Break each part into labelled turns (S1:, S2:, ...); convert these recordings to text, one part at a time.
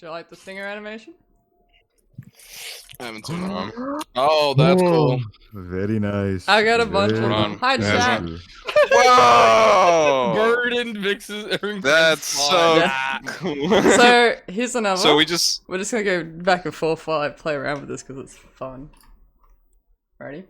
S1: Do you like the stinger animation?
S2: I haven't seen that one. Oh, that's cool.
S3: Very nice.
S1: I got a bunch of
S3: Very
S1: them. Hi,
S3: nice.
S1: chat.
S4: Whoa!
S2: Bird and Vix's.
S4: That's so cool.
S1: So here's another.
S4: So
S1: we're just gonna go back and forth while I play around with this because it's fun. Ready?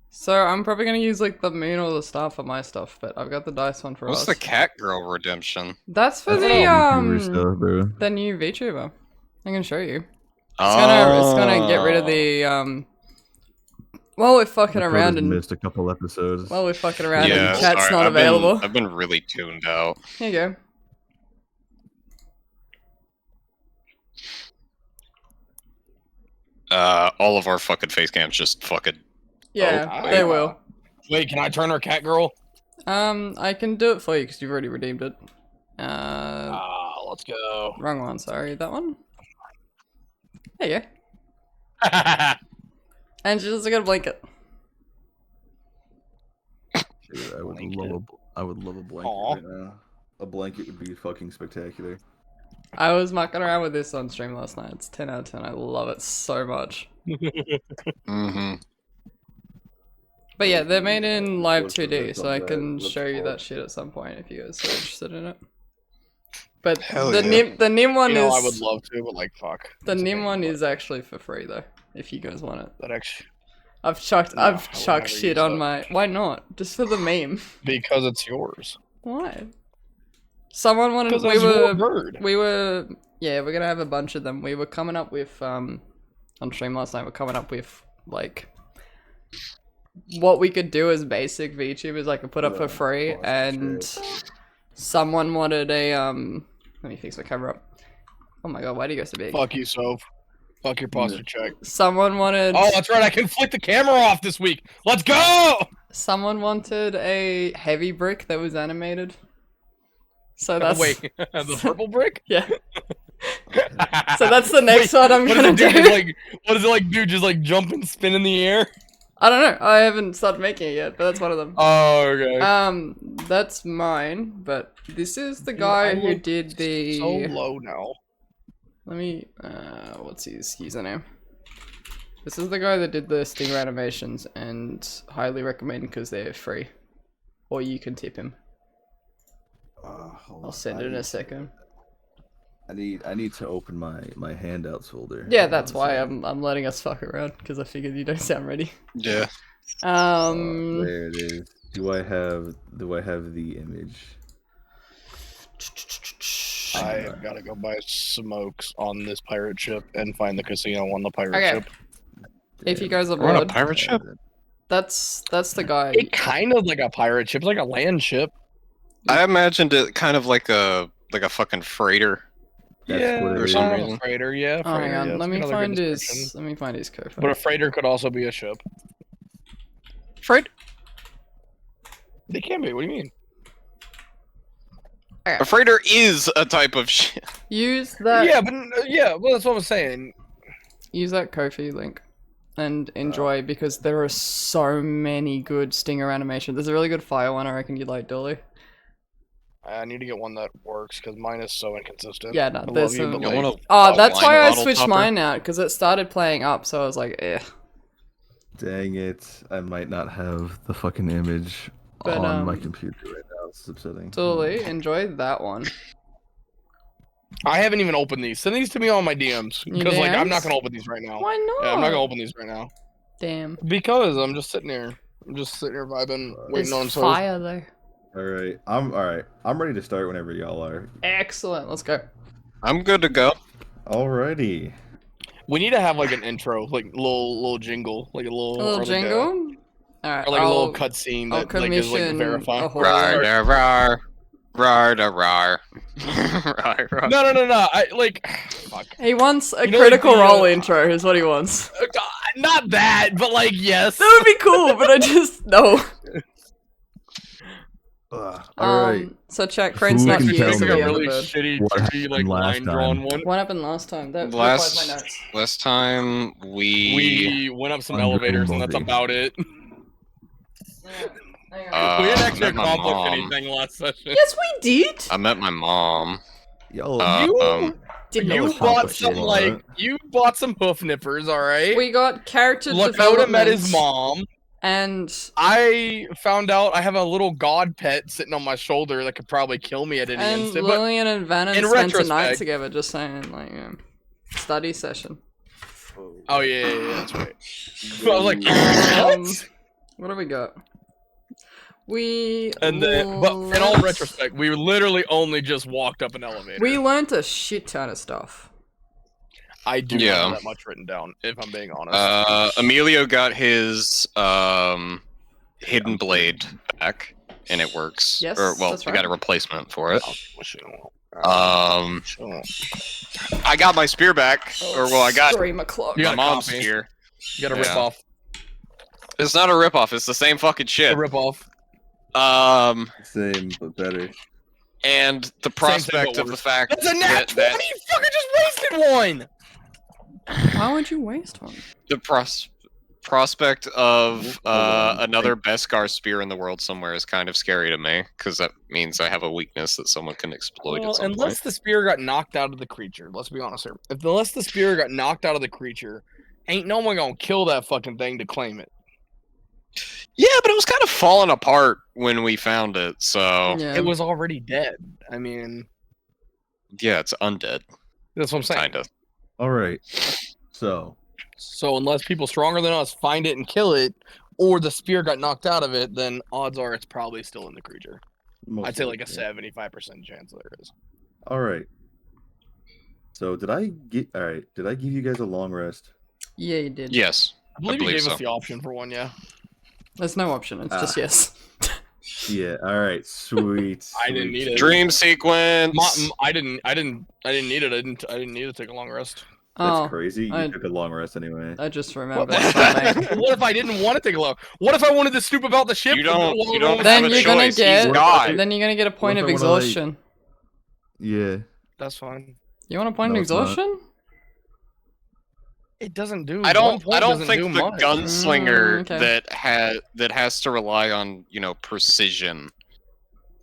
S1: So I'm probably gonna use like the moon or the star for my stuff, but I've got the dice one for us.
S4: What's the cat girl redemption?
S1: That's for the new VTuber. I'm gonna show you. It's gonna get rid of the While we're fucking around and
S3: missed a couple episodes.
S1: While we're fucking around
S4: Yeah,
S1: and chat's
S4: sorry,
S1: not available.
S4: I've been really tuned out.
S1: Here you go.
S4: All of our fucking face cams just fucking.
S1: Yeah, they will.
S2: Wait, can I turn her cat girl?
S1: I can do it for you because you've already redeemed it.
S2: Let's go.
S1: Wrong one, sorry. That one? There you go. And she's just got a blanket.
S3: Dude, I would love a blanket right now. A blanket would be fucking spectacular.
S1: I was mucking around with this on stream last night. It's 10 out of 10. I love it so much. But yeah, they're made in live 2D, so I can show you that shit at some point if you guys are interested in it. But the Nim one is.
S2: I would love to, but like fuck.
S1: The Nim one is actually for free though, if you guys want it.
S2: That actually.
S1: I've chucked shit on my. Why not? Just for the meme.
S2: Because it's yours.
S1: Why? Someone wanted. Yeah, we're gonna have a bunch of them. We were coming up with on stream last night. We're coming up with like what we could do as basic VTubers. I could put up for free, and someone wanted a Let me fix my camera up. Oh my god, why do you go so big?
S2: Fuck you, Soph. Fuck your posture check.
S1: Someone wanted.
S2: Oh, that's right. I can flick the camera off this week. Let's go.
S1: Someone wanted a heavy brick that was animated. So that's
S2: wait, the purple brick?
S1: Yeah. So that's the next one I'm gonna do.
S2: What does it like do? Just like jump and spin in the air?
S1: I don't know. I haven't started making it yet, but that's one of them.
S2: Oh, okay.
S1: That's mine, but this is the guy who did the.
S2: So low now.
S1: Let me. What's his username? This is the guy that did the stinger animations, and highly recommend because they're free, or you can tip him. I'll send it in a second.
S3: I need to open my handouts folder.
S1: Yeah, that's why I'm letting us fuck around because I figured you don't sound ready.
S4: Yeah.
S3: There it is. Do I have the image?
S2: I've got to go buy smokes on this pirate ship and find the casino on the pirate ship.
S1: If you guys are
S4: We're on a
S1: bored,
S4: pirate ship?
S1: that's the guy.
S2: It kind of like a pirate ship, it's like a land ship.
S4: I imagined it kind of like a fucking freighter.
S2: For some reason. Freighter, yeah.
S1: Oh, hang on. Let me find his code.
S2: But a freighter could also be a ship.
S4: Freight?
S2: They can be. What do you mean?
S4: A freighter is a type of ship.
S1: Use that.
S2: Well, that's what I was saying.
S1: Use that Ko-fi link and enjoy because there are so many good stinger animations. There's a really good fire one. I reckon you'd like, Dolly.
S2: I need to get one that works because mine is so inconsistent.
S1: Yeah, no, there's some.
S4: Oh,
S1: that's why I switched mine out because it started playing up. So I was like, eh.
S3: Dang it! I might not have the fucking image on my computer right now. It's upsetting.
S1: Dolly, enjoy that one.
S2: I haven't even opened these. Send these to me on my DMs because like I'm not gonna open these right now.
S1: Why not?
S2: Yeah, I'm not gonna open these right now.
S1: Damn.
S2: Because I'm just sitting here. I'm just sitting here vibing, waiting on
S1: fire there.
S3: Alright, I'm ready to start whenever y'all are.
S1: Excellent, let's go.
S4: I'm good to go.
S3: Alrighty.
S2: We need to have like an intro, like little jingle, like a little
S1: jingle. Alright,
S2: or like a little cutscene that like is like verifying.
S4: Rar.
S2: No. I like. Fuck.
S1: He wants a critical role intro. Is what he wants.
S2: Not that, but like yes.
S1: That would be cool, but I just no.
S3: Alright.
S1: So chat, Crane's not here.
S2: Like a really shitty, like line drawn one.
S1: What happened last time?
S4: Last time we
S2: went up some elevators and that's about it.
S1: Hang on.
S2: We didn't
S4: I
S2: actually
S4: met my
S2: accomplish
S4: mom.
S2: anything last session.
S1: Yes, we did.
S4: I met my mom.
S3: Yo,
S1: Did
S2: You
S1: not
S2: bought
S3: accomplish
S2: some
S3: it.
S2: like you bought some hoof nippers, all right?
S1: We got character
S2: Lakota
S1: development.
S2: met his mom.
S1: And
S2: I found out I have a little god pet sitting on my shoulder that could probably kill me at any instant. But
S1: Lillian and Vannon
S2: in
S1: spent a night
S2: retrospect-
S1: together. Just saying, like, study session.
S2: oh yeah, that's right. I was like, what?
S1: What do we got? We
S2: And then, but in all retrospect, we literally only just walked up an elevator.
S1: we learned a shit ton of stuff.
S2: I do not
S4: Yeah.
S2: have that much written down, if I'm being honest.
S4: Emilio got his hidden blade back, and it works.
S1: Yes,
S4: Or well,
S1: that's
S4: we got a
S1: right.
S4: replacement for it.
S2: Oh,
S4: I got my spear back, or well, I got
S1: 3 o'clock.
S2: You
S4: my
S2: got a
S4: mom's
S2: copy.
S4: spear.
S2: You got to rip
S4: Yeah.
S2: off.
S4: It's not a ripoff. It's the same fucking shit.
S2: A rip off.
S3: Same, but better.
S4: And the
S2: Same thing,
S4: prospect
S2: but
S4: of the
S2: worse.
S4: fact
S2: That's a nat 20!
S4: that
S2: You fucking just wasted one!
S1: Why would you waste one?
S4: the prospect of another Beskar spear in the world somewhere is kind of scary to me, because that means I have a weakness that someone can exploit
S2: Well,
S4: at some
S2: unless
S4: point.
S2: the spear got knocked out of the creature, let's be honest here. Unless the spear got knocked out of the creature, ain't no one gonna kill that fucking thing to claim it.
S4: Yeah, but it was kind of falling apart when we found it, so
S1: Yeah.
S2: It was already dead. I mean,
S4: yeah, it's undead,
S2: that's what I'm saying.
S4: kind of.
S3: All right. So,
S2: So unless people stronger than us find it and kill it, or the spear got knocked out of it, then odds are it's probably still in the creature.
S3: most
S2: I'd say
S3: of
S2: like a
S3: it, yeah.
S2: 75% chance there is.
S3: All right. So, did I give you guys a long rest?
S1: Yeah, you did.
S4: Yes,
S2: I believe,
S4: believe
S2: you gave
S4: so.
S2: us the option for one, yeah.
S1: There's no option. It's just yes.
S3: Yeah. All right. Sweet.
S2: I didn't need it.
S4: dream sequence.
S2: I didn't need it. I didn't need to take a long rest.
S3: That's
S1: Oh,
S3: crazy. You
S1: I-
S3: took a long rest anyway.
S1: I just
S2: What,
S1: remembered something.
S2: what if I didn't want to take a long? What if I wanted to snoop about the ship?
S4: You don't
S1: Then
S4: have a
S1: you're gonna
S4: choice.
S1: get.
S4: He's God.
S1: Then you're gonna get a point
S3: if
S1: of
S3: I wanna, like-
S1: exhaustion.
S3: Yeah.
S2: That's fine.
S1: You want a point
S3: No,
S1: of
S3: it's not.
S1: exhaustion?
S2: It doesn't do.
S4: I
S2: one
S4: don't.
S2: point
S4: I don't
S2: doesn't
S4: think
S2: do
S4: the
S2: much.
S4: gunslinger
S1: okay.
S4: that has to rely on precision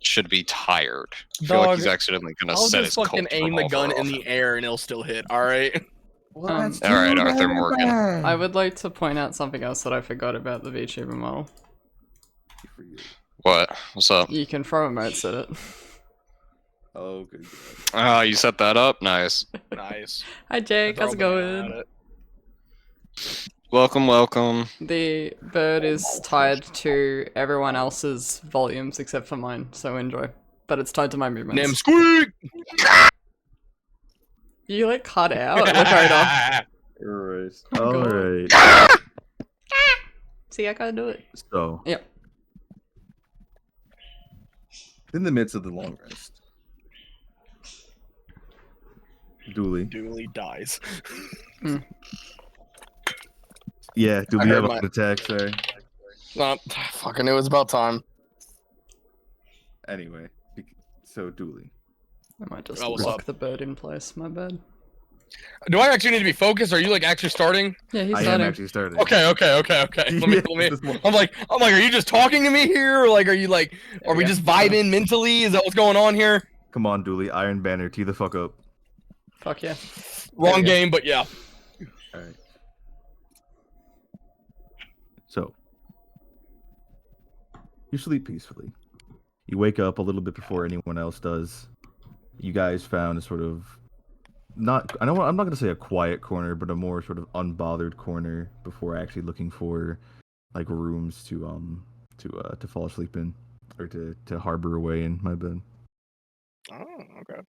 S4: should be tired. I feel
S2: Dog,
S4: like he's accidentally gonna
S2: I'll
S4: set
S2: just
S4: his
S2: fucking
S4: Colt
S2: aim the gun
S4: revolver
S2: in
S4: off.
S2: the air and it'll still hit. All right.
S3: Well,
S1: Um,
S3: that's
S4: all right,
S3: too
S4: Arthur
S3: bad.
S4: Morgan.
S1: I would like to point out something else that I forgot about the VTuber model.
S4: What? What's up?
S1: You can throw emotes at it.
S3: Oh, good.
S4: Oh, you set that up. Nice.
S2: Nice.
S1: Hi Jake, how's it going?
S4: Welcome, welcome.
S1: The bird is tied to everyone else's volumes except for mine, so enjoy. But it's tied to my movements.
S2: Nem squeak.
S1: You like cut out, Lakota.
S3: Alright.
S1: Oh, God.
S3: Alright.
S1: See, I gotta do it.
S3: So.
S1: Yep.
S3: In the midst of the long rest. Dooley.
S2: Dooley dies.
S3: Yeah, Dooley
S2: I heard
S3: have a
S2: my-
S3: heart attack, sorry.
S2: Fucking it was about time.
S3: Anyway. So, Dooley.
S1: I might just
S2: Oh, what's
S1: lock
S2: up?
S1: the bird in place, my bad.
S2: Do I actually need to be focused? Are you like actually starting?
S1: Yeah, he's
S3: I am
S1: starting.
S3: actually starting.
S2: Okay. Let me.
S3: This one-
S2: I'm like, are you just talking to me here, or like, are you like, are we
S1: Yeah.
S2: just vibing mentally? Is that what's going on here?
S3: Come on, Dooley. Iron Banner, tee the fuck up.
S1: Fuck yeah.
S2: Wrong
S1: we go.
S2: game, but yeah.
S3: Alright. So. You sleep peacefully. You wake up a little bit before anyone else does. You guys found a sort of I'm not gonna say a quiet corner, but a more sort of unbothered corner before actually looking for like rooms to fall asleep in or to harbor away in. My bed.
S2: Oh, okay.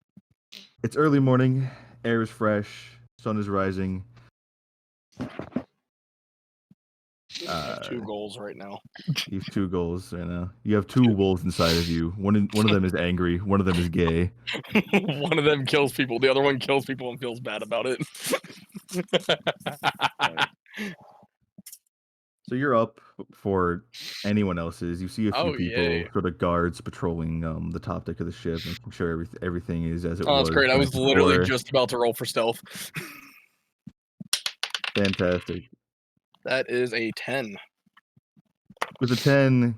S3: It's early morning, air is fresh, sun is rising.
S2: I have 2 goals right now.
S3: You have 2 goals right now. You have 2 wolves inside of you. One of them is angry. One of them is gay.
S2: One of them kills people. The other one kills people and feels bad about it.
S3: So you're up before anyone else is. You see a few
S2: Oh,
S3: people,
S2: yay.
S3: sort of guards patrolling the top deck of the ship, making sure everything is as it
S2: Oh,
S3: was.
S2: that's great. I
S3: the
S2: was
S3: night
S2: literally
S3: before.
S2: just about to roll for stealth.
S3: Fantastic.
S2: That is a 10.
S3: With a 10,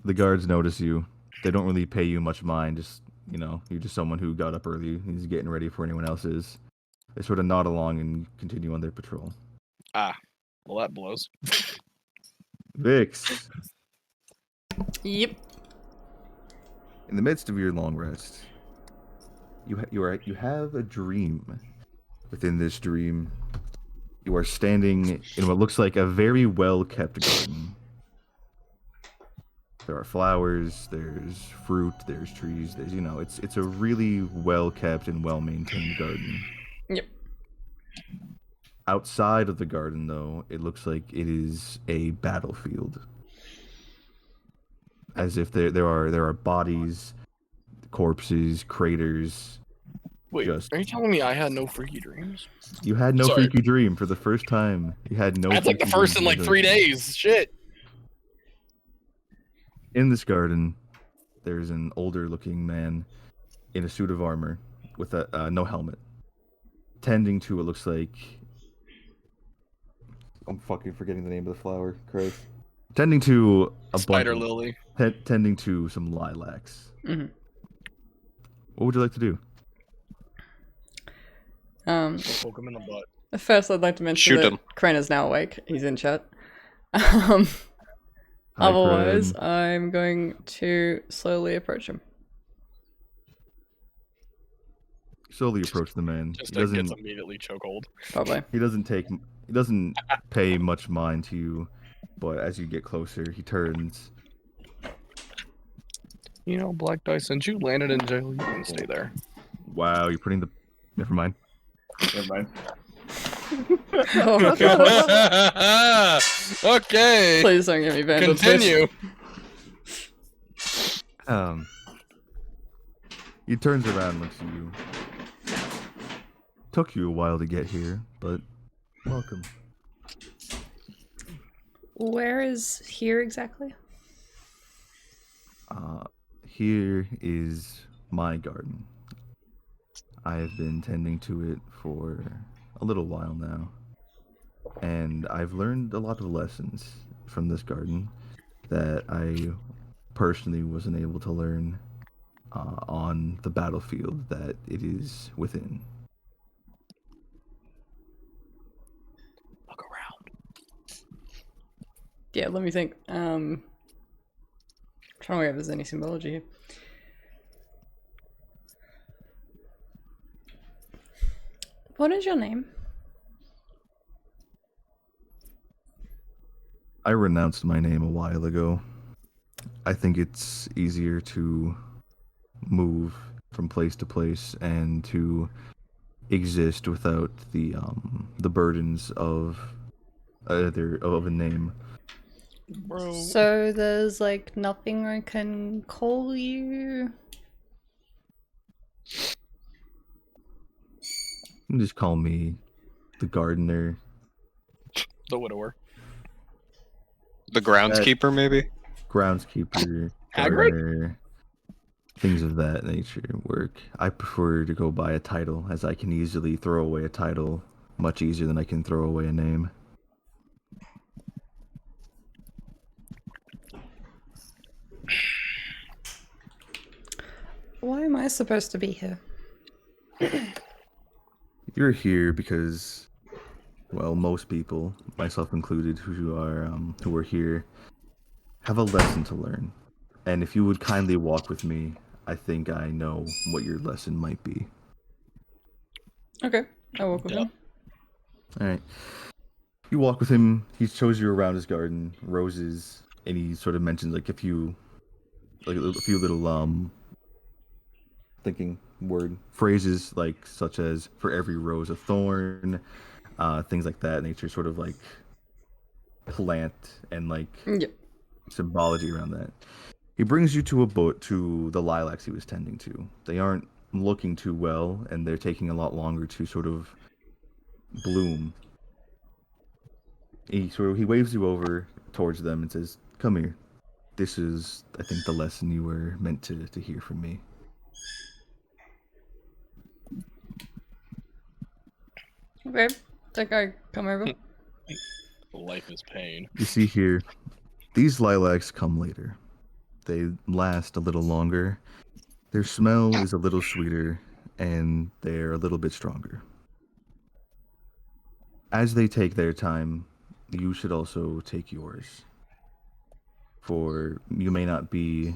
S3: The guards notice you. They don't really pay you much mind. Just you're just someone who got up early. He's getting ready before anyone else is. They sort of nod along and continue on their patrol.
S2: Ah, well that blows.
S3: Vix,
S1: Yep.
S3: in the midst of your long rest, you have a dream. Within this dream, you are standing in what looks like a very well-kept garden. There are flowers, there's fruit, there's trees, it's a really well-kept and well-maintained garden.
S1: Yep.
S3: Outside of the garden, though, it looks like it is a battlefield. As if there are bodies, corpses, craters.
S2: Wait, are you telling me I had no freaky dreams?
S3: You had no
S2: Sorry.
S3: freaky dream for the first time. You had no.
S2: That's like the
S3: freaky
S2: first in
S3: dreams
S2: like 3 days. Shit.
S3: In this garden, there's an older-looking man in a suit of armor with a no helmet, tending to what looks like. I'm fucking forgetting the name of the flower. Christ. Tending to a
S2: Spider
S3: bunch.
S2: lily.
S3: Tending to some lilacs.
S1: Mm-hmm.
S3: What would you like to do?
S2: I'll poke him in the butt.
S1: First, I'd like to mention
S4: Shoot
S1: that
S4: him.
S1: Crane is now awake. He's in chat.
S3: Hi,
S1: Otherwise,
S3: Crane.
S1: I'm going to slowly approach him.
S3: Slowly approach the man.
S2: Just
S3: He
S2: gets
S3: doesn't.
S2: immediately chokehold.
S1: Probably.
S3: He doesn't pay much mind to you, but as you get closer, he turns.
S2: You know, Black Dice, since you landed in jail, you can stay there.
S3: Wow, you're putting the. Never mind.
S1: Oh, God.
S2: Okay.
S1: Please don't get me banned. on Twitch.
S2: Continue.
S3: He turns around, looks at you. Took you a while to get here, but welcome.
S1: Where is here exactly?
S3: Here is my garden. I have been tending to it for a little while now, and I've learned a lot of lessons from this garden that I personally wasn't able to learn on the battlefield that it is within.
S2: Look around.
S1: Yeah, let me think. Trying to work out if there's any symbology here. What is your name?
S3: I renounced my name a while ago. I think it's easier to move from place to place and to exist without the burdens of a name.
S2: Bro.
S1: So there's like nothing I can call you?
S3: You can just call me the gardener.
S2: The widower.
S4: The groundskeeper, maybe?
S3: Groundskeeper,
S2: Hagrid?
S3: gardener, things of that nature work. I prefer to go by a title, as I can easily throw away a title much easier than I can throw away a name.
S1: Why am I supposed to be here?
S3: You're here because, well, most people, myself included, who are here, have a lesson to learn. And if you would kindly walk with me, I think I know what your lesson might be.
S1: Okay, I'll walk with him.
S3: All right. You walk with him. He shows you around his garden, roses, and he sort of mentions like a few little thinking word phrases like such as "for every rose a thorn," things like that nature, sort of like plant and like
S1: Yep.
S3: symbology around that. He brings you to a boat to the lilacs he was tending to. They aren't looking too well, and they're taking a lot longer to sort of bloom. He waves you over towards them and says, "Come here. This is, I think, the lesson you were meant to hear from me."
S1: Okay, that guy come over.
S2: Life is pain.
S3: You see here, these lilacs come later. they last a little longer. Their smell is a little sweeter, and they're a little bit stronger. As they take their time, you should also take yours. For you may not be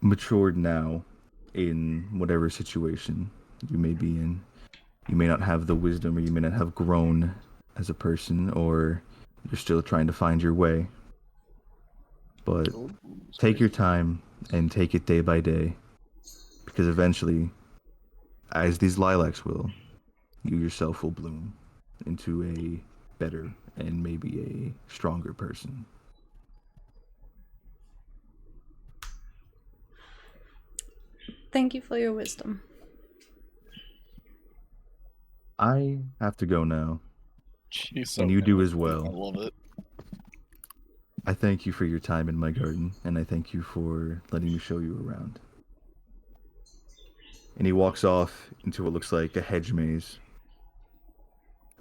S3: matured now in whatever situation you may be in. You may not have the wisdom, or you may not have grown as a person, or you're still trying to find your way. But take your time and take it day by day, because eventually, as these lilacs will, you yourself will bloom into a better and maybe a stronger person.
S1: Thank you for your wisdom.
S3: I have to go now,
S2: She's so
S3: and you do
S2: good.
S3: as well.
S2: I love it.
S3: I thank you for your time in my garden, and I thank you for letting me show you around. And he walks off into what looks like a hedge maze.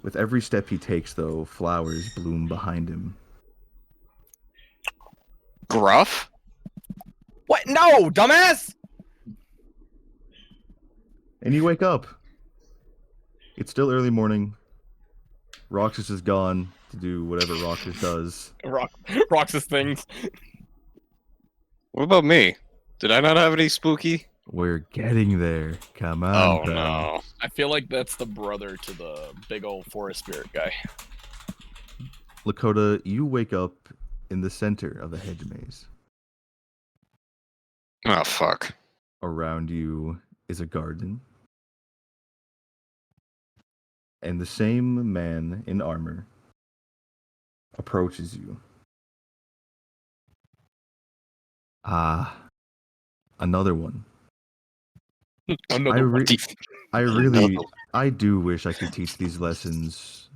S3: With every step he takes, though, flowers bloom behind him.
S4: Gruff?
S2: What? No, dumbass!
S3: And you wake up. It's still early morning. Roxas is gone to do whatever Roxas does.
S2: Roxas things.
S4: What about me? Did I not have any spooky?
S3: We're getting there. Come on,
S4: Oh
S3: pal.
S4: no.
S2: I feel like that's the brother to the big old forest spirit guy.
S3: Lakota, you wake up in the center of a hedge maze.
S4: Oh fuck.
S3: Around you is a garden. And the same man in armor approaches you. Ah, another one.
S2: Another one.
S3: I do wish I could teach these lessons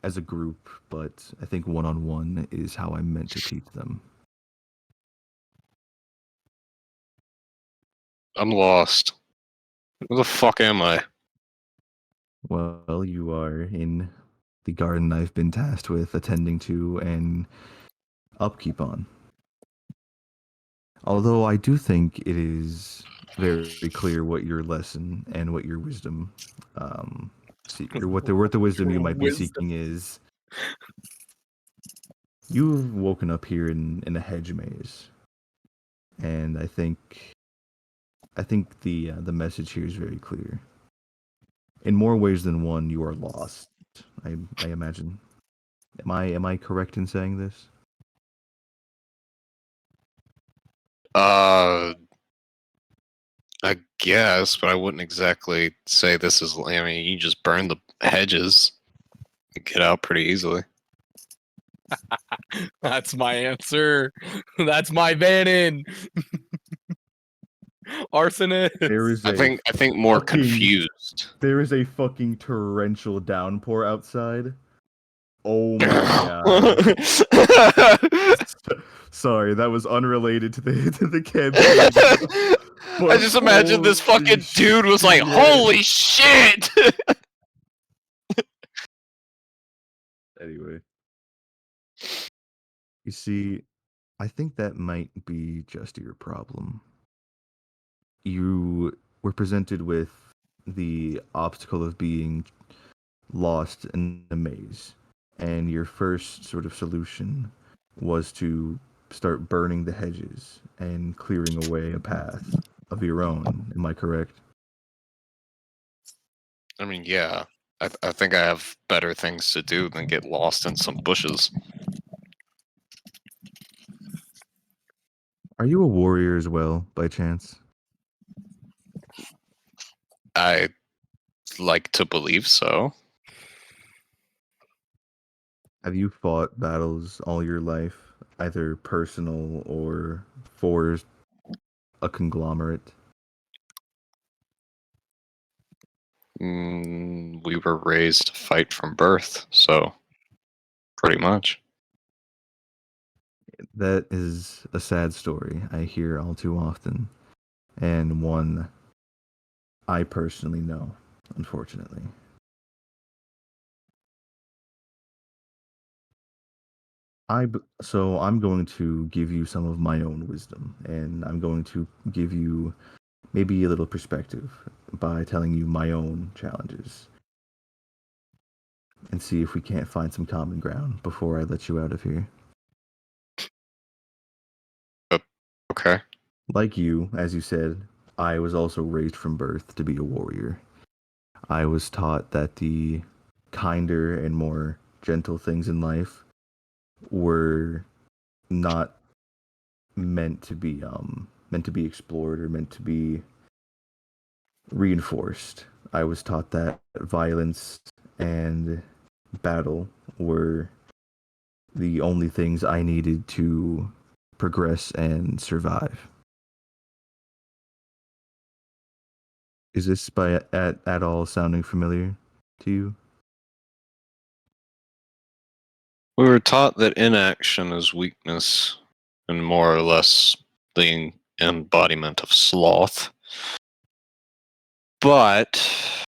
S3: as a group, but I think one-on-one is how I'm meant to teach them.
S4: I'm lost. Where the fuck am I?
S3: Well, you are in the garden I've been tasked with attending to and upkeep on. Although I do think it is very clear what your lesson and what your wisdom, or what the wisdom you might be seeking is. You've woken up here in a hedge maze, and I think the message here is very clear. In more ways than one, you are lost. I imagine. Am I correct in saying this?
S4: I guess, but I wouldn't exactly say this is. I mean, you just burn the hedges, you get out pretty easily.
S2: That's my answer. That's my Bannon. Arsonist.
S3: There is
S4: I think more
S3: fucking-
S4: confused.
S3: There is a fucking torrential downpour outside. Oh my god. Sorry, that was unrelated to the campaign.
S4: I just imagine this
S3: holy
S4: fucking dude was like,
S3: shit.
S4: "Holy shit!"
S3: Anyway. You see, I think that might be just your problem. You were presented with the obstacle of being lost in a maze, and your first sort of solution was to start burning the hedges and clearing away a path of your own. Am I correct?
S4: I mean, yeah. I think I have better things to do than get lost in some bushes.
S3: Are you a warrior as well, by chance?
S4: I like to believe so.
S3: Have you fought battles all your life, either personal or for a conglomerate?
S4: We were raised to fight from birth, so pretty much.
S3: That is a sad story I hear all too often, and one I personally know, unfortunately. So I'm going to give you some of my own wisdom, and I'm going to give you maybe a little perspective by telling you my own challenges, and see if we can't find some common ground before I let you out of here.
S4: Okay.
S3: Like you, as you said, I was also raised from birth to be a warrior. I was taught that the kinder and more gentle things in life were not meant to be explored or meant to be reinforced. I was taught that violence and battle were the only things I needed to progress and survive. Is this at all sounding familiar to you?
S4: We were taught that inaction is weakness, and more or less the embodiment of sloth. But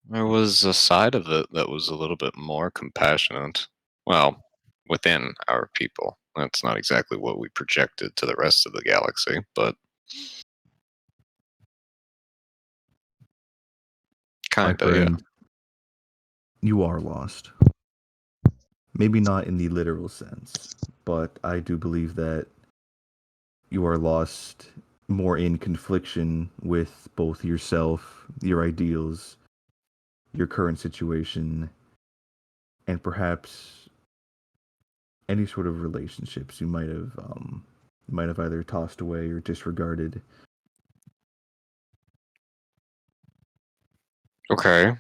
S4: there was a side of it that was a little bit more compassionate. Well, within our people. That's not exactly what we projected to the rest of the galaxy, but
S3: My
S4: kinda, yeah.
S3: friend, you are lost. Maybe not in the literal sense, but I do believe that you are lost more in confliction with both yourself, your ideals, your current situation, and perhaps any sort of relationships you might have either tossed away or disregarded.
S4: Okay.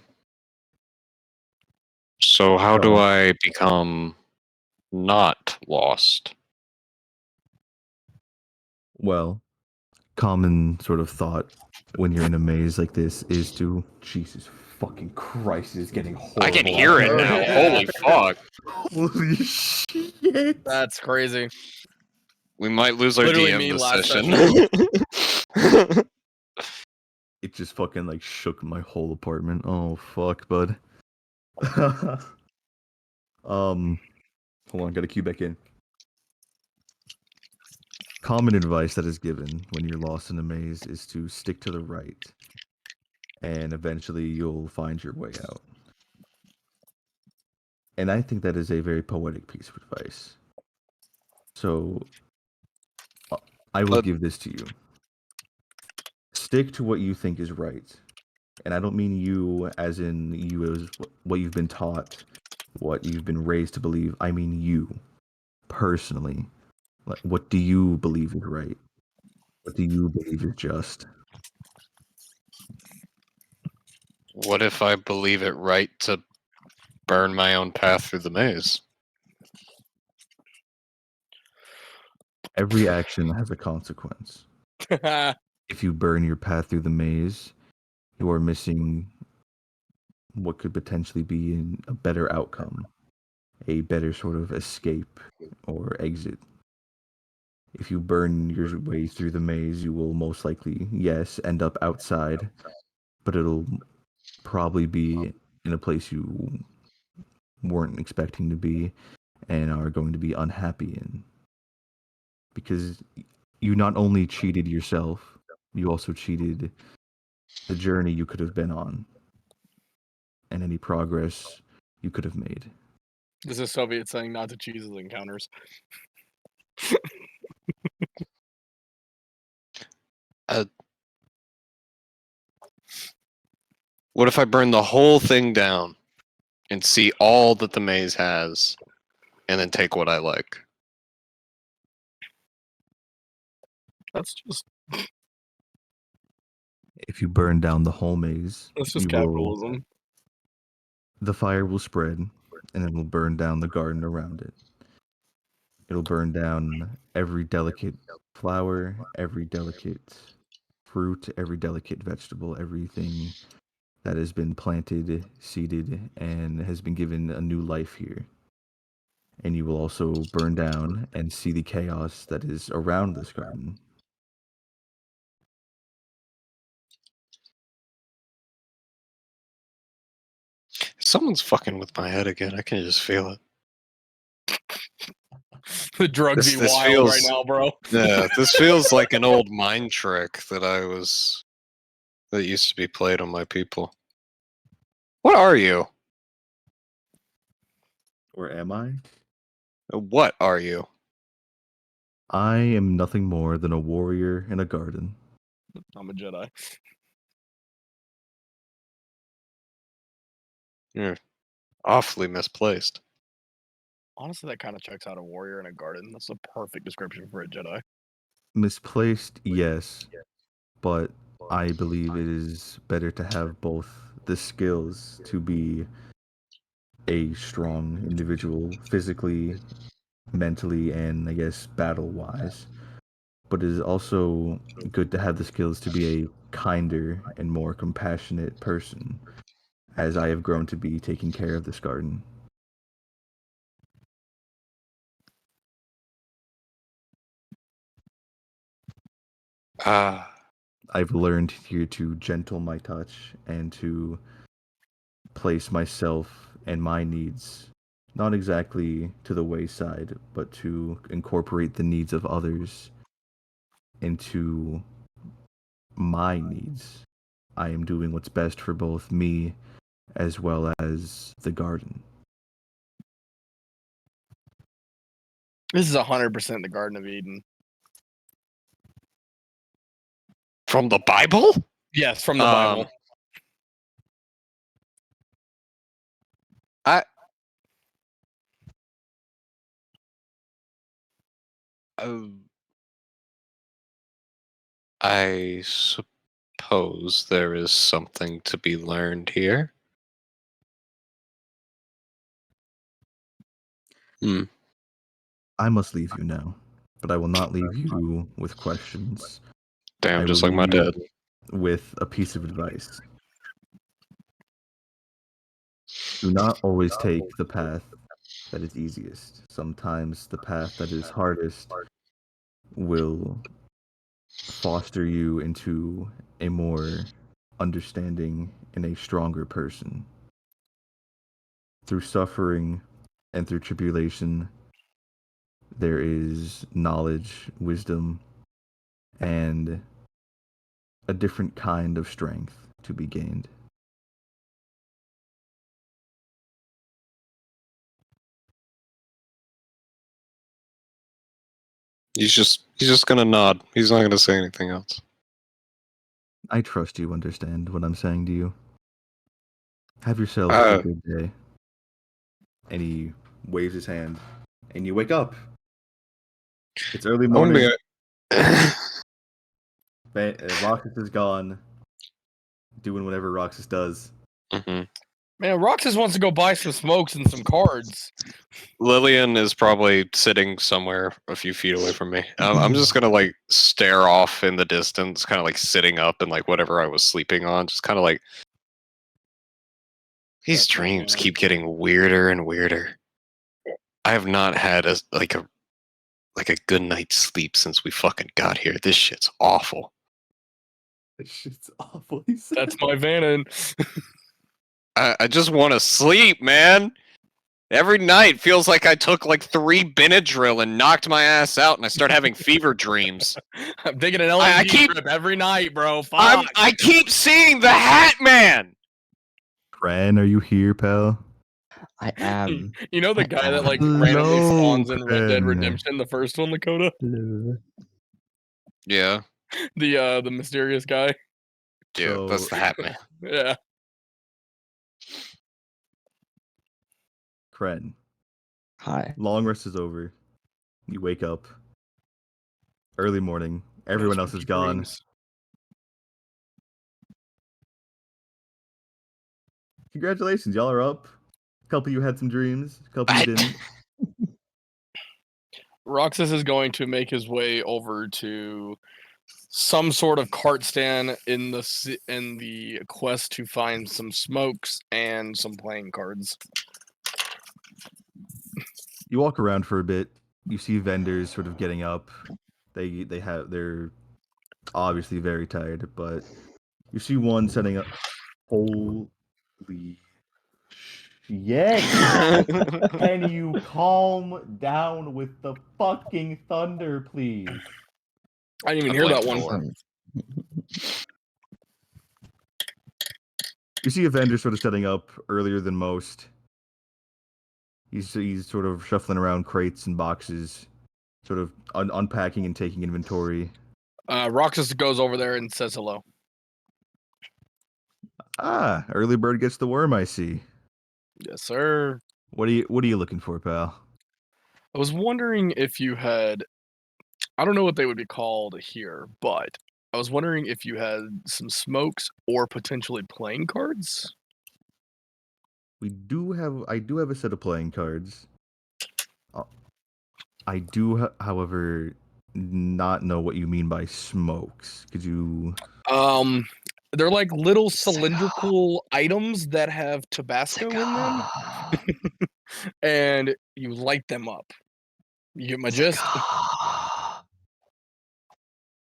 S4: So how do
S3: So,
S4: I become not lost?
S3: well, common sort of thought when you're in a maze like this is to Jesus fucking Christ, it's getting
S4: I can
S3: horrible out
S4: hear it
S3: there.
S4: now. Holy fuck.
S3: Holy shit.
S2: That's crazy.
S4: We might lose our
S2: Literally
S4: DM
S2: me
S4: this
S2: last
S4: session.
S3: It just fucking like shook my whole apartment. Oh fuck, bud. Hold on, gotta cue back in. Common advice that is given when you're lost in a maze is to stick to the right, and eventually you'll find your way out. And I think that is a very poetic piece of advice. So uh, I will
S4: But
S3: give this to you. Stick to what you think is right. And I don't mean you as in you as what you've been taught, what you've been raised to believe. I mean you personally. Like, what do you believe is right? What do you believe is just?
S4: what if I believe it right to burn my own path through the maze?
S3: Every action has a consequence. If you burn your path through the maze, you are missing what could potentially be a better outcome, a better sort of escape or exit. If you burn your way through the maze, you will most likely, yes, end up outside, but it'll probably be in a place you weren't expecting to be and are going to be unhappy in. Because you not only cheated yourself, you also cheated the journey you could have been on and any progress you could have made.
S2: This is Soviet saying not to cheese his encounters.
S4: Uh, what if I burn the whole thing down and see all that the maze has and then take what I like?
S2: That's just
S3: If you burn down the whole maze,
S2: capitalism.
S3: the fire will spread and it will burn down the garden around it. It'll burn down every delicate flower, every delicate fruit, every delicate vegetable, everything that has been planted, seeded, and has been given a new life here. And you will also burn down and see the chaos that is around this garden.
S4: Someone's fucking with my head again. I can just feel it.
S2: The drugs
S4: This-
S2: be
S4: this
S2: wild
S4: feels-
S2: right now, bro.
S4: Yeah, this feels like an old mind trick that used to be played on my people. What are you?
S3: Or am I?
S4: What are you?
S3: I am nothing more than a warrior in a garden.
S2: I'm a Jedi.
S4: You're awfully misplaced.
S2: Honestly, that kind of checks out a warrior in a garden. That's a perfect description for a Jedi.
S3: Misplaced, yes, but I believe it is better to have both the skills to be a strong individual, physically, mentally, and I guess battle-wise. But it is also good to have the skills to be a kinder and more compassionate person, as I have grown to be taking care of this garden.
S4: Ah,
S3: I've learned here to gentle my touch and to place myself and my needs not exactly to the wayside, but to incorporate the needs of others into my needs. I am doing what's best for both me as well as the garden.
S2: This is 100% the Garden of Eden.
S4: from the Bible?
S2: Yes, from the Bible.
S4: I suppose there is something to be learned here.
S3: I must leave you now, but I will not leave you with questions.
S4: Damn,
S3: I
S4: just
S3: will
S4: like my
S3: leave
S4: dad.
S3: you with a piece of advice. Do not always take the path that is easiest. Sometimes the path that is hardest will foster you into a more understanding and a stronger person. Through suffering and through tribulation, there is knowledge, wisdom, and a different kind of strength to be gained.
S4: He's just gonna nod. He's not gonna say anything else.
S3: I trust you understand what I'm saying to you. Have yourself
S4: Uh,
S3: a good day. And he waves his hand, and you wake up. It's early morning. Roxas is gone, doing whatever Roxas does.
S4: Mhm.
S2: Man, Roxas wants to go buy some smokes and some cards.
S4: Lillian is probably sitting somewhere a few feet away from me. I'm just gonna like stare off in the distance, kind of like sitting up and like whatever I was sleeping on, just kind of like these dreams keep getting weirder and weirder. I have not had a good night's sleep since we fucking got here. This shit's awful.
S3: This shit's awful. He said.
S2: That's my Vannon.
S4: I just want to sleep, man. Every night feels like I took like 3 Benadryl and knocked my ass out, and I start having fever dreams.
S2: I'm taking an
S4: I
S2: LSD
S4: keep-
S2: trip every night, bro. Fuck.
S4: I keep seeing the Hat Man.
S3: Fran, are you here, pal?
S5: I am.
S2: You know the guy that like
S3: Hello,
S2: randomly spawns in Red Dead
S3: Ken.
S2: Redemption, the first one, Lakota?
S5: Hello.
S4: Yeah,
S2: The mysterious guy?
S4: dude, that's the Hat Man.
S2: Yeah.
S3: Kren,
S5: Hi.
S3: long rest is over. You wake up. Early morning. Everyone else is gone.
S2: Dreams.
S3: Congratulations, y'all are up. A couple of you had some dreams. A couple of you didn't.
S2: Roxas is going to make his way over to some sort of cart stand in the quest to find some smokes and some playing cards.
S3: You walk around for a bit. You see vendors sort of getting up. They're obviously very tired, but you see one setting up. Holy Yes. Can you calm down with the fucking thunder, please?
S2: I didn't even
S4: I
S2: hear that
S4: blinked
S2: one.
S4: more.
S3: You see a vendor sort of setting up earlier than most. He's sort of shuffling around crates and boxes, sort of unpacking and taking inventory.
S2: Roxas goes over there and says hello.
S3: Ah, early bird gets the worm, I see.
S2: Yes, sir.
S3: What are you looking for, pal?
S2: I was wondering if you had, I don't know what they would be called here, but I was wondering if you had some smokes or potentially playing cards.
S3: I do have a set of playing cards. I do, however, not know what you mean by smokes. Could you?
S2: They're like little cylindrical items that have Tabasco in them, and you light them up. You get my gist?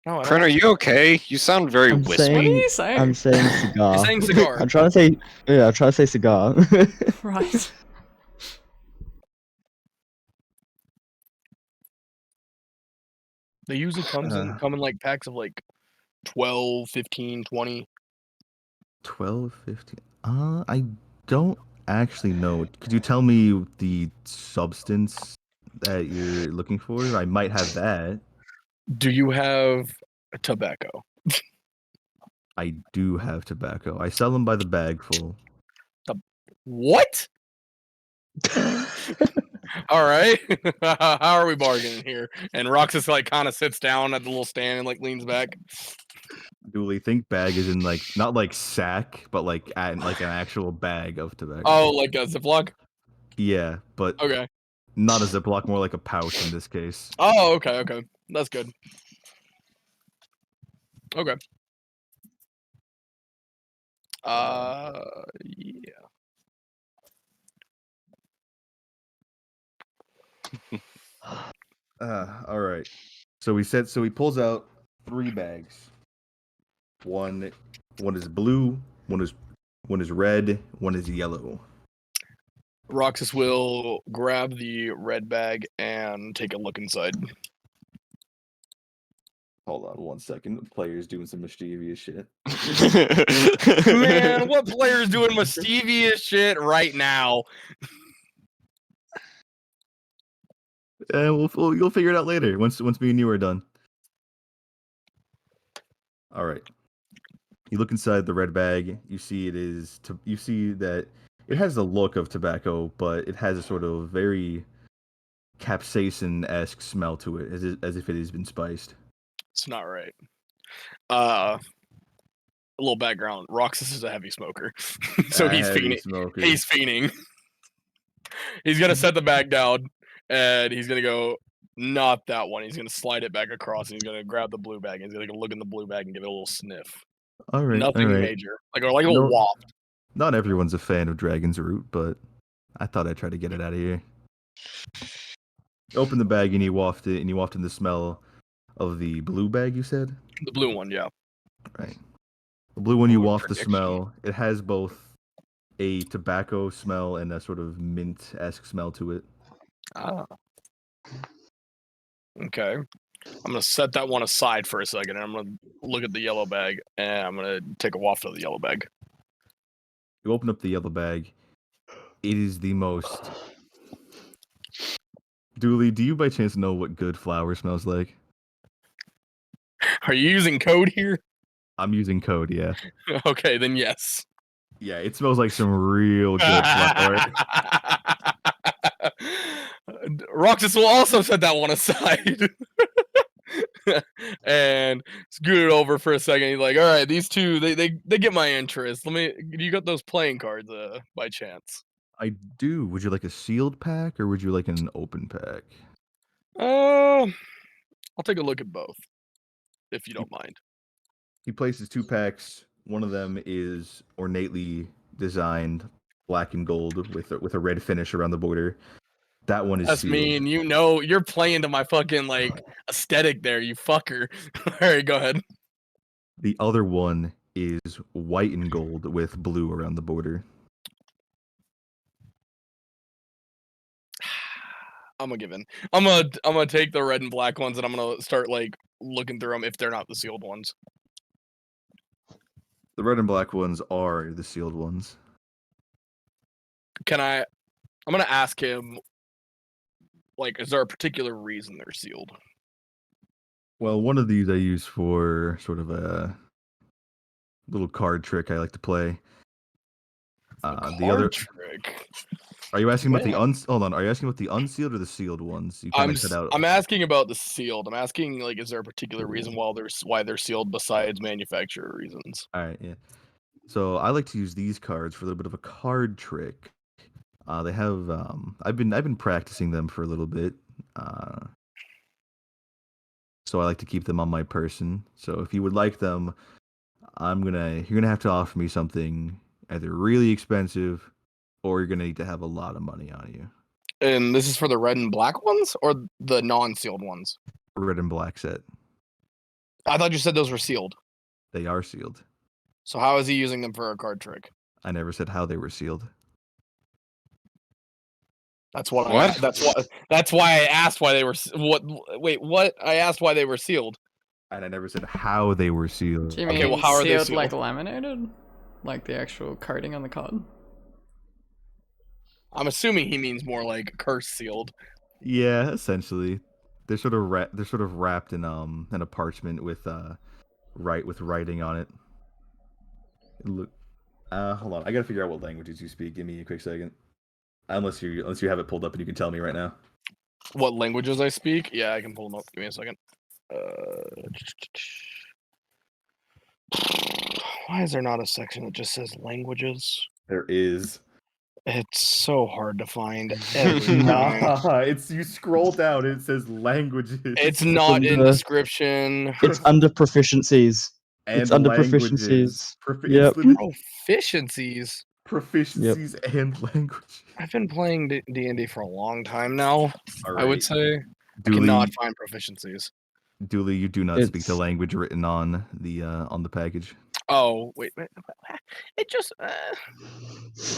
S2: No, I
S4: Prin,
S2: don't.
S4: are you okay? You sound very
S5: I'm
S4: whispery.
S1: What are
S5: saying,
S1: you saying?
S5: I'm saying cigar.
S2: You're saying cigar.
S5: I'm trying to say, yeah, I'm trying to say cigar.
S1: Right.
S2: They usually come in like packs of like 12, 15, 20.
S3: 12, 15. I don't actually know. Could you tell me the substance that you're looking for? I might have that.
S2: Do you have tobacco?
S3: I do have tobacco. I sell them by the bagful.
S2: What? All right. How are we bargaining here? And Roxas like kind of sits down at the little stand and like leans back.
S3: Dooley, think bag is in like not like sack, but like like an actual bag of tobacco.
S2: Oh, like a Ziploc?
S3: Yeah, but
S2: Okay.
S3: not a Ziploc, more like a pouch in this case.
S2: Oh, okay, okay. That's good. Okay. Yeah.
S3: All right. So he pulls out 3 bags. One is blue, one is red, one is yellow.
S2: Roxas will grab the red bag and take a look inside.
S3: Hold on 1 second. The player's doing some mischievous shit.
S2: Man, what player is doing mischievous shit right now?
S3: You'll figure it out later once me and you are done. All right. You look inside the red bag. You see you see that it has the look of tobacco, but it has a sort of very capsaicin-esque smell to it, as if it has been spiced.
S2: It's not right. A little background. Roxas is a heavy smoker. So he's
S3: Heavy
S2: fiending.
S3: smoker.
S2: He's fiending. He's gonna set the bag down and he's gonna go, not that one. He's gonna slide it back across and he's gonna grab the blue bag and he's gonna look in the blue bag and give it a little sniff.
S3: All right.
S2: Nothing major. Like a little
S3: No-
S2: waft.
S3: Not everyone's a fan of Dragon's Root, but I thought I'd try to get it out of here. Open the bag and you waft it, and you waft in the smell of the blue bag, you said?
S2: The blue one, yeah.
S3: Right. The blue one, you
S4: Ooh,
S3: waft the
S4: prediction.
S3: smell. It has both a tobacco smell and a sort of mint-esque smell to it.
S2: Ah. Okay. I'm gonna set that one aside for a second and I'm gonna look at the yellow bag and I'm gonna take a waft of the yellow bag.
S3: You open up the yellow bag. It is the most... Dooley, do you by chance know what good flour smells like?
S2: Are you using code here?
S3: I'm using code, yeah.
S2: Okay, then yes.
S3: Yeah, it smells like some real good flour.
S2: Roxas will also set that one aside. And scoot it over for a second. He's like, all right, these two, they get my interest. You got those playing cards by chance?
S3: I do. Would you like a sealed pack or would you like an open pack?
S2: I'll take a look at both, if you don't mind.
S3: He places 2 packs. One of them is ornately designed black and gold with a red finish around the border. That one is
S2: That's
S3: sealed.
S2: mean. You know, you're playing to my fucking like aesthetic there, you fucker. All right, go ahead.
S3: The other one is white and gold with blue around the border.
S2: I'm gonna give in. I'm gonna take the red and black ones, and I'm gonna start like looking through them if they're not the sealed ones.
S3: The red and black ones are the sealed ones.
S2: Can I? I'm gonna ask him. Like, is there a particular reason they're sealed?
S3: Well, one of these I use for sort of a little card trick I like to play. The other.
S2: Trick.
S3: Are you asking about the
S2: Yeah.
S3: Hold on. Are you asking about the unsealed or the sealed ones? You kind of cut out.
S2: I'm asking about the sealed. I'm asking like, is there a particular reason why they're sealed besides manufacturer reasons?
S3: All right, yeah. So I like to use these cards for a little bit of a card trick. They have I've been practicing them for a little bit. So I like to keep them on my person. So if you would like them, you're gonna have to offer me something either really expensive or you're gonna need to have a lot of money on you.
S2: And this is for the red and black ones or the non-sealed ones?
S3: Red and black set.
S2: I thought you said those were sealed.
S3: They are sealed.
S2: So how is he using them for a card trick?
S3: I never said how they were sealed.
S2: That's what.
S4: What?
S2: That's why I asked why they were. Wait, what? I asked why they were sealed.
S3: And I never said how they were sealed.
S1: Do you
S2: Okay,
S1: mean
S2: well, how are they
S1: sealed like
S2: sealed?
S1: laminated? Like the actual carding on the card?
S2: I'm assuming he means more like curse sealed.
S3: Yeah, essentially. They're sort of wrapped in a parchment with writing on it. Look, hold on. I gotta figure out what languages you speak. Give me a quick second. Unless you have it pulled up and you can tell me right now.
S2: What languages I speak? Yeah, I can pull them up. Give me a second. Why is there not a section that just says languages?
S3: There is.
S2: It's so hard to find every time.
S3: It's you scroll down and it says languages.
S2: It's not in
S5: under-
S2: description.
S5: It's under proficiencies.
S3: and
S5: it's under
S3: languages.
S5: proficiencies.
S3: It's
S5: Yep.
S3: literally
S2: Proficiencies.
S3: proficiencies and language.
S2: I've been playing D&D for a long time now.
S3: All
S2: I would say I
S3: Dooley,
S2: cannot find proficiencies.
S3: Dooley, you do not speak the
S5: It's-
S3: language written on the package.
S2: Oh, wait. It just...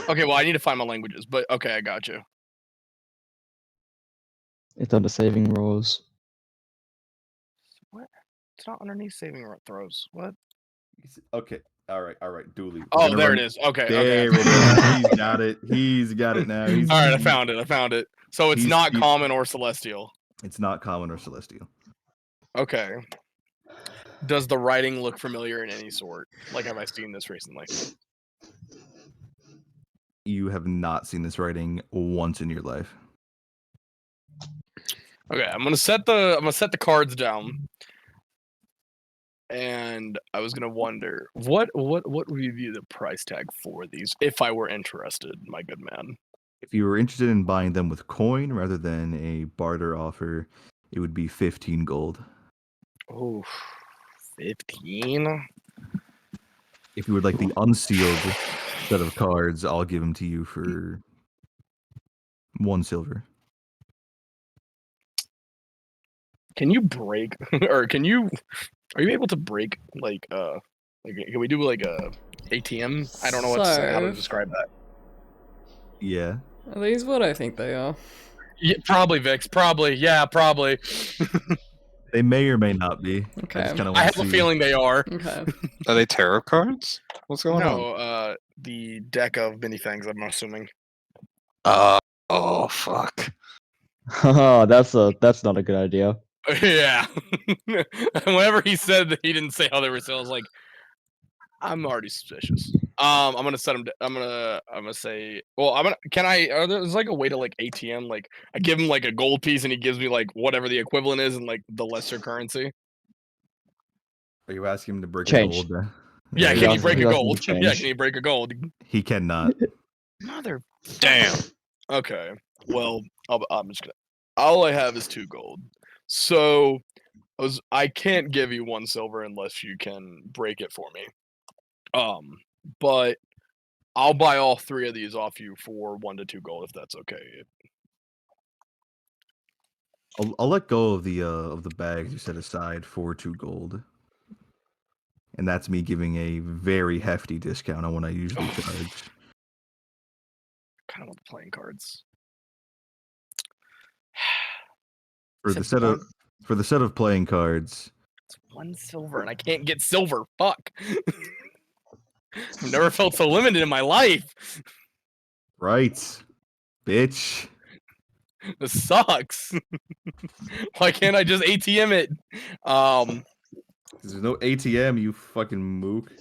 S2: Okay, well, I need to find my languages, but okay, I got you.
S5: It's under saving rolls.
S2: What? It's not underneath saving throws. What?
S3: Okay. All right, Dooley.
S2: Oh, there it is. Okay,
S3: There
S2: okay.
S3: it is. He's got it. He's got it now.
S2: All right, I found it. So it's
S3: He's-
S2: not
S3: he's-
S2: common or celestial.
S3: It's not common or celestial.
S2: Okay. Does the writing look familiar in any sort? Like, have I seen this recently?
S3: You have not seen this writing once in your life.
S2: Okay, I'm gonna set the cards down. And I was gonna wonder what would be the price tag for these if I were interested, my good man.
S3: If you were interested in buying them with coin rather than a barter offer, it would be 15 gold.
S2: Oh, 15.
S3: If you would like the unsealed set of cards, I'll give them to you for 1 silver.
S2: Can you break or are you able to break like can we do like a ATM? I don't know what to say, how to
S1: So-
S2: describe that.
S3: Yeah.
S1: Are these what I think they are?
S2: Yeah, probably Vix. Probably. Yeah, probably.
S3: They may or may not be.
S1: Okay.
S3: I just kind of
S2: I
S3: want
S2: have
S3: to
S2: a
S3: see.
S2: feeling they are.
S1: Okay.
S4: Are they tarot cards? What's going on?
S2: No, the deck of mini things, I'm assuming.
S4: Oh fuck.
S5: Haha, that's not a good idea.
S2: Yeah. Whenever he said that he didn't say how they were sold, I was like, I'm already suspicious. I'm gonna set him. I'm gonna say. Well, Can I? There's like a way to like ATM. Like I give him like a gold piece, and he gives me like whatever the equivalent is in like the lesser currency.
S3: Are you asking him to break
S5: Change.
S3: a gold?
S2: Yeah,
S5: Yeah,
S2: can he
S5: he's
S2: break a
S5: asking
S2: gold?
S5: to
S2: Yeah,
S5: change.
S2: can he break a gold?
S3: He cannot.
S2: Mother.
S4: Damn.
S2: Okay. Well, I'm just gonna. All I have is 2 gold. So I can't give you 1 silver unless you can break it for me. But I'll buy all 3 of these off you for 1 to 2 gold if that's okay.
S3: I'll let go of the bags you set aside for 2 gold. And that's me giving a very hefty discount on what I usually charge.
S2: Kind of want the playing cards.
S3: For
S2: Said
S3: the set
S2: one-
S3: of playing cards.
S2: It's 1 silver, and I can't get silver. Fuck. I've never felt so limited in my life.
S3: Right. Bitch.
S2: This sucks. Why can't I just ATM it?
S3: There's no ATM, you fucking mook.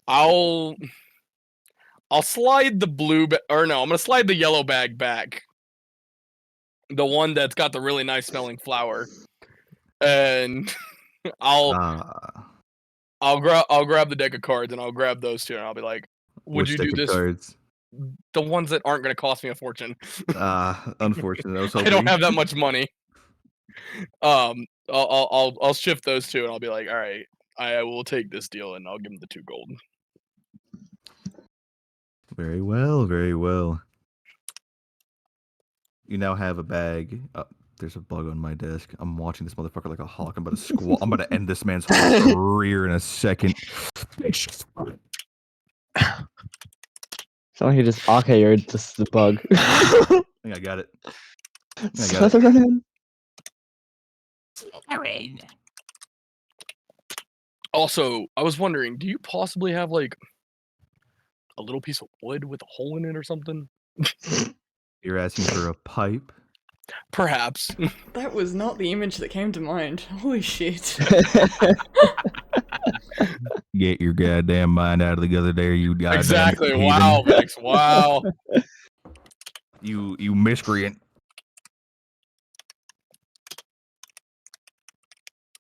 S2: I'll slide the or no, I'm gonna slide the yellow bag back. The one that's got the really nice smelling flower. And I'll grab the deck of cards and I'll grab those two and I'll be like, would
S3: Which
S2: you
S3: deck
S2: do
S3: of
S2: this?
S3: cards?
S2: The ones that aren't gonna cost me a fortune.
S3: Unfortunate. I was
S2: I
S3: hoping.
S2: don't have that much money. I'll shift those two and I'll be like, all right, I will take this deal and I'll give him the 2 gold.
S3: Very well, very well. You now have a bag. There's a bug on my desk. I'm watching this motherfucker like a hawk. I'm about to I'm about to end this man's whole career in a second.
S5: So he just RKO'd the bug.
S3: I think I got it. I got it.
S5: Slytherin.
S2: Also, I was wondering, do you possibly have like a little piece of wood with a hole in it or something?
S3: You're asking for a pipe?
S2: Perhaps.
S1: That was not the image that came to mind. Holy shit.
S3: Get your goddamn mind out of the other there, you goddamn
S2: Exactly.
S3: heathen.
S2: Wow, Vex. Wow.
S3: You miscreant.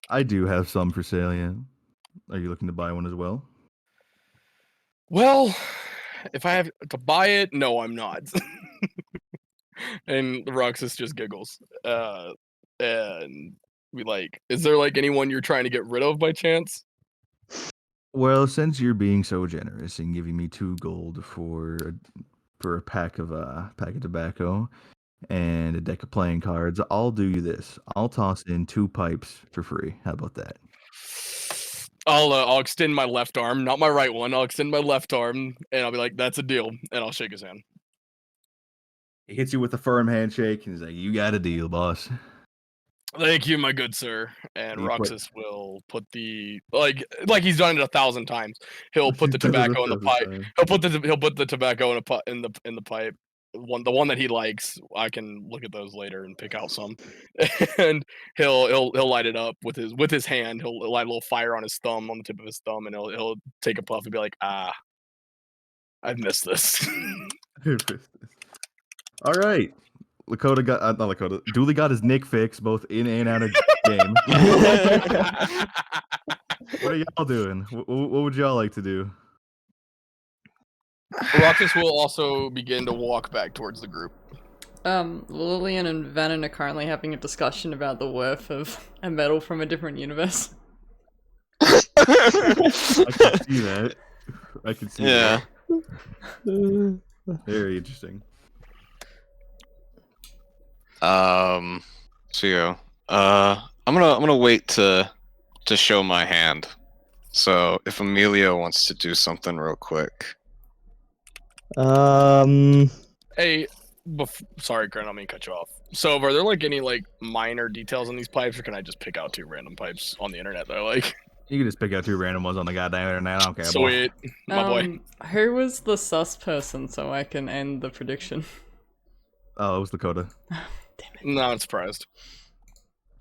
S3: I do have some for sale, yeah. Are you looking to buy one as well?
S2: Well, if I have to buy it, no, I'm not. And Roxas just giggles. And we like, is there like anyone you're trying to get rid of by chance?
S3: Well, since you're being so generous and giving me 2 gold for a pack of tobacco and a deck of playing cards, I'll do you this. I'll toss in 2 pipes for free. How about that?
S2: I'll extend my left arm, not my right one. I'll extend my left arm, and I'll be like, "That's a deal," and I'll shake his hand.
S3: He hits you with a firm handshake and he's like, "You got a deal, boss."
S2: Thank you, my good sir. And
S3: You put-
S2: Roxas will put the like he's done it 1,000 times. He'll put the
S3: He's done it
S2: tobacco in the
S3: 1,000
S2: pipe.
S3: times.
S2: He'll put the tobacco in the pipe. The one that he likes. I can look at those later and pick out some. And he'll light it up with his hand. He'll light a little fire on his thumb, on the tip of his thumb, and he'll take a puff and be like, "Ah, I've missed this."
S3: All right. Lakota got not Lakota. Dooley got his nick fix both in and out of game. What are y'all doing? What would y'all like to do?
S2: Roxas will also begin to walk back towards the group.
S1: Lillian and Vannon are currently having a discussion about the worth of a medal from a different universe.
S3: I can see that. I can see
S4: Yeah.
S3: that. Very interesting.
S4: So yeah. I'm gonna wait to show my hand. So if Amelia wants to do something real quick.
S2: Hey, sorry, Grant, I don't mean to cut you off. So, are there like any like minor details on these pipes, or can I just pick out 2 random pipes on the internet that I like?
S3: You can just pick out 2 random ones on the goddamn internet. I don't care. boy.
S2: Sweet, my boy.
S1: Who was the sus person so I can end the prediction?
S3: Oh, it was Lakota.
S2: No, I'm surprised.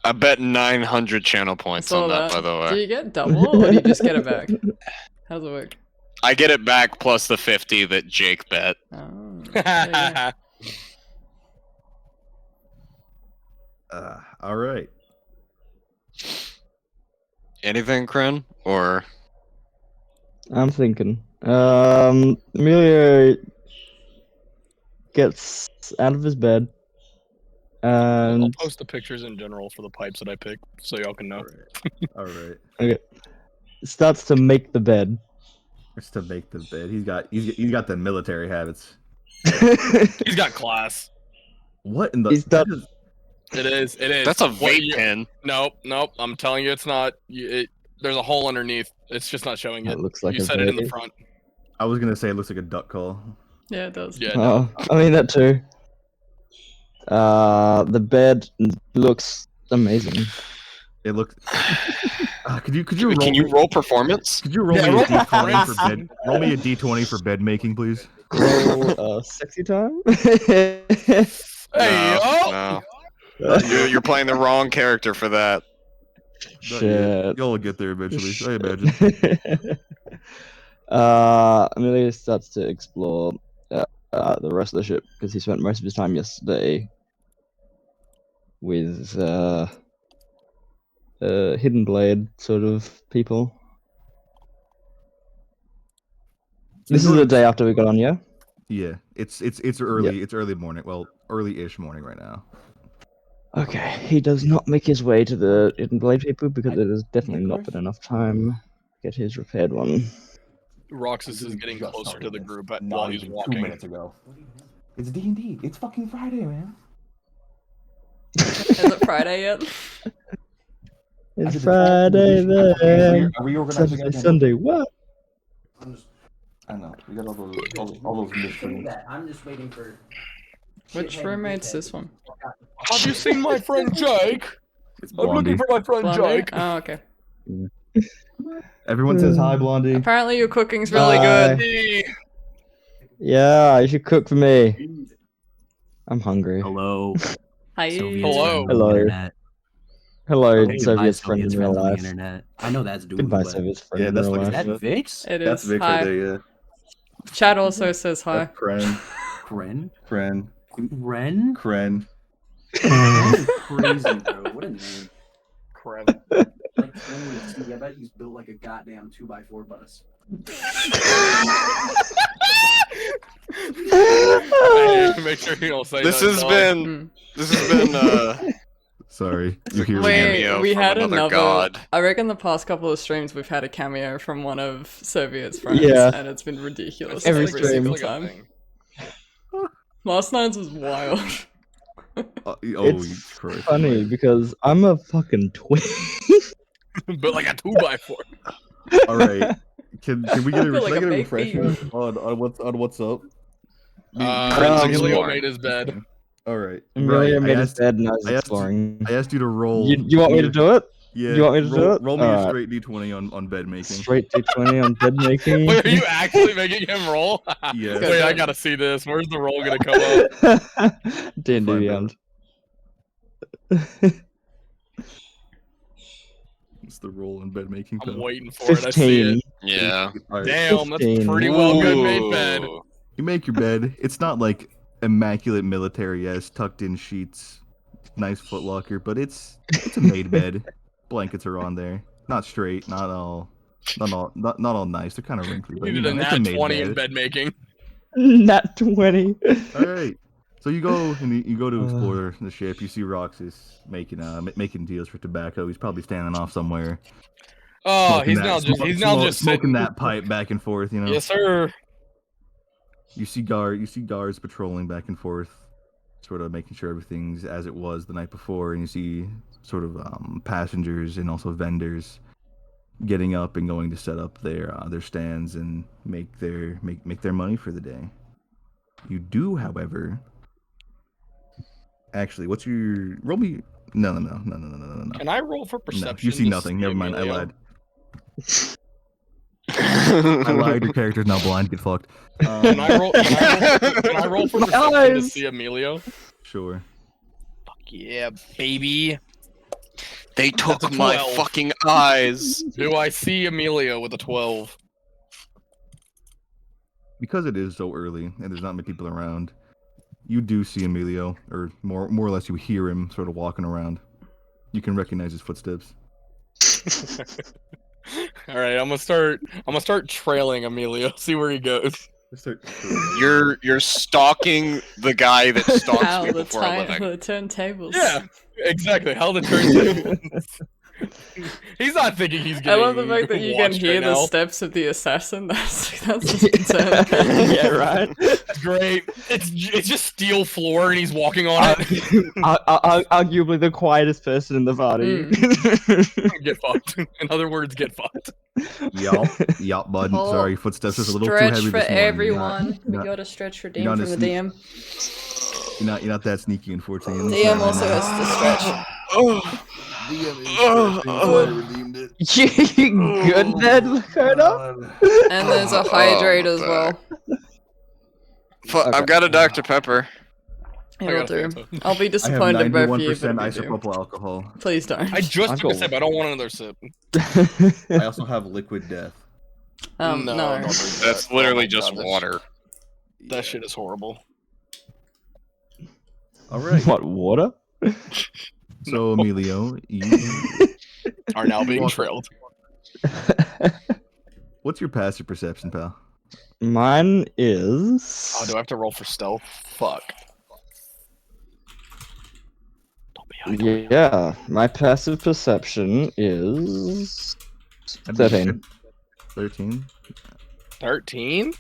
S4: I bet 900 channel
S1: I
S4: points
S1: saw
S4: on that,
S1: that.
S4: by the way.
S1: Do you get double or do you just get it back? How does it work?
S4: I get it back plus the 50 that Jake bet.
S1: Oh, there you go.
S3: All right.
S4: Anything, Kren? Or
S5: I'm thinking. Amelia gets out of his bed
S2: I'll
S5: and
S2: post the pictures in general for the pipes that I picked, so y'all can know.
S3: All right.
S5: starts to make the bed.
S3: Just to make the bed. He's got the military habits.
S2: He's got class.
S3: What in the?
S5: He's done.
S2: It is.
S4: that's a
S2: What
S4: vape pen.
S2: Nope. I'm telling you, it's not. There's a hole underneath. It's just not showing it.
S5: That looks like
S2: You
S5: a
S2: said it in the
S5: vape.
S2: front.
S3: I was gonna say it looks like a duck call.
S1: Yeah, it does.
S2: Yeah. No.
S5: Oh, I mean that too. The bed looks amazing.
S3: It looks. Could you roll?
S4: Can you roll performance?
S3: Could you roll
S2: Yeah,
S3: me
S2: roll
S3: a d20 for
S2: performance.
S3: bed? Roll me a d20 for bed making, please.
S5: Roll sexy time.
S2: Hey, yo!
S4: no. You're playing the wrong character for that.
S3: Not yet.
S5: Shit.
S3: You'll get there eventually. I imagine.
S5: Amelia starts to explore the rest of the ship because he spent most of his time yesterday with hidden blade sort of people. This is the day after we got on, yeah?
S3: Yeah, it's early. It's early morning. Well, early-ish morning right now.
S5: Okay, he does not make his way to the hidden blade people because it has definitely not been enough time to get his repaired one.
S2: Roxas is getting
S6: Just
S2: closer to
S6: started
S2: the
S6: this
S2: group
S6: not
S2: while he's
S6: even
S2: walking.
S6: 2 minutes ago. It's D&D. It's fucking Friday, man.
S1: Is it Friday yet?
S5: It's Friday then.
S6: Are we organizing
S5: Saturday, Sunday, what?
S6: I know. We got all those mysteries.
S7: I'm just waiting for.
S1: Which roommate's this one?
S2: Have you seen my friend Jake?
S3: It's
S2: I'm looking
S3: Blondie.
S2: for my friend
S1: Blondie?
S2: Jake.
S1: Oh, okay.
S3: Everyone says hi, Blondie.
S1: Apparently your cooking's really
S5: Hi.
S1: good.
S5: Yeah, you should cook for me. I'm hungry.
S8: Hello.
S1: Hi.
S2: Hello.
S8: friend on the
S5: Hello.
S8: internet.
S5: Hello,
S8: Goodbye,
S5: Soviet's friend
S8: Soviet's
S5: in real
S8: friends on the
S5: life.
S8: internet. I know that's doable.
S5: Goodbye,
S8: but-
S5: Soviet's friend
S3: Yeah,
S5: in
S3: that's
S5: real
S3: like-
S8: Is
S5: life.
S8: that Vix?
S1: It
S3: That's
S1: is.
S3: Vic
S1: Hi.
S3: right there. Yeah.
S1: Chad also says hi.
S3: That's Kren.
S8: Kren?
S3: Kren.
S8: Ren?
S3: Kren.
S8: Crazy, bro. What a name.
S2: Crap.
S8: Like, I bet he's built like a goddamn 2x4 bus.
S2: Hey, make sure you don't say
S4: This
S2: that,
S4: has
S2: dog.
S4: been. This has been.
S3: Sorry, you hear
S1: Wait,
S4: cameo
S1: we
S4: from
S1: had
S4: another god.
S1: I reckon the past couple of streams we've had a cameo from one of Soviet's friends,
S5: Yeah.
S1: and it's been ridiculous
S5: Every
S1: every
S5: stream.
S1: single time. Last night's was wild.
S5: It's
S3: Christ.
S5: funny because I'm a fucking twin.
S2: But like a 2x4.
S3: All right. Can we get
S1: I feel like a baby.
S3: refresher on what's up?
S2: Emilio
S4: exploring.
S2: made his bed.
S3: All right.
S5: Amelia
S3: Right.
S5: made his bed and I was
S3: I asked-
S5: exploring.
S3: I asked you to roll.
S5: You want me to do it?
S3: Yeah.
S5: you want me to do it?
S3: Roll me a
S5: Alright.
S3: straight d20 on bed making.
S5: Straight D20 on bed making.
S2: Wait, are you actually making him roll?
S3: Yeah.
S2: Wait, I gotta see this. Where's the roll gonna come up?
S5: D&D
S3: Find
S5: Beyond.
S3: What's the roll on bed making?
S2: I'm
S3: pal?
S2: waiting for it. I see
S5: 15.
S2: it.
S4: Yeah.
S3: All right.
S2: Damn, that's
S5: 15.
S2: pretty well good made bed.
S4: Ooh.
S3: You make your bed. It's not like immaculate military as tucked in sheets, nice footlocker, but it's a made bed. Blankets are on there. Not straight, not all nice. They're kind of wrinkly, but
S2: You
S3: you
S2: did a
S3: know, it's a
S2: nat
S3: made
S2: 20 in
S3: bed.
S2: bed making.
S5: Nat 20.
S3: All right. So you go and you go to explore the ship. You see Roxas making deals for tobacco. He's probably standing off somewhere.
S2: Oh,
S3: smoking
S2: he's
S3: that-
S2: now just
S3: smoking
S2: sitting.
S3: that pipe back and forth. You know.
S2: Yes, sir.
S3: You see guards patrolling back and forth, sort of making sure everything's as it was the night before, and you see sort of passengers and also vendors getting up and going to set up their stands and make their money for the day. You do, however, actually, what's your roll me? No.
S2: Can I roll for
S3: No,
S2: perception?
S3: you see
S2: to
S3: nothing. Never mind. I
S2: Emilio?
S3: lied. I lied. Your character's now blind. Get fucked.
S2: Can I roll? Can I roll for
S5: My
S2: perception to
S5: eyes.
S2: see Emilio?
S3: Sure.
S2: Fuck yeah, baby.
S4: They
S2: That's
S4: took
S2: a
S4: my
S2: 12.
S4: fucking eyes.
S2: Do I see Emilio with a 12?
S3: Because it is so early and there's not many people around, you do see Emilio, or more or less you hear him sort of walking around. You can recognize his footsteps.
S2: All right, I'm gonna start trailing Emilio. See where he goes.
S4: You're stalking the guy that stalks
S1: How
S4: me
S1: the
S4: before a living.
S1: the turntables.
S2: Yeah, exactly. How the turn. He's not thinking he's
S1: I
S2: getting.
S1: love the fact that you can
S2: watched
S1: hear
S2: right
S1: the
S2: now.
S1: steps of the assassin. That's just insane.
S5: Yeah, right?
S2: That's great. It's just steel floor and he's walking on it.
S5: Arguably the quietest person in the party.
S2: Get fucked. In other words, get fucked.
S3: Yup, bud.
S1: Oh,
S3: Sorry, footsteps just a little too
S1: Stretch
S3: heavy
S1: for
S3: this morning.
S1: everyone. We
S3: not-
S1: gotta stretch for
S3: you're
S1: DM
S3: not
S1: from
S3: a
S1: the DM.
S3: You're not that sneaky, unfortunately.
S1: DM also has to stretch.
S3: DM is cursing, so I redeemed it.
S5: You good then, Lakota?
S1: And there's a hydrate as well.
S4: I've got a Dr. Pepper.
S1: It'll
S2: got a
S1: do.
S2: Fanta.
S1: I'll be
S3: I have
S1: disappointed in both of you,
S3: 91%
S1: but if you do.
S3: isopropyl alcohol.
S1: Please don't.
S2: I just
S5: I've
S2: took a
S5: got-
S2: sip. I don't want another sip.
S3: I also have liquid death.
S1: No.
S2: don't drink
S4: That's
S2: that.
S4: literally
S2: Oh my
S4: just
S2: God,
S4: water.
S2: That shit is horrible.
S3: All right.
S5: What, water?
S3: So Emilio, you
S2: Are now being
S3: Walk-
S2: trailed.
S3: what's your passive perception, pal?
S5: Mine is.
S2: Oh, do I have to roll for stealth? Fuck. Don't be high, don't be high.
S5: Yeah, my passive perception is 13.
S3: 13.
S2: 13?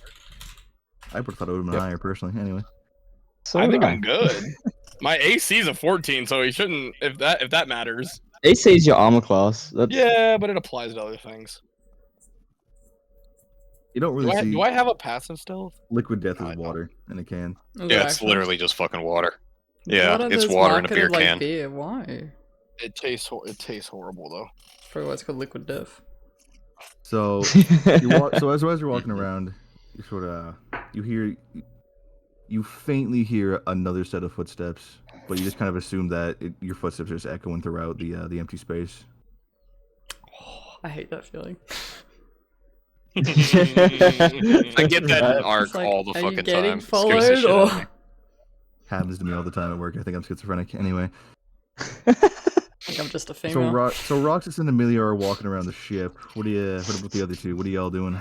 S3: I would have thought it would have been
S5: Yep.
S3: higher personally. Anyway,
S5: So
S2: I think
S5: did
S2: I'm good. My AC's a 14, so he shouldn't. If that matters.
S5: AC is your armor class. That's...
S2: Yeah, but it applies to other things.
S3: you don't really see
S2: Do I have a passive stealth?
S3: liquid death
S2: No, I
S3: as
S2: don't.
S3: water in a can.
S1: Is it
S4: Yeah, it's
S1: actually?
S4: literally just fucking water. Yeah,
S1: What are
S4: it's
S1: those
S4: water in a beer
S1: marketed like
S4: can.
S1: beer? Why?
S2: It tastes horrible though.
S1: That's probably why it's called liquid death.
S3: So as you're walking around, you sort of you faintly hear another set of footsteps, but you just kind of assume that your footsteps are just echoing throughout the empty space.
S1: I hate that feeling.
S4: I get that in
S5: Right.
S4: ARC
S1: It's like,
S4: all the
S1: are you
S4: fucking
S1: getting
S4: time. Scares the
S1: followed
S4: shit out of
S1: or?
S4: me.
S3: Happens to me all the time at work. I think I'm schizophrenic. Anyway,
S1: Like I'm just a
S3: so
S1: female.
S3: Roxas and Amelia are walking around the ship. What about the other two? What are y'all doing?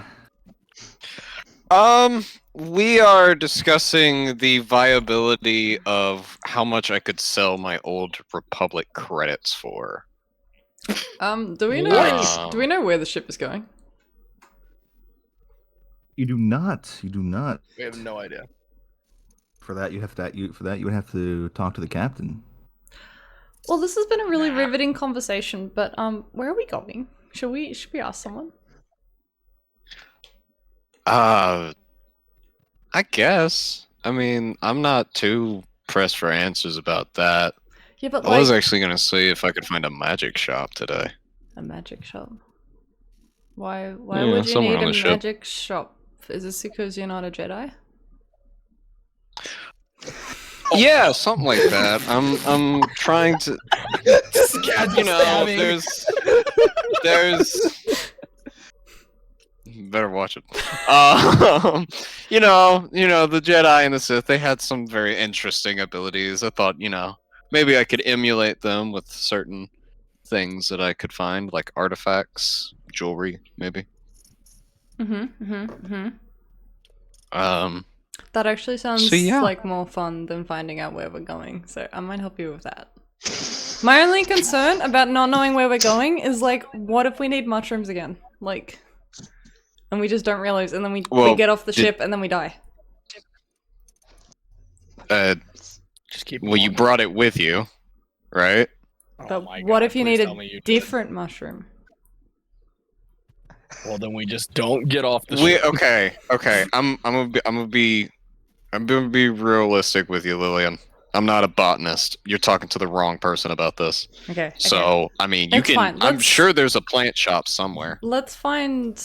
S4: We are discussing the viability of how much I could sell my old Republic credits for.
S1: Do we know where the ship is going?
S3: You do not. You do not.
S2: We have no idea.
S3: For that, you would have to talk to the captain.
S1: Well, this has been a really riveting conversation, but where are we going? Should we ask someone?
S4: I guess. I mean, I'm not too pressed for answers about that.
S1: Yeah, but
S4: I was
S1: like
S4: actually gonna see if I could find a magic shop today.
S1: a magic shop. Why
S4: Yeah,
S1: would you
S4: somewhere
S1: need
S4: on
S1: a
S4: the ship.
S1: magic shop? Is this because you're not a Jedi?
S4: Yeah, something like that. I'm trying to, you know, there's. Better watch it. You know, the Jedi and the Sith, they had some very interesting abilities. I thought, maybe I could emulate them with certain things that I could find, like artifacts, jewelry, maybe.
S1: That actually sounds
S4: So, yeah.
S1: like more fun than finding out where we're going, so I might help you with that. My only concern about not knowing where we're going is like, what if we need mushrooms again? Like, and we just don't realize, and then we get off the ship and then we die.
S2: Just keep.
S4: Well, you brought it with you, right?
S2: Oh
S1: But
S2: my
S1: what
S2: God,
S1: if you
S2: please
S1: need
S2: tell me
S1: a
S2: you did.
S1: different mushroom?
S2: Well, then we just don't get off the ship.
S4: Okay. I'm gonna be realistic with you, Lillian. I'm not a botanist. You're talking to the wrong person about this.
S1: Okay.
S4: So, I mean, you
S1: It's
S4: can.
S1: fine.
S4: I'm
S1: Let's-
S4: sure there's a plant shop somewhere.
S1: Let's find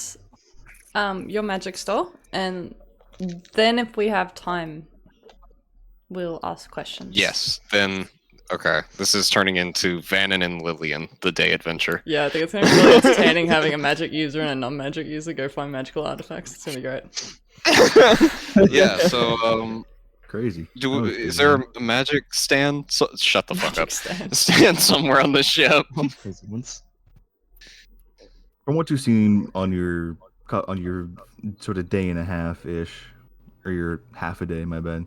S1: your magic store, and then if we have time, we'll ask questions.
S4: Yes. Then. Okay. This is turning into Vannon and Lillian, the day adventure.
S1: Yeah, I think it's gonna be really entertaining having a magic user and a non-magic user go find magical artifacts. It's gonna be great.
S4: Yeah. So,
S3: Crazy.
S4: is there a magic stand? Shut the fuck up.
S1: Magic stand.
S4: Stand somewhere on the ship.
S3: From what you've seen on your sort of day and a half ish, or your half a day, my bad.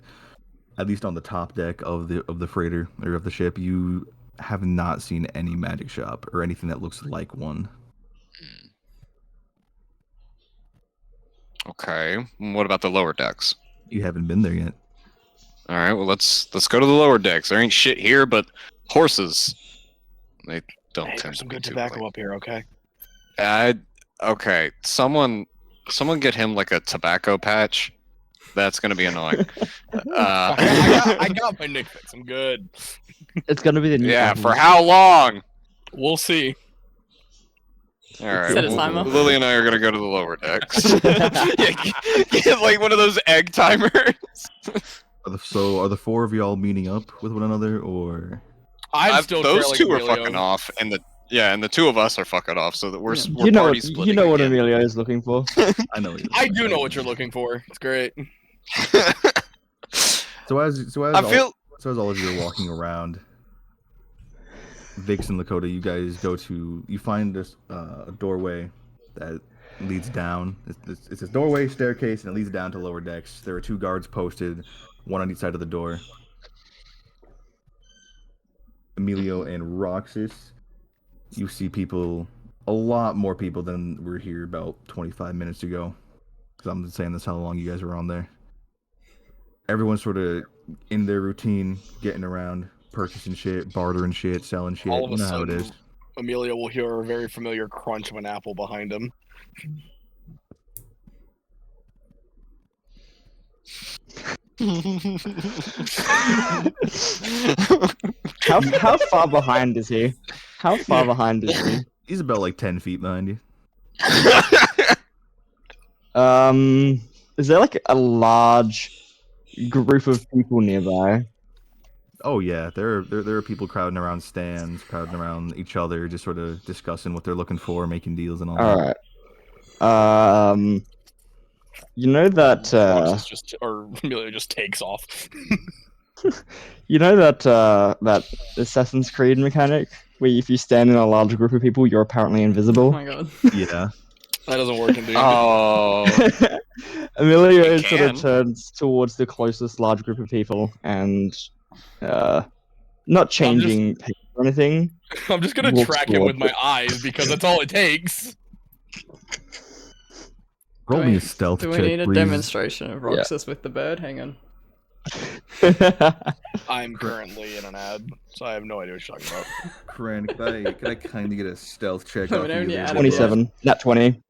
S3: At least on the top deck of the freighter or of the ship, you have not seen any magic shop or anything that looks like one.
S4: Okay. What about the lower decks?
S3: You haven't been there yet.
S4: All right. Well, let's go to the lower decks. There ain't shit here but horses. They don't
S2: Hey,
S4: tend
S2: there's
S4: to
S2: some
S4: be
S2: good
S4: too
S2: tobacco
S4: like-
S2: up here. Okay.
S4: Okay. Someone get him like a tobacco patch. That's gonna be annoying.
S2: I got my Nick fix. I'm good.
S5: It's gonna be the new.
S4: Yeah, for how long?
S2: We'll see.
S4: All right,
S1: Set a timer.
S4: Lily and I are gonna go to the lower decks. Get like one of those egg timers.
S3: So are the four of y'all meeting up with one another, or?
S2: I'm still
S4: Those
S2: trailing
S4: two are
S2: Emilio.
S4: fucking off, and the two of us are fucking off, so that we're
S5: You
S4: party splitting.
S5: know what
S4: again.
S5: Emilio is looking for.
S3: I know.
S2: I do know what you're looking for. It's great.
S3: So as all of you are walking around, Vix and Lakota, you guys you find this a doorway that leads down. It's a doorway, staircase, and it leads down to lower decks. There are 2 guards posted, one on each side of the door. Emilio and Roxas, you see people, a lot more people than were here about 25 minutes ago. Because I'm saying that's how long you guys were on there. Everyone's sort of in their routine, getting around, purchasing shit, bartering shit, selling shit.
S2: All of
S3: You
S2: a
S3: know how it
S2: sudden,
S3: is.
S2: Emilio will hear a very familiar crunch of an apple behind him.
S5: How far behind is he? How far behind is he?
S3: He's about like 10 feet behind you.
S5: Is there like a large group of people nearby?
S3: Oh yeah, there are people crowding around stands, crowding around each other, just sort of discussing what they're looking for, making deals and all that.
S5: All right. You know that
S2: Roxas Emilio just takes off.
S5: you know that Assassin's Creed mechanic where if you stand in a large group of people, you're apparently
S1: Oh
S5: invisible.
S1: my god.
S3: Yeah.
S2: That doesn't work in D&D.
S4: Oh,
S5: Emilio
S4: It
S5: sort of
S4: can.
S5: turns towards the closest large group of people and not changing pace or anything.
S2: I'm just gonna
S5: walks
S2: track him with
S5: towards
S2: my eyes because that's all it takes.
S3: Roll me a stealth
S1: Do
S3: check,
S1: we need a
S3: please.
S1: demonstration of Roxas with the bird? Hang on.
S2: I'm currently in an ad, so I have no idea what you're talking about.
S3: Karen, could I kindly get a stealth check
S1: No,
S3: off
S1: we
S3: of
S1: don't
S3: you
S1: need
S3: there,
S1: to
S3: Roll?
S5: 27. Nat 20.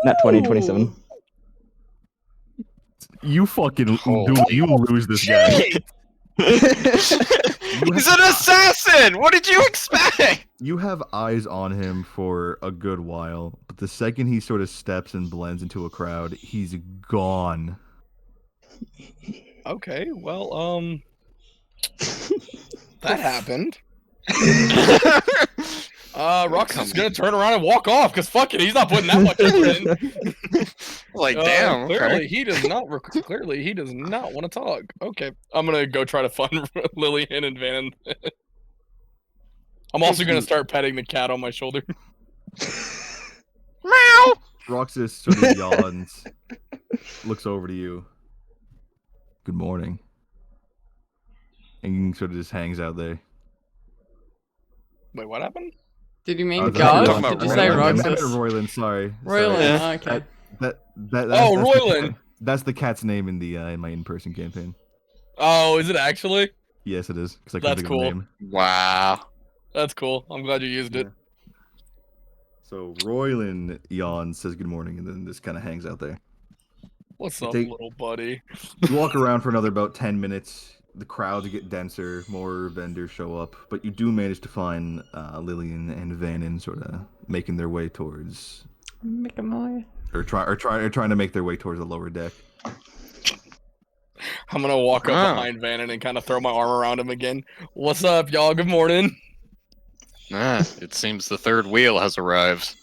S5: Nat 20, 27.
S3: You fucking
S4: Holy
S3: you lose this guy.
S4: he's an assassin. What did you expect?
S3: You have eyes on him for a good while, but the second he sort of steps and blends into a crowd, he's gone.
S2: Okay, well, that happened. Roxas is gonna turn around and walk off because fuck it, he's not putting that much effort in.
S4: Like, damn.
S2: Clearly,
S4: Okay.
S2: he does not. Clearly, he does not want to talk. Okay, I'm gonna go try to find Lillian and Van. I'm also gonna start petting the cat on my shoulder.
S4: Meow.
S3: Roxas sort of yawns, looks over to you. Good morning. And sort of just hangs out there.
S2: Wait, what happened?
S1: Did you mean
S3: that's
S1: God?
S3: Roxas.
S1: Did you say
S3: I meant
S1: Roxas?
S3: Royland, sorry.
S1: Royland,
S3: Sorry.
S1: okay.
S3: That's
S2: Oh,
S3: the
S2: Royland.
S3: That's the cat's name in the in my in-person campaign.
S2: Oh, is it actually?
S3: Yes, it is. 'Cause I couldn't
S2: That's
S3: think
S2: cool.
S3: of a name.
S4: Wow.
S2: That's cool. I'm glad you used it.
S3: So Royland yawns, says good morning, and then just kind of hangs out there.
S2: What's
S3: You
S2: up,
S3: take-
S2: little buddy?
S3: You walk around for another about 10 minutes. The crowds get denser, more vendors show up, but you do manage to find Lillian and Vannon sort of making their way towards,
S1: Make a noise.
S3: or trying to make their way towards the lower deck.
S2: I'm gonna walk up
S4: Ah.
S2: behind Vannon and kind of throw my arm around him again. What's up, y'all? Good morning.
S4: It seems the third wheel has arrived.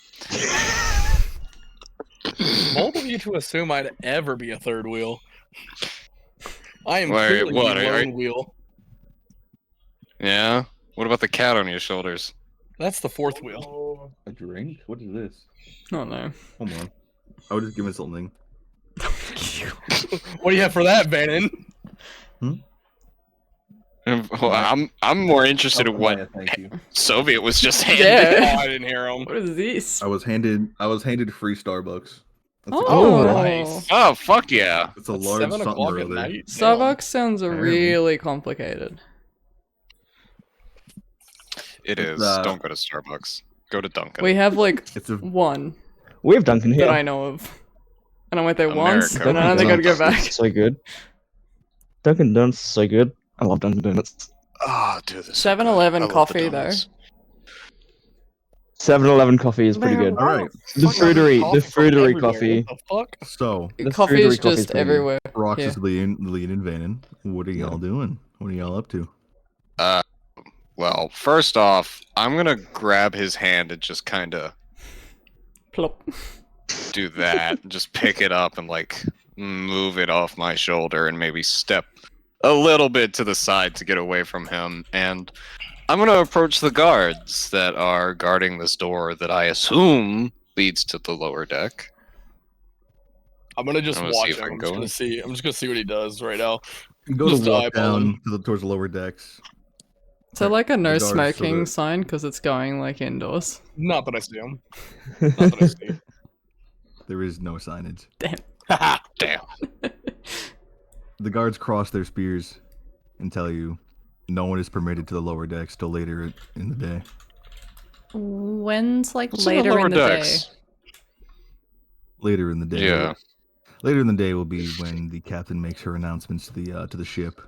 S2: Bold of you to assume I'd ever be a third wheel. I am
S4: Wait,
S2: clearly
S4: what,
S2: the
S4: are-
S2: lone wheel.
S4: Yeah. What about the cat on your shoulders?
S2: That's the fourth wheel.
S3: A drink? What is this?
S1: Oh no.
S3: Hold on. I would just give it something.
S2: What do you have for that, Vannon?
S4: Well, I'm more interested in what
S6: Thank you.
S4: Soviet was just handed.
S1: Yeah.
S2: Oh, I didn't hear him.
S1: What is this?
S3: I was handed free Starbucks. That's a-
S1: Oh,
S2: nice.
S4: Oh, fuck yeah.
S3: It's a
S2: It's
S3: large
S2: 7
S3: something
S2: o'clock
S3: or
S2: at
S3: other.
S2: night.
S1: Starbucks sounds
S3: Apparently.
S1: really complicated.
S4: It is.
S3: It's,
S4: Don't go to Starbucks. Go to Dunkin'.
S1: We have like
S3: It's a
S1: one
S5: We have Duncan
S1: that
S5: here.
S1: I know of. And I went there once,
S4: America,
S1: and I don't think I'd go back.
S5: So good. Dunkin' Donuts is so good. I love Dunkin' Donuts.
S4: Oh, dude, this
S1: 7-Eleven coffee, though.
S5: 7-Eleven coffee is pretty
S2: Man,
S5: good.
S3: All right.
S5: The fruitery coffee.
S2: What the fuck?
S3: So
S5: The
S1: Coffee is
S5: fruitery coffee's
S1: just
S5: pretty good.
S1: everywhere.
S3: Roxas,
S1: Yeah.
S3: Lean, and Vannon, what are y'all doing? What are y'all up to?
S4: Well, first off, I'm gonna grab his hand and just kind of
S1: Plop.
S4: do that. Just pick it up and like move it off my shoulder and maybe step a little bit to the side to get away from him. And I'm gonna approach the guards that are guarding this door that I assume leads to the lower deck.
S2: I'm gonna just
S4: I'm gonna see
S2: watch
S4: if I
S2: him.
S4: can go in.
S2: I'm just gonna see what he does right now.
S3: You go
S2: Just
S3: to walk
S2: eyeball him.
S3: down towards the lower decks.
S1: So like a no
S3: guards sort of-
S1: smoking sign because it's going like indoors.
S2: Not that I see him. Not that I see.
S3: There is no signage.
S2: Haha.
S4: Damn.
S3: The guards cross their spears and tell you no one is permitted to the lower decks till later in the day.
S1: When's like
S4: What's in
S1: later
S4: lower
S1: in the
S4: decks?
S3: Later in the day.
S4: Yeah.
S3: Later in the day will be when the captain makes her announcements to the ship.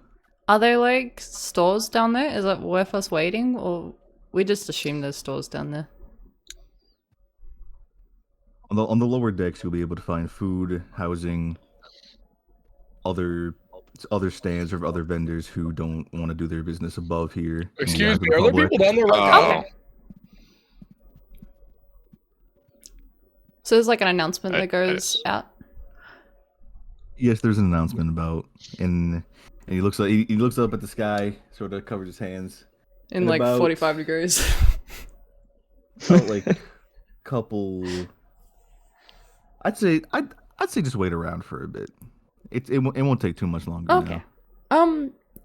S1: Are there like stores down there? Is it worth us waiting, or we just assume there's stores down there?
S3: On the lower decks, you'll be able to find food, housing, other stands or other vendors who don't want to do their business above here. in the eyes
S2: Excuse
S3: of
S2: me,
S3: the
S2: are there
S3: public.
S2: people down there right now?
S4: Oh.
S1: So there's like an announcement
S4: I-
S1: that goes out.
S3: Yes, there's an announcement about, and he looks up at the sky, sort of covers his hands.
S1: In
S3: And
S1: like
S3: about-
S1: 45 degrees.
S3: About like couple. I'd say just wait around for a bit. It won't take too much longer.
S1: Okay.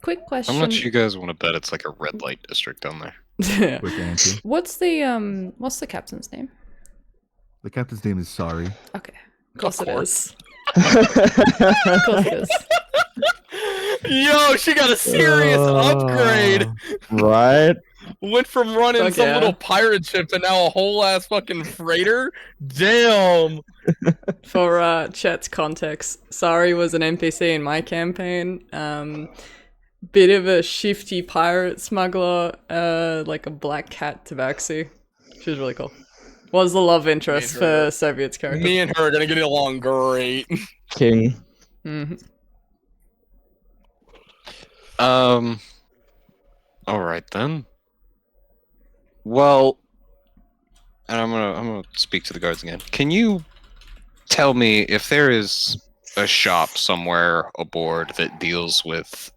S1: Quick question.
S4: How much you guys want to bet it's like a red light district down there?
S3: Now. Quick answer.
S1: What's the captain's name?
S3: The captain's name is Sorry.
S1: Okay. Of course it
S2: course.
S1: is. Of course it is.
S2: Yo, she got a serious upgrade.
S5: Right?
S2: Went from running
S1: Fuck
S2: some
S1: yeah.
S2: little pirate ship to now a whole ass fucking freighter. Damn.
S1: For Chet's context, Sari was an NPC in my campaign. Bit of a shifty pirate smuggler, like a black cat tabaxi. She was really cool. Was the love interest for Soviet's character.
S2: Me and her are gonna get along great.
S5: King.
S1: Mhm.
S4: All right then. Well, and I'm gonna speak to the guards again. Can you tell me if there is a shop somewhere aboard that deals with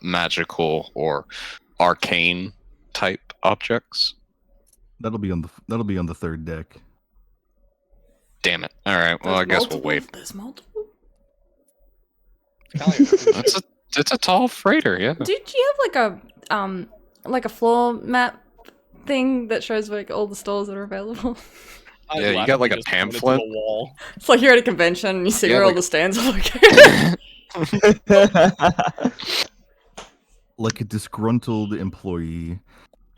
S4: magical or arcane type objects?
S3: That'll be on the third deck.
S4: Damn it! All right. Well, I guess we'll wait.
S1: There's multiple.
S4: It's a tall freighter, yeah.
S1: Do you have like a floor map thing that shows like all the stores that are available?
S2: I
S4: Yeah, you
S2: laugh
S4: got,
S2: and
S4: like, a
S2: just point it to
S4: pamphlet?
S2: the wall.
S1: It's like you're at a convention and you see
S4: Yeah,
S1: where all
S4: like-
S1: the stands are located.
S3: Like a disgruntled employee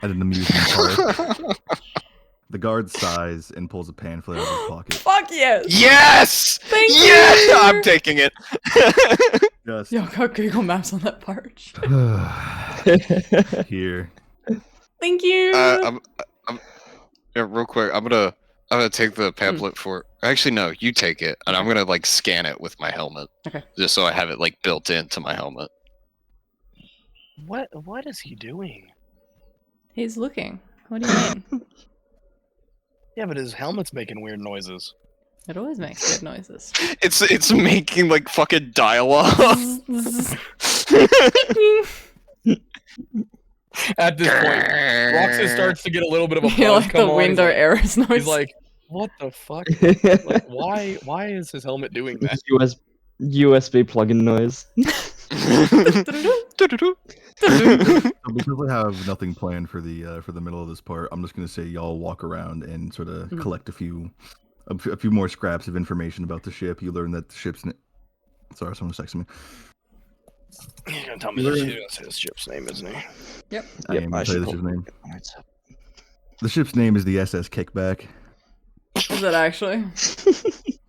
S3: at an amusement park. The guard sighs and pulls a pamphlet out of his pocket.
S1: Fuck yes!
S4: Yes!
S1: Thank
S4: Yes!
S1: you!
S4: I'm taking it.
S3: Just
S1: Yo, got Google Maps on that part.
S3: here.
S1: Thank you!
S4: I'm yeah, real quick. I'm gonna take the pamphlet for. Actually, no, you take it, and I'm gonna like scan it with my helmet.
S1: Okay.
S4: Just so I have it like built into my helmet.
S2: What is he doing?
S1: He's looking. What do you mean?
S2: Yeah, but his helmet's making weird noises.
S1: It always makes good noises.
S4: It's making like fucking dialogue.
S2: At this point, Roxas starts to get a little bit of a buzz
S1: You like
S2: come
S1: the
S2: on.
S1: window errors noise.
S2: He's like, what the fuck? Like, why is his helmet doing that?
S5: USB plug-in noise.
S3: So because we have nothing planned for the middle of this part, I'm just gonna say y'all walk around and sort of collect a few more scraps of information about the ship. You learn that the ship's sorry, someone's texting me.
S2: You're gonna tell me that's his ship's name, isn't he?
S1: Yep.
S3: I am
S5: I
S3: gonna tell you the
S5: should
S3: ship's name.
S5: Alright, so-
S3: The ship's name is the SS Kickback.
S1: Is it actually?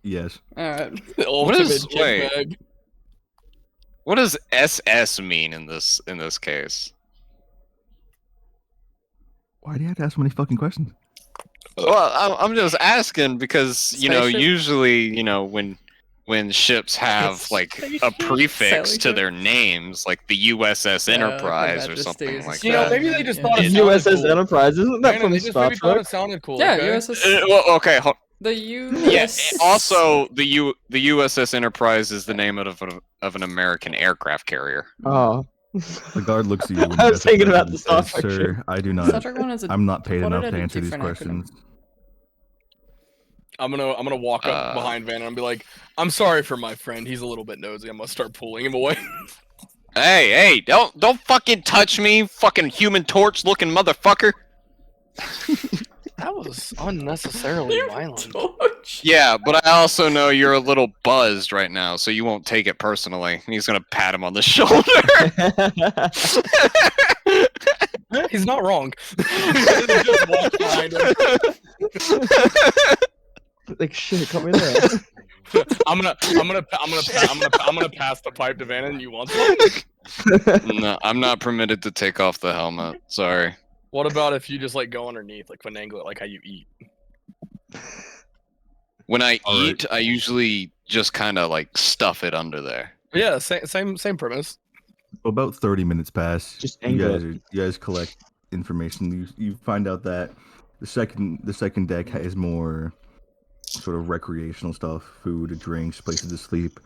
S3: Yes.
S1: Alright.
S2: The
S4: What
S2: ultimate
S4: is-
S2: kid
S4: wait.
S2: bag.
S4: What does SS mean in this case?
S3: Why do you have to ask so many fucking questions?
S4: Well, I'm just asking because
S1: Spaceship?
S4: usually when ships have like a
S2: Spaceship?
S4: prefix
S1: Sailing
S4: to their
S1: ship?
S4: names, like the USS
S1: Yeah, like
S4: Enterprise
S1: Her
S4: or something
S1: Majesty's
S4: like
S2: You know,
S4: that.
S2: maybe they just thought
S1: Yeah.
S2: it sounded
S5: USS
S2: cool.
S5: Enterprise, isn't that
S2: Brandon,
S5: from
S2: they just
S5: Star
S2: maybe thought
S5: Trek?
S2: it sounded cool.
S1: Yeah,
S2: okay?
S1: USS.
S4: Well, okay.
S1: The
S4: Yeah.
S1: US.
S4: Also, the USS Enterprise is the name of an American aircraft carrier.
S5: Oh.
S3: The guard looks at you. When
S5: I
S3: you
S5: was
S3: ask the
S5: thinking about
S3: question
S5: the Star
S3: and says,
S5: Trek ship.
S3: Sir, I do
S1: Star
S3: not.
S1: Trek one is a.
S3: I'm not paid
S1: what
S3: enough
S1: are
S3: to
S1: the
S3: answer these
S1: different acronyms?
S3: questions.
S2: I'm gonna walk up behind Van and be like, "I'm sorry for my friend. He's a little bit nosy. I must start pulling him away."
S4: Hey, don't fucking touch me, fucking Human Torch looking motherfucker.
S2: That was unnecessarily violent.
S1: Torch.
S4: Yeah, but I also know you're a little buzzed right now, so you won't take it personally. He's gonna pat him on the shoulder.
S2: He's not wrong. Just walk behind him.
S5: Like shit, come in there.
S2: I'm gonna pass the pipe to Vannon. You want some?
S4: No, I'm not permitted to take off the helmet. Sorry.
S2: What about if you just like go underneath, like finagle it, like how you eat?
S4: When I
S3: All right.
S4: eat, I usually just kind of like stuff it under there.
S2: Yeah, same premise.
S3: About 30 minutes pass.
S5: Just
S3: you
S5: angle
S3: guys
S5: it.
S3: you guys collect information. You find out that the second deck has more sort of recreational stuff, food, drinks, places to sleep.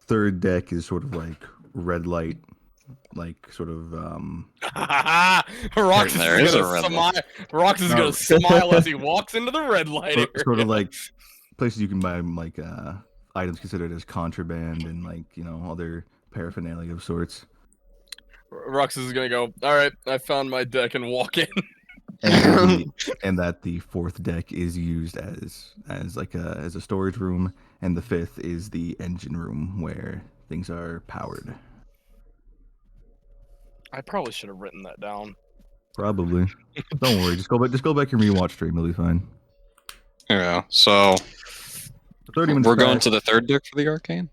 S3: Third deck is sort of like red light, like sort of
S2: Rox
S4: There
S2: is
S4: is a
S2: gonna
S4: red
S2: smile. Rox is
S3: No.
S2: gonna smile as he walks into the red light area.
S3: sort of like places you can buy like items considered as contraband and like other paraphernalia of sorts.
S2: Rox is gonna go. All right, I found my deck and walk in.
S3: And that the fourth deck is used as like as a storage room, and the fifth is the engine room where things are powered.
S2: I probably should have written that down.
S3: Probably. Don't worry. Just go back and rewatch stream. It'll be fine.
S4: Yeah. So
S3: 30 minutes.
S4: we're going
S3: pass,
S4: to the third deck for the arcane.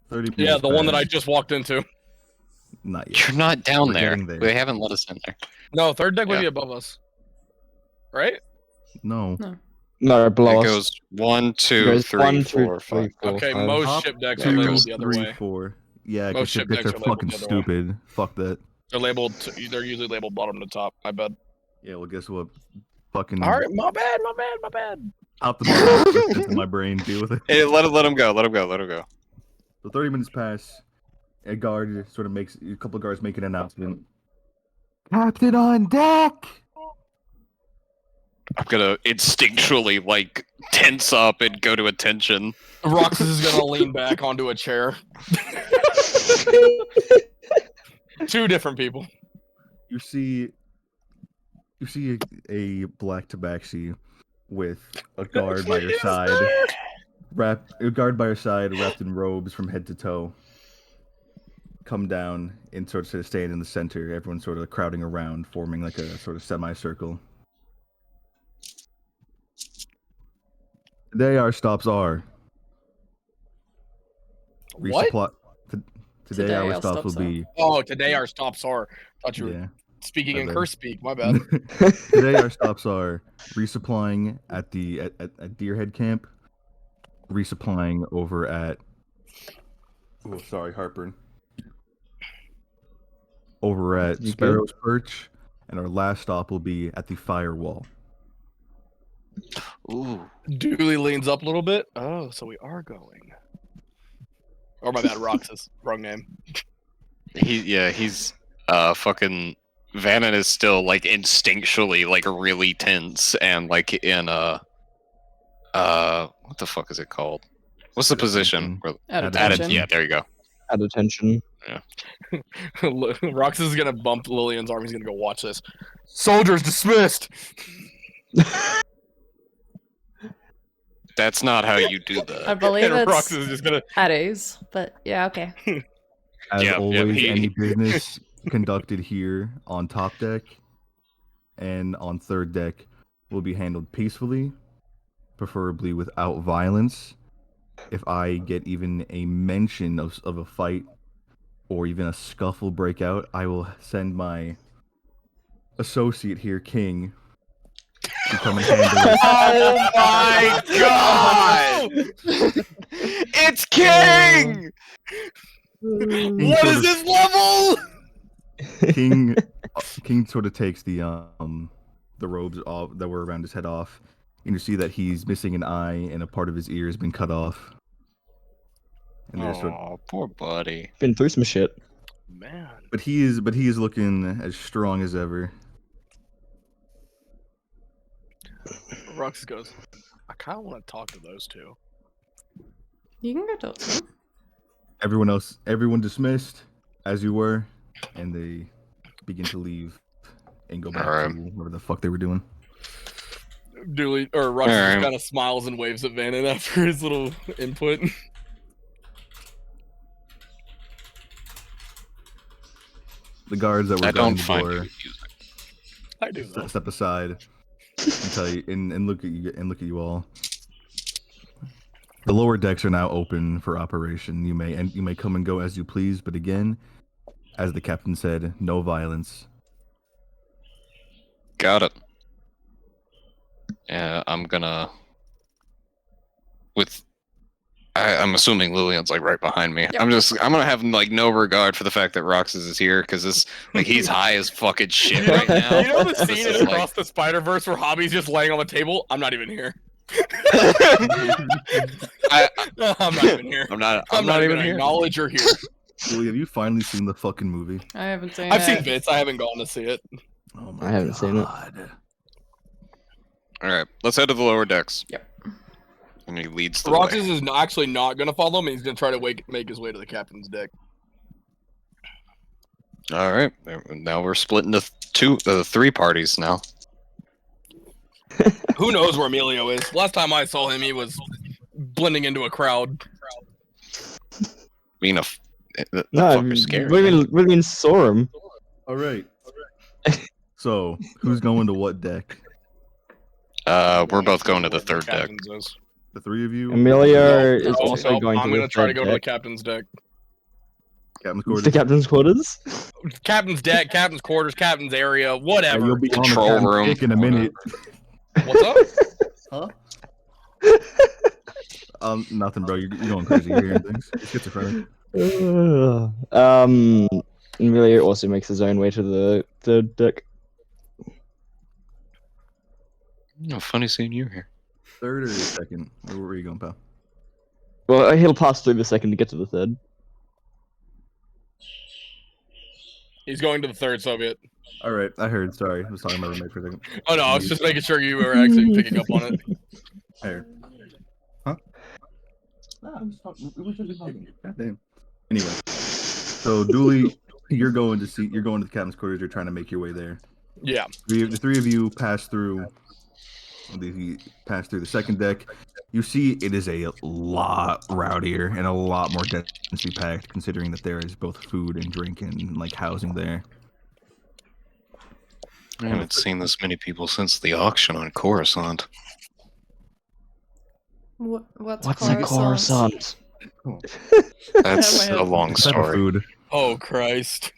S3: 30 minutes.
S2: Yeah, the one that I
S3: pass.
S2: just walked into.
S3: Not yet.
S4: You're not down
S3: We're
S4: there.
S3: getting there.
S4: They haven't let us in there.
S2: No, third deck would
S4: Yeah.
S2: be above us. Right?
S3: No.
S5: No,
S4: It
S5: below us.
S4: goes 1, 2,
S5: goes
S4: 3,
S5: 1, 2,
S4: 4, 5.
S5: 3, 4,
S2: Okay,
S5: 5.
S2: most
S3: Top
S2: ship decks are
S3: 2,
S2: labeled the other
S3: 3,
S2: way.
S3: 4. Yeah,
S2: Most
S3: because
S2: ship
S3: decks
S2: decks
S3: are
S2: are labeled
S3: fucking
S2: the other way.
S3: stupid. Fuck that.
S2: They're labeled. They're usually labeled bottom to top. My bad.
S3: Yeah, well, guess what? Fucking
S2: All right, my bad.
S3: top to bottom into my brain. Deal with it.
S4: Hey, let him go. Let him go.
S3: So 30 minutes pass. A guard sort of makes a couple of guards make an announcement. Captain on deck.
S4: I'm gonna instinctually like tense up and go to attention.
S2: Roxas is gonna lean back onto a chair. Two different people.
S3: You see a black tabaxi with a guard by your side, wrapped in robes from head to toe. Come down and sort of stand in the center. Everyone's sort of crowding around, forming like a sort of semicircle. Today our stops are
S2: What?
S3: Today our stops will be
S2: Oh, today our stops are. Thought you were
S3: yeah.
S2: speaking
S3: my
S2: in
S3: bad.
S2: curse speak. My bad.
S3: Today our stops are resupplying at Deerhead Camp, resupplying over at Heartburn. Over at
S5: You good?
S3: Sparrow's Perch, and our last stop will be at the Firewall.
S4: Ooh.
S2: Dooley leans up a little bit. Oh, so we are going. Or my bad, Roxas. Wrong name.
S4: He's fucking Vannon is still like instinctually like really tense and like in what the fuck is it called? What's the position? Where-
S1: At
S3: Attention.
S1: attention.
S4: Yeah, there you go.
S5: Add attention.
S2: Roxas is gonna bump Lillian's arm. He's gonna go watch this. Soldiers dismissed.
S4: That's not how you do
S1: I
S4: that.
S1: believe
S2: And
S1: it's
S2: Roxas is just gonna.
S1: at ease, but yeah, okay.
S3: As
S4: Yeah,
S3: always,
S4: he-
S3: any business conducted here on top deck and on third deck will be handled peacefully, preferably without violence. If I get even a mention of a fight or even a scuffle break out, I will send my associate here, King, to come and handle it.
S4: Oh my god! It's King!
S2: What is this level?
S3: King sort of takes the robes off that were around his head off, and you see that he's missing an eye and a part of his ear has been cut off. And there's
S4: Oh, poor buddy.
S5: Been through some shit.
S2: Man.
S3: but he is looking as strong as ever.
S2: Roxas goes, I kind of want to talk to those two.
S1: You can go talk to them.
S3: Everyone dismissed, as you were, and they begin to leave and go back
S4: Alright.
S3: to whatever the fuck they were doing.
S2: Dooley or Roxas
S4: Alright.
S2: just kind of smiles and waves at Vannon after his little input.
S3: The guards that were
S4: I
S3: guarding
S4: don't
S3: the
S4: find
S3: door
S4: it amusing.
S2: I do though.
S3: step aside and tell you and look at you all. The lower decks are now open for operation. You may come and go as you please, but again, as the captain said, no violence.
S4: Got it. Yeah, I'm gonna. I'm assuming Lillian's like right behind me.
S1: Yep.
S4: I'm gonna have like no regard for the fact that Roxas is here because this like he's high as fucking shit right now.
S2: You know the
S4: This
S2: scene
S4: is
S2: in
S4: like-
S2: Across the Spider-Verse where Hobby's just laying on the table? I'm not even here. I'm not even here.
S4: I'm not
S2: I'm not even
S4: here.
S2: acknowledge you're here.
S3: Julie, have you finally seen the fucking movie?
S1: I haven't seen
S2: I've
S1: it.
S2: seen bits. I haven't gone to see it.
S3: Oh my
S5: I haven't seen it.
S3: God.
S4: All right, let's head to the lower decks.
S1: Yep.
S4: And he leads the way.
S2: Roxas is actually not going to follow him. He's going to try to make his way to the captain's deck.
S4: All right, now we're split into three parties now.
S2: Who knows where Emilio is? Last time I saw him, he was blending into a crowd.
S4: Being the
S5: No,
S4: fucker's scary. man.
S5: William saw him.
S3: All right. So, who's going to what deck?
S4: We're both going to the third deck.
S2: Captain's is.
S3: The three of you?
S5: Amelia is
S2: Nope,
S5: also
S2: nope,
S5: going to
S2: I'm
S5: the
S2: going to try to
S5: third
S2: go to the
S5: deck.
S2: captain's deck.
S3: Captain's
S5: The
S3: quarters?
S5: captain's quarters.
S2: Captain's deck, captain's quarters, captain's area,
S3: Yeah,
S2: whatever.
S3: you'll be on the
S4: Control
S3: captain's
S4: room.
S3: dick in a minute.
S2: What's up?
S3: Huh? Nothing, bro. You're going crazy. You're hearing things. You're schizophrenic.
S5: Amelia also makes his own way to the third deck.
S4: No, funny seeing you here.
S3: Third or second? Where are you going, pal?
S5: Well, he'll pass through the second to get to the third.
S2: He's going to the third Soviet.
S3: All right, I heard. Sorry, I was talking about roommate for a second.
S2: Oh no, I was just making sure you were actually picking up on it.
S3: I heard. Huh? Nah, I was talking. We were just talking. Goddamn. Anyway, so Dooley, you're going to the captain's quarters. You're trying to make your way there.
S2: Yeah.
S3: The three of you pass through. The second deck. You see, it is a lot rowdier and a lot more densely packed, considering that there is both food and drink and like housing there.
S4: I haven't seen this many people since the auction on Coruscant.
S1: What's
S5: What's a
S1: Coruscant?
S5: Coruscant?
S4: That's
S1: Yeah,
S4: a long
S3: It's type of
S4: story.
S3: food.
S2: Oh Christ.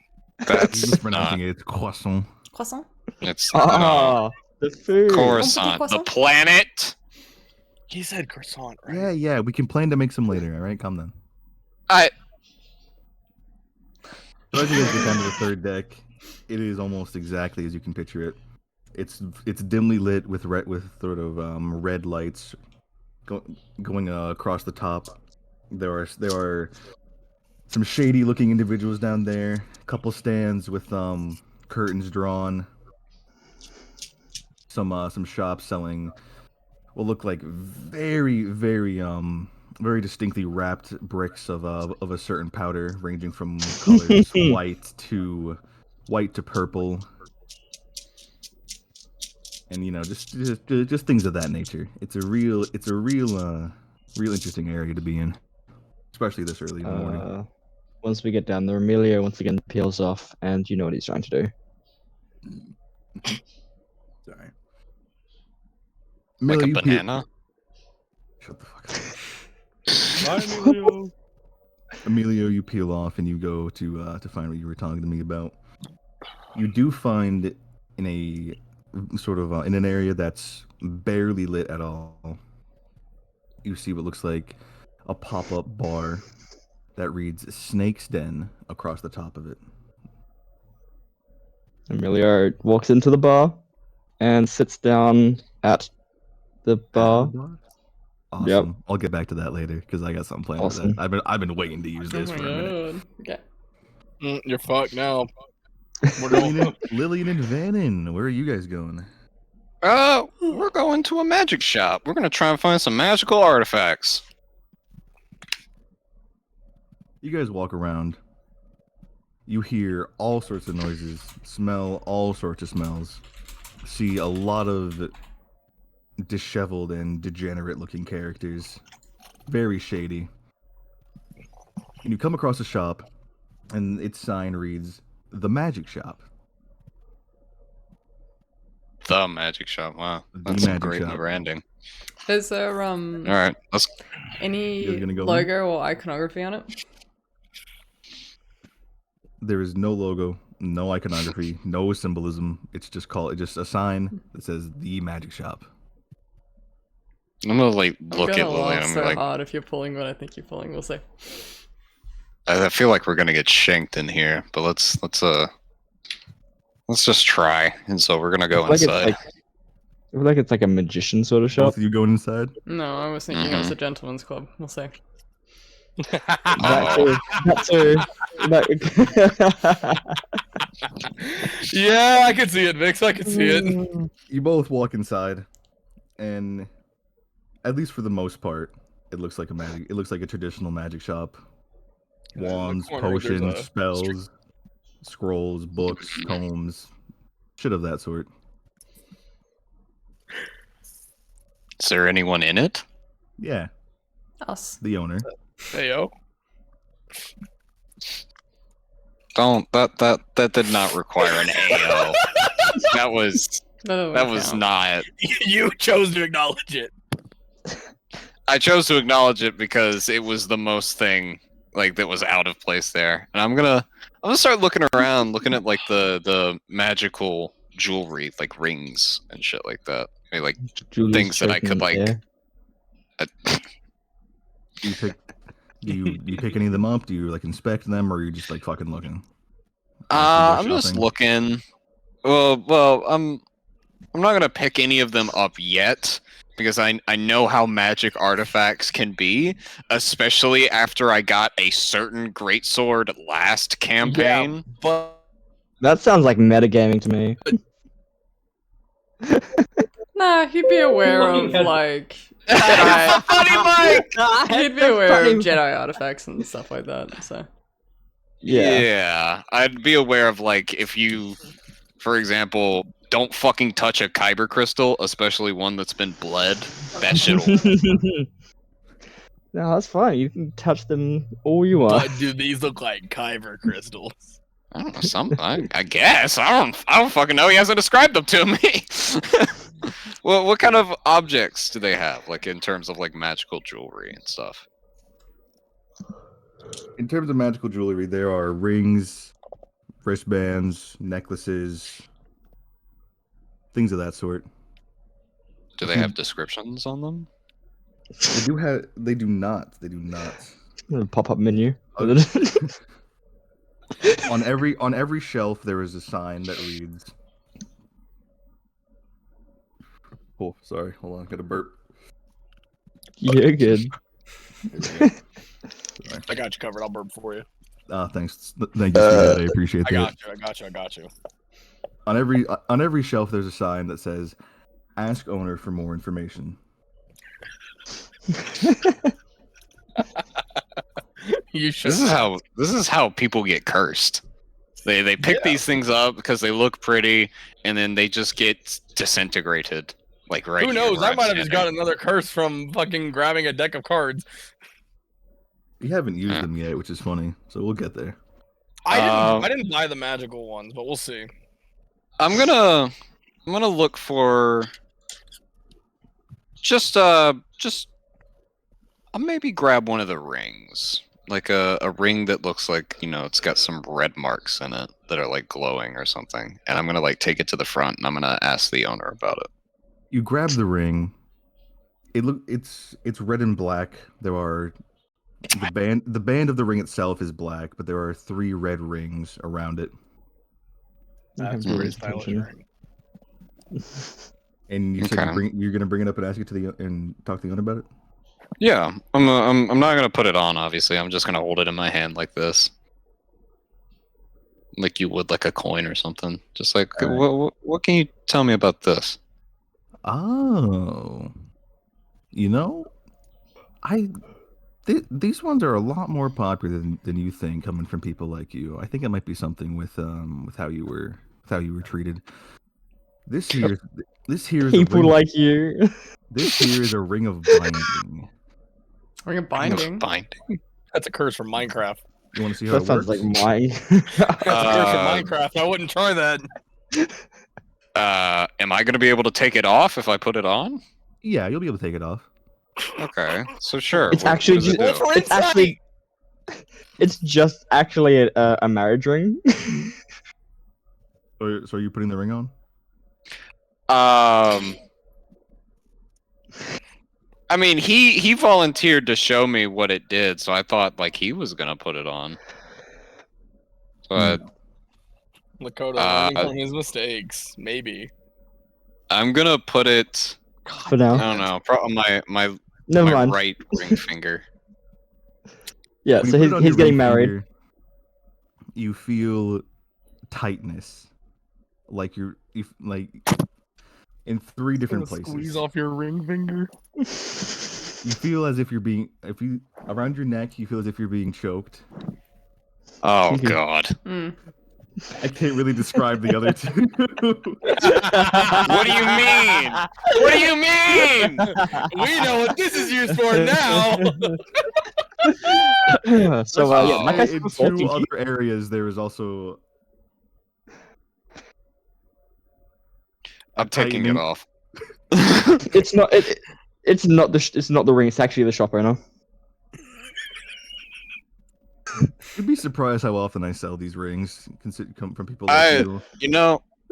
S4: That's
S3: Mispronouncing
S4: not.
S3: it. It's croissant.
S1: Croissant?
S4: It's
S5: Ah, the food.
S4: Coruscant, the
S1: croissant?
S4: planet.
S2: He said croissant, right?
S3: Yeah. We can plan to make some later. All right, come then.
S4: I
S3: So as you guys get down to the third deck, it is almost exactly as you can picture it. It's dimly lit with sort of red lights going across the top. There are some shady looking individuals down there. A couple stands with curtains drawn. Some shops selling what look like very distinctly wrapped bricks of a certain powder, ranging from colors white to purple, and just things of that nature. It's a real interesting area to be in, especially this early in the morning.
S5: Once we get down there, Amelia once again peels off, and you know what he's trying to do.
S3: Sorry.
S4: like
S3: Amelia,
S4: a
S3: you
S4: banana.
S3: Shut the fuck up.
S2: Bye, Emilio.
S3: Emilio, you peel off and you go to find what you were talking to me about. You do find in a sort of in an area that's barely lit at all. You see what looks like a pop-up bar that reads Snake's Den across the top of it.
S5: Emilio walks into the bar and sits down at the bar.
S3: Awesome. I'll get back to that later because I got something planned
S5: Awesome.
S3: for that. I've been waiting to use
S1: Oh
S3: this
S1: my
S3: for a minute.
S1: god. Okay.
S2: You're fucked now. We're going.
S3: Lillian and Vannon, where are you guys going?
S4: We're going to a magic shop. We're gonna try and find some magical artifacts.
S3: You guys walk around. You hear all sorts of noises, smell all sorts of smells, see a lot of disheveled and degenerate looking characters. Very shady. And you come across a shop, and its sign reads, The Magic Shop.
S4: The magic shop. Wow,
S3: The
S4: that's some
S3: magic
S4: great
S3: shop.
S4: branding.
S1: Is there
S4: All right, let's.
S1: any
S3: You guys gonna go in?
S1: logo or iconography on it?
S3: There is no logo, no iconography, no symbolism. It's just a sign that says The Magic Shop.
S4: I'm gonna like
S1: I'm
S4: look at
S1: gonna
S4: Lily.
S1: laugh
S4: I'm
S1: so
S4: like,
S1: hard if you're pulling what I think you're pulling. We'll see.
S4: I feel like we're gonna get shanked in here, but let's just try. And so we're gonna go
S5: I feel
S4: inside.
S5: like I feel like it's like a magician sort of shop.
S3: Both of you going inside?
S1: No, I was thinking it was a gentleman's club. We'll see.
S5: That too. That too.
S2: Yeah, I can see it, Vix. I can see it.
S3: You both walk inside, and at least for the most part, it looks like a traditional magic shop.
S2: In the
S3: Wands,
S2: corner, there's
S3: potions,
S2: a
S3: spells, scrolls, books, tomes, shit of that sort.
S4: Is there anyone in it?
S3: Yeah,
S1: Us.
S3: the owner.
S2: Hey yo.
S4: Don't that did not require an AO. That was
S1: Count.
S4: not.
S2: You chose to acknowledge it.
S4: I chose to acknowledge it because it was the most thing like that was out of place there. And I'm gonna start looking around, looking at like the magical jewelry, like rings and shit like that. Maybe like
S5: Julie's
S4: things that I
S5: shaking
S4: could like.
S5: there.
S3: Do you pick any of them up? Do you like inspect them, or are you just like fucking looking?
S4: I'm just looking. Well, I'm not gonna pick any of them up yet because I know how magic artifacts can be, especially after I got a certain greatsword last campaign.
S2: Yeah, but
S5: That sounds like metagaming to me.
S1: Nah, he'd be aware of
S8: Looking at-
S1: like
S4: Jedi. Funny Mike.
S1: he'd be aware of Jedi artifacts and stuff like that. So
S5: Yeah.
S4: I'd be aware of like if you, for example, don't fucking touch a kyber crystal, especially one that's been bled. That shit'll.
S5: No, that's fine. You can touch them all you want.
S2: but do these look like kyber crystals?
S4: I don't know. I guess I don't fucking know. He hasn't described them to me. Well, what kind of objects do they have, like in terms of like magical jewelry and stuff?
S3: In terms of magical jewelry, there are rings, wristbands, necklaces, things of that sort.
S4: Do they have descriptions on them?
S3: They do have. They do not. They do not.
S5: Pop-up menu.
S3: On every shelf, there is a sign that reads. Oh, sorry. Hold on. Got a burp.
S5: You're good.
S2: I got you covered. I'll burp for you.
S3: Thanks. Thank you, Steve. I appreciate
S2: I
S3: that.
S2: got you.
S3: On every shelf, there's a sign that says, "Ask owner for more information."
S2: You should.
S4: This is how people get cursed. They pick these things up because they look pretty, and then they just get disintegrated. Like right.
S2: Who
S4: here
S2: knows?
S4: where
S2: I
S4: I'm
S2: might have just got
S4: standing.
S2: another curse from fucking grabbing a deck of cards.
S3: You haven't used them yet, which is funny. So we'll get there.
S2: I didn't buy the magical ones, but we'll see.
S4: I'm gonna look for just I'll maybe grab one of the rings. Like a ring that looks like, it's got some red marks in it that are like glowing or something. And I'm gonna like take it to the front and I'm gonna ask the owner about it.
S3: You grab the ring. It's red and black. There are the band of the ring itself is black, but there are 3 red rings around it.
S2: That's
S5: Very
S2: pretty stylish
S5: attention.
S2: ring.
S3: And you said
S4: Okay.
S3: you're gonna bring it up and ask it and talk to the owner about it.
S4: Yeah, I'm not gonna put it on. Obviously, I'm just gonna hold it in my hand like this, like you would like a coin or something. Just like,
S3: All right.
S4: what can you tell me about this?
S3: Oh, I these ones are a lot more popular than you think, coming from people like you. I think it might be something with how you were treated. This here is a
S5: People
S3: ring.
S5: like you.
S3: This here is a ring of binding.
S1: Ring of
S4: Ring of
S1: binding.
S4: binding.
S2: That's a curse from Minecraft.
S3: You want to see how
S5: That
S3: it
S5: sounds
S3: works?
S5: like my.
S2: That's a curse from
S4: Uh,
S2: Minecraft. I wouldn't try that.
S4: Am I gonna be able to take it off if I put it on?
S3: Yeah, you'll be able to take it off.
S4: Okay, so sure.
S5: It's
S4: what
S5: actually
S4: does it
S5: just,
S4: do?
S5: it's actually it's just actually a marriage ring.
S3: So are you putting the ring on?
S4: I mean, he volunteered to show me what it did, so I thought like he was gonna put it on. But
S2: Lakota learning
S4: Uh,
S2: from his mistakes. Maybe.
S4: I'm gonna put it.
S5: For now.
S4: I don't know. On my
S5: Never
S4: my
S5: mind.
S4: right ring finger.
S5: Yeah,
S3: When
S5: so
S3: you put it on
S5: he's
S3: your
S5: getting
S3: ring
S5: married.
S3: finger, you feel tightness, like like in 3 different
S2: Gonna
S3: places.
S2: Squeeze off your ring finger.
S3: You feel as if around your neck, you feel as if you're being choked.
S4: Oh God.
S1: Mm.
S3: I can't really describe the other 2.
S4: What do you mean? What do you mean?
S2: We know what this is used for now.
S5: So
S3: Let's
S5: yeah,
S3: just
S5: like
S3: say
S5: I said
S3: in
S5: before,
S3: 2
S5: Tinky,
S3: other areas, there is also
S4: I'm taking it
S3: tightening.
S4: off.
S5: it's not it's not the ring. It's actually the shop owner.
S3: You'd be surprised how often I sell these rings. Come from people like you.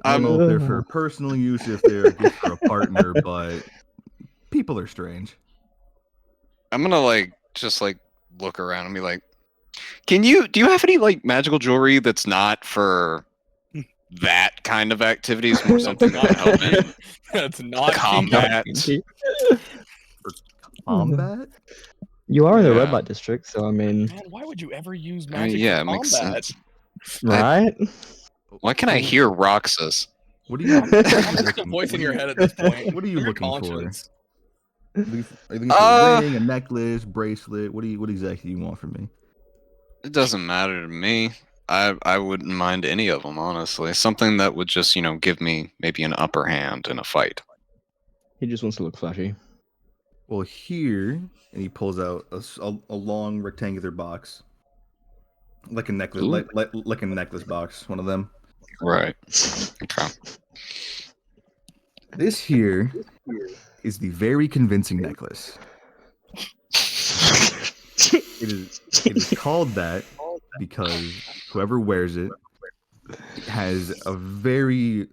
S3: I don't know if they're for personal use, if they're a gift for a partner, but people are strange.
S4: I'm gonna just look around and be like, do you have any like magical jewelry that's not for that kind of activities? More something that can help me
S2: That's not
S4: combat.
S5: Tinky.
S3: For combat?
S5: You are in the red
S4: Yeah.
S5: light district, so I mean,
S2: Man, why would you ever use
S4: I mean,
S2: magic
S4: yeah,
S2: for
S4: it makes
S2: combat?
S4: sense.
S5: right?
S4: Why can I hear Roxas?
S3: What do you?
S2: I'm just a voice in your head at this point.
S3: What are you
S2: Your
S3: looking for?
S2: conscience.
S3: Are you looking for a ring, a necklace, bracelet? What exactly do you want from me?
S4: It doesn't matter to me. I wouldn't mind any of them, honestly. Something that would just, give me maybe an upper hand in a fight.
S5: He just wants to look flashy.
S3: Well, here, and he pulls out a long rectangular box, like a necklace,
S4: Ooh.
S3: like a necklace box. One of them.
S4: Right. Okay.
S3: This here is the very convincing necklace. It is called that because whoever wears it has a very,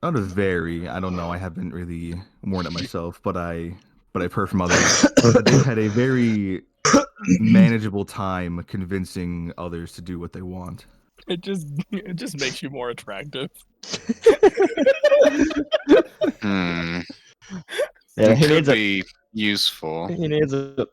S3: not a very, I don't know, I haven't really worn it myself, but I've heard from others that they've had a very manageable time convincing others to do what they want.
S2: It just makes you more attractive.
S4: Hmm.
S5: Yeah,
S4: It
S5: he
S4: could
S5: needs
S4: be useful.
S5: He needs a.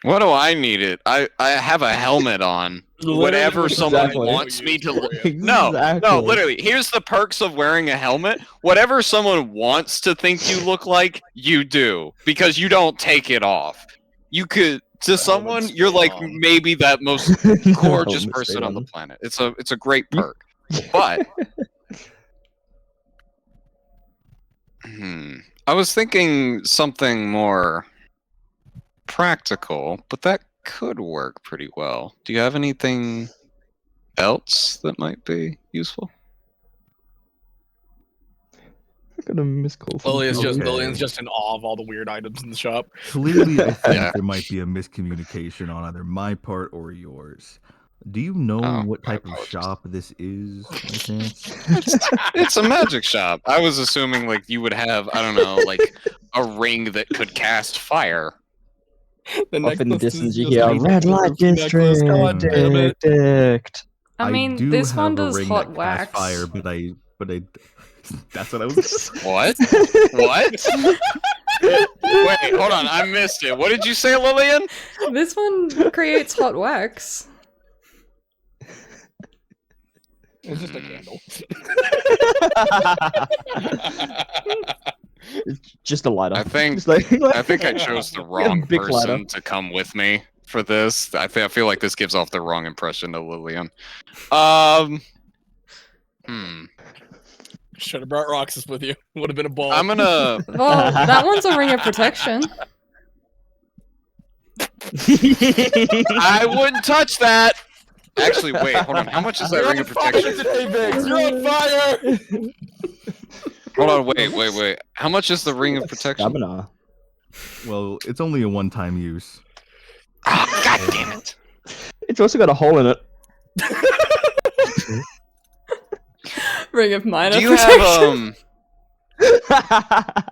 S4: What do I need it? I have a helmet on. Whatever
S2: Literally,
S4: someone
S5: exactly.
S4: wants me to look.
S2: Exactly.
S4: No, literally. Here's the perks of wearing a helmet. Whatever someone wants to think you look like, you do. Because you don't take it off. You could, to
S2: The
S4: someone,
S2: helmet's
S4: you're like
S2: on.
S4: maybe that most gorgeous
S5: Helmet
S4: person
S5: straight
S4: on the
S5: on.
S4: planet. It's a great
S5: You-
S4: perk. But I was thinking something more practical, but that could work pretty well. Do you have anything else that might be useful?
S5: got a missed call from
S2: Lillian's
S3: Okay.
S2: just in awe of all the weird items in the shop.
S3: Clearly, I think
S4: Yeah.
S3: there might be a miscommunication on either my part or yours. Do you know
S4: Oh,
S3: what
S4: my
S3: type of
S4: apologies.
S3: shop this is, by chance?
S4: It's a magic shop. I was assuming like you would have, I don't know, like a ring that could cast fire.
S5: Off in the
S2: necklace is
S5: distance, you
S2: just
S5: hear
S2: a
S5: red light
S2: necklace.
S5: district.
S2: God damn it.
S5: District.
S1: I mean,
S3: do
S1: this one
S3: have a
S1: does
S3: ring
S1: hot
S3: that
S1: wax.
S3: casts fire, but I that's what I was.
S4: What? What? Wait, hold on. I missed it. What did you say, Lillian?
S1: This one creates hot wax.
S2: It's just a candle.
S5: It's just a lighter.
S4: I think-
S5: Just like,
S4: I think I chose the wrong
S5: big lighter.
S4: person to come with me for this. I feel like this gives off the wrong impression to Lillian.
S2: Should have brought Roxas with you. Would have been a ball.
S4: I'm gonna.
S1: Well, that one's a ring of protection.
S4: I wouldn't touch that. Actually, wait, hold on. How much is that ring of protection?
S2: Today, Vix. You're on fire.
S4: Hold on, wait. How much is the ring of protection?
S5: Stamina.
S3: Well, it's only a one-time use.
S4: Ah, God damn it!
S5: It's also got a hole in it.
S1: Ring of minor
S4: Do you
S1: protection.
S4: have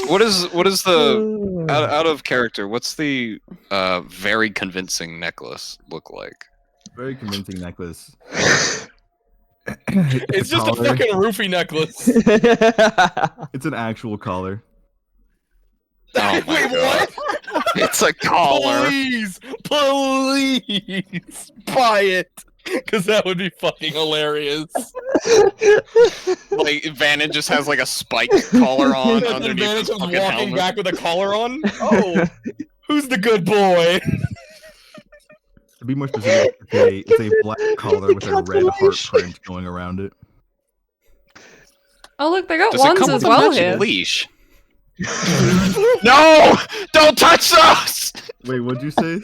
S4: What is the out of character? What's the very convincing necklace look like?
S3: Very convincing necklace.
S2: It's just a
S3: collar.
S2: fucking roofie necklace.
S3: It's an actual collar.
S4: Oh my
S2: Wait,
S4: god!
S2: what?
S4: It's a collar.
S2: Please buy it, because that would be fucking hilarious.
S4: Like Vannon just has like a spike collar on
S2: And then
S4: underneath
S2: Vanna
S4: his
S2: comes
S4: fucking
S2: walking
S4: helmet.
S2: back with a collar on. Oh, who's the good boy?
S3: To be more specific, it's a black collar with a red heart print going around it.
S1: Oh look, they got
S4: Does it
S1: wands
S4: come
S1: as
S4: with a
S1: well
S4: magic
S1: here.
S4: leash? No! Don't touch those!
S3: Wait, what'd you say?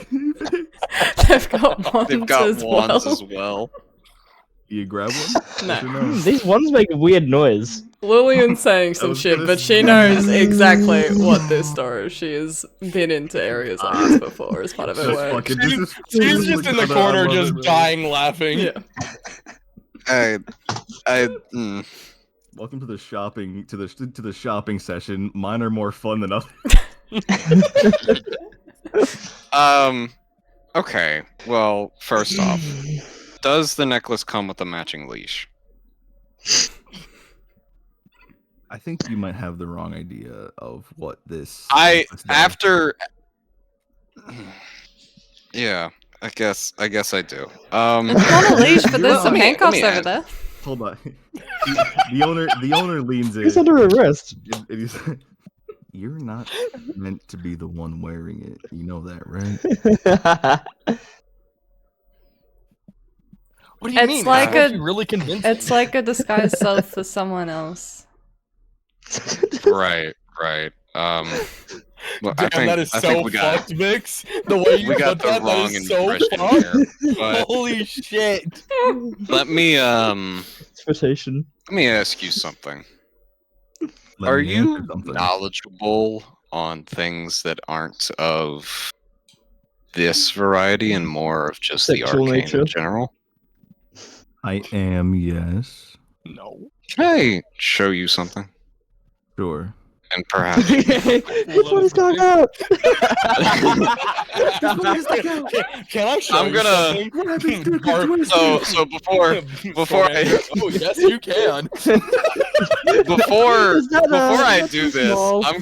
S1: They've got wands,
S4: They've got
S1: as,
S4: wands
S1: well.
S4: as well.
S3: You grab one? Yes or
S1: No.
S5: These ones make a weird noise.
S1: Lillian's saying some
S3: was
S1: shit,
S3: gonna
S1: but she
S3: say-
S1: knows exactly what this store is. She has been into areas like this before as part of her
S3: Just
S1: work.
S3: fucking- this is-
S2: She's
S3: this is
S2: just in the
S3: Wakanda, I
S2: corner,
S3: love
S2: just
S3: it, man.
S2: dying laughing.
S1: Yeah.
S3: Welcome to the shopping to the shopping session. Mine are more fun than others.
S4: Okay. Well, first off, does the necklace come with a matching leash?
S3: I think you might have the wrong idea of what this.
S4: I
S3: necklace does.
S4: after. Yeah, I guess I do.
S1: It's not a leash, but there's
S4: Let
S1: some
S4: me
S1: handcuffs over
S4: ask.
S1: there.
S3: Hold on. The owner leans in.
S5: He's under arrest.
S3: and he's like, "You're not meant to be the one wearing it. You know that, right?"
S2: What do you
S1: It's
S2: mean?
S1: like
S2: That would
S1: a-
S2: be really convincing.
S1: It's like a disguised self for someone else.
S4: Right. Well,
S2: Damn, that is
S4: I
S2: so
S4: think we got
S2: fucked, Vix. The way you
S4: we got
S2: put
S4: the
S2: that,
S4: wrong
S2: that is so
S4: impression
S2: fucked.
S4: here. But
S2: Holy shit.
S4: let me
S5: Expectation.
S4: let me ask you something.
S3: Let
S4: Are
S3: me answer
S4: you
S3: something.
S4: knowledgeable on things that aren't of this variety and more of just the
S5: Sexual
S4: arcane
S5: nature?
S4: in general?
S3: I am, yes.
S2: No.
S4: Can I show you something?
S3: Sure.
S4: And perhaps
S5: His one is going out.
S2: Can I show
S4: I'm
S2: you
S4: gonna-
S2: something?
S3: What happens to a
S2: Bar-
S3: good
S4: so before I
S2: Oh yes, you can.
S4: before
S5: Is that,
S4: before I
S5: that's
S4: do
S5: too
S4: this,
S5: small?
S4: I'm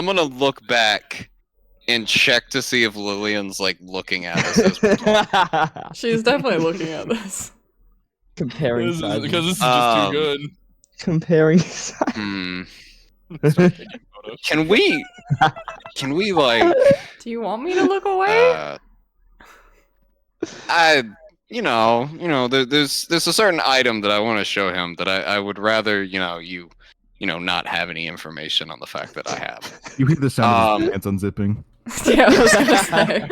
S4: gonna look back and check to see if Lillian's like looking at us as we're talking.
S1: She's definitely looking at this.
S5: Comparing sizes.
S2: Because this is just too good.
S5: Comparing sizes.
S4: Hmm.
S2: Start taking photos.
S4: Can we like
S1: Do you want me to look away?
S4: there's a certain item that I want to show him that I would rather you not have any information on the fact that I have.
S3: You hear the sound of
S4: Um,
S3: his pants unzipping.
S1: Yeah, I was gonna say.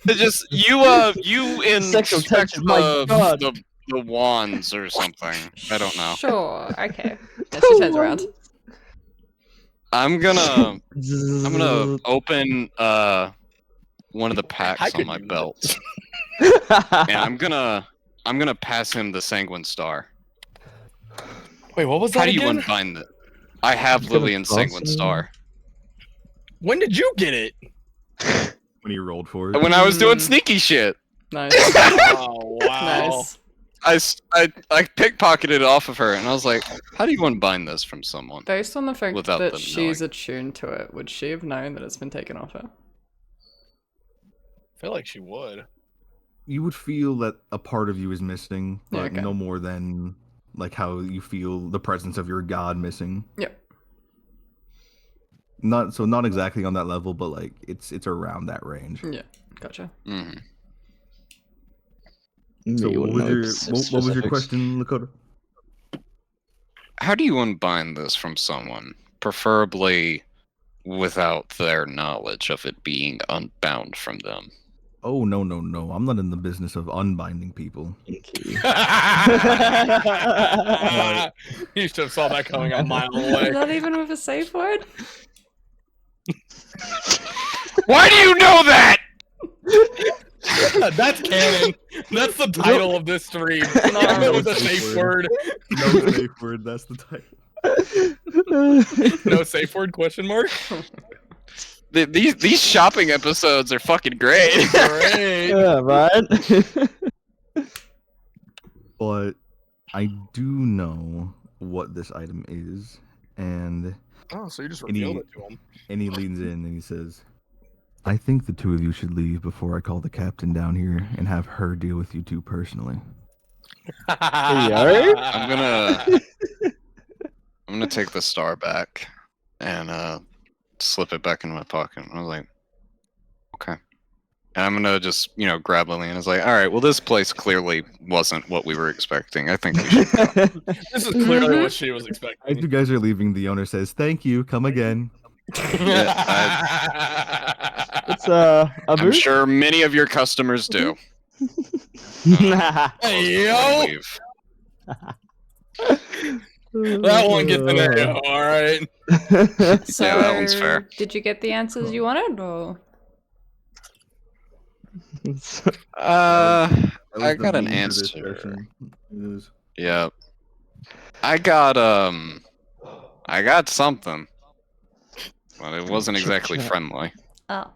S4: It's just you
S5: Sexual
S4: inspect
S5: tension, my God.
S4: the wands or something. I don't know.
S1: Sure. Okay. Yeah, she turns around.
S4: I'm gonna open one of the
S2: I
S4: packs on
S2: could
S4: my
S2: use
S4: belt, and I'm gonna pass him the Sanguine Star.
S2: Wait, what was that
S4: How do you
S2: again?
S4: unbind that? I have
S5: Gonna
S4: Lillian's
S5: toss
S4: Sanguine
S5: him.
S4: Star.
S2: When did you get it?
S3: When he rolled for it.
S4: When I was doing
S1: Mm.
S4: sneaky shit,
S1: Nice.
S2: Oh wow.
S1: Nice.
S4: I pickpocketed it off of her, and I was like, "How do you unbind this from someone?"
S1: Based on the fact
S4: Without
S1: that
S4: them
S1: she's
S4: knowing.
S1: attuned to it, would she have known that it's been taken off her?
S2: I feel like she would.
S3: You would feel that a part of you is missing,
S1: Yeah,
S3: but
S1: okay.
S3: no more than like how you feel the presence of your god missing.
S1: Yep.
S3: Not exactly on that level, but like it's around that range.
S1: Yeah. Gotcha.
S4: Mm-hmm.
S3: So
S5: You
S3: what
S5: wouldn't
S3: was
S5: know
S3: your
S5: specifics.
S3: question, Lakota?
S4: How do you unbind this from someone, preferably without their knowledge of it being unbound from them?
S3: Oh no. I'm not in the business of unbinding people.
S5: Thank you.
S2: You should have saw that coming a mile away.
S1: Not even with a safe word?
S4: Why do you know that?
S2: That's canon. That's the title of this stream.
S1: No.
S2: With a safe word.
S3: No safe word. That's the title.
S2: No safe word? Question mark.
S4: These shopping episodes are fucking great.
S2: Great.
S5: Yeah, right?
S3: But I do know what this item is, and
S2: Oh, so you just
S3: And he-
S2: revealed it to him.
S3: he leans in and he says, "I think the two of you should leave before I call the captain down here and have her deal with you two personally."
S5: alright?
S4: I'm gonna take the star back and slip it back in my pocket. I was like, okay. And I'm gonna just, grab Lillian. I was like, all right, well, this place clearly wasn't what we were expecting. I think we should go.
S2: This is clearly what she was
S3: As
S2: expecting.
S3: you guys are leaving, the owner says, "Thank you. Come again."
S5: It's a
S4: I'm
S5: booth?
S4: sure many of your customers do.
S2: Hey, yo!
S4: Leave.
S2: That one gets an A, alright.
S1: So,
S4: Yeah, that one's fair.
S1: did you get the answers you wanted, or?
S4: I
S3: That was the
S4: got an
S3: meme for this
S4: answer.
S3: session. It is-
S4: Yeah. I got something. But it wasn't exactly
S5: Chit-chat.
S4: friendly.
S1: Oh.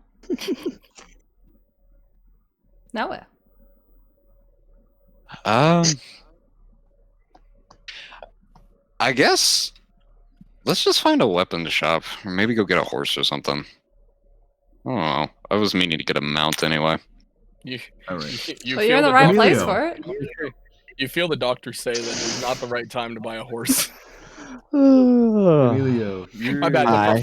S1: Nowhere.
S4: I guess let's just find a weapon to shop, or maybe go get a horse or something. I don't know. I was meaning to get a mount anyway.
S2: You,
S3: All right.
S2: you
S1: Well, you're in
S2: feel
S1: the right
S2: doctor-
S1: place
S3: Emilio.
S1: for it.
S2: You feel the doctor say that it's not the right time to buy a horse.
S3: Emilio,
S2: My bad,
S5: Hi.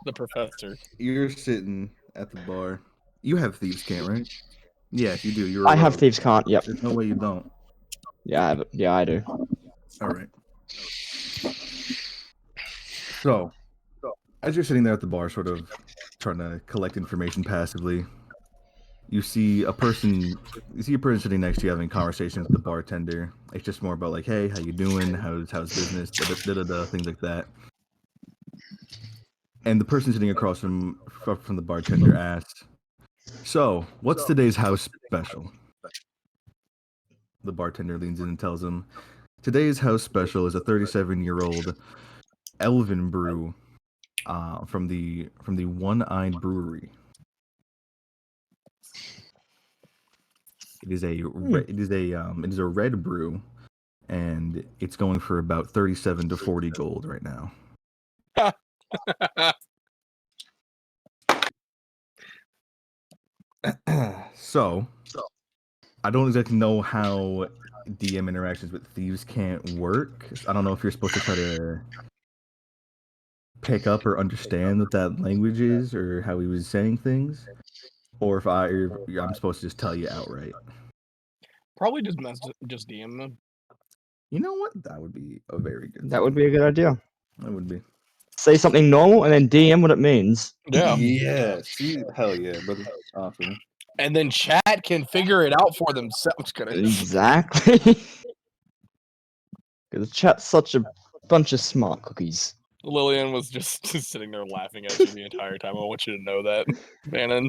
S2: the professor.
S3: you're sitting at the bar. You have thieves' cant, right? Yes, you do. You're.
S5: I have
S3: rogue.
S5: thieves' can't. Yep.
S3: There's no way you don't.
S5: Yeah, I do.
S3: All right. So, as you're sitting there at the bar, sort of trying to collect information passively, you see a person sitting next to you having a conversation with the bartender. It's just more about like, "Hey, how you doing? How's business? Things like that." And the person sitting across from the bartender asks, "So, what's today's house special?" The bartender leans in and tells him, "Today's house special is a 37-year-old Elven brew from the One-Eyed Brewery. It is a red brew, and it's going for about 37 to 40 gold right now." So, I don't exactly know how DM interactions with thieves can't work. I don't know if you're supposed to try to pick up or understand what that language is, or how he was saying things, or if I'm supposed to just tell you outright.
S2: Probably just DM them.
S3: You know what? That would be a very good.
S5: That would be a good idea.
S3: That would be.
S5: Say something normal and then DM what it means.
S2: Yeah.
S6: Yeah. See, hell yeah, brother. Awesome.
S2: And then chat can figure it out for themselves. Just kidding.
S5: Exactly. Because the chat's such a bunch of smart cookies.
S2: Lillian was just sitting there laughing at you the entire time. I want you to know that, Bannon.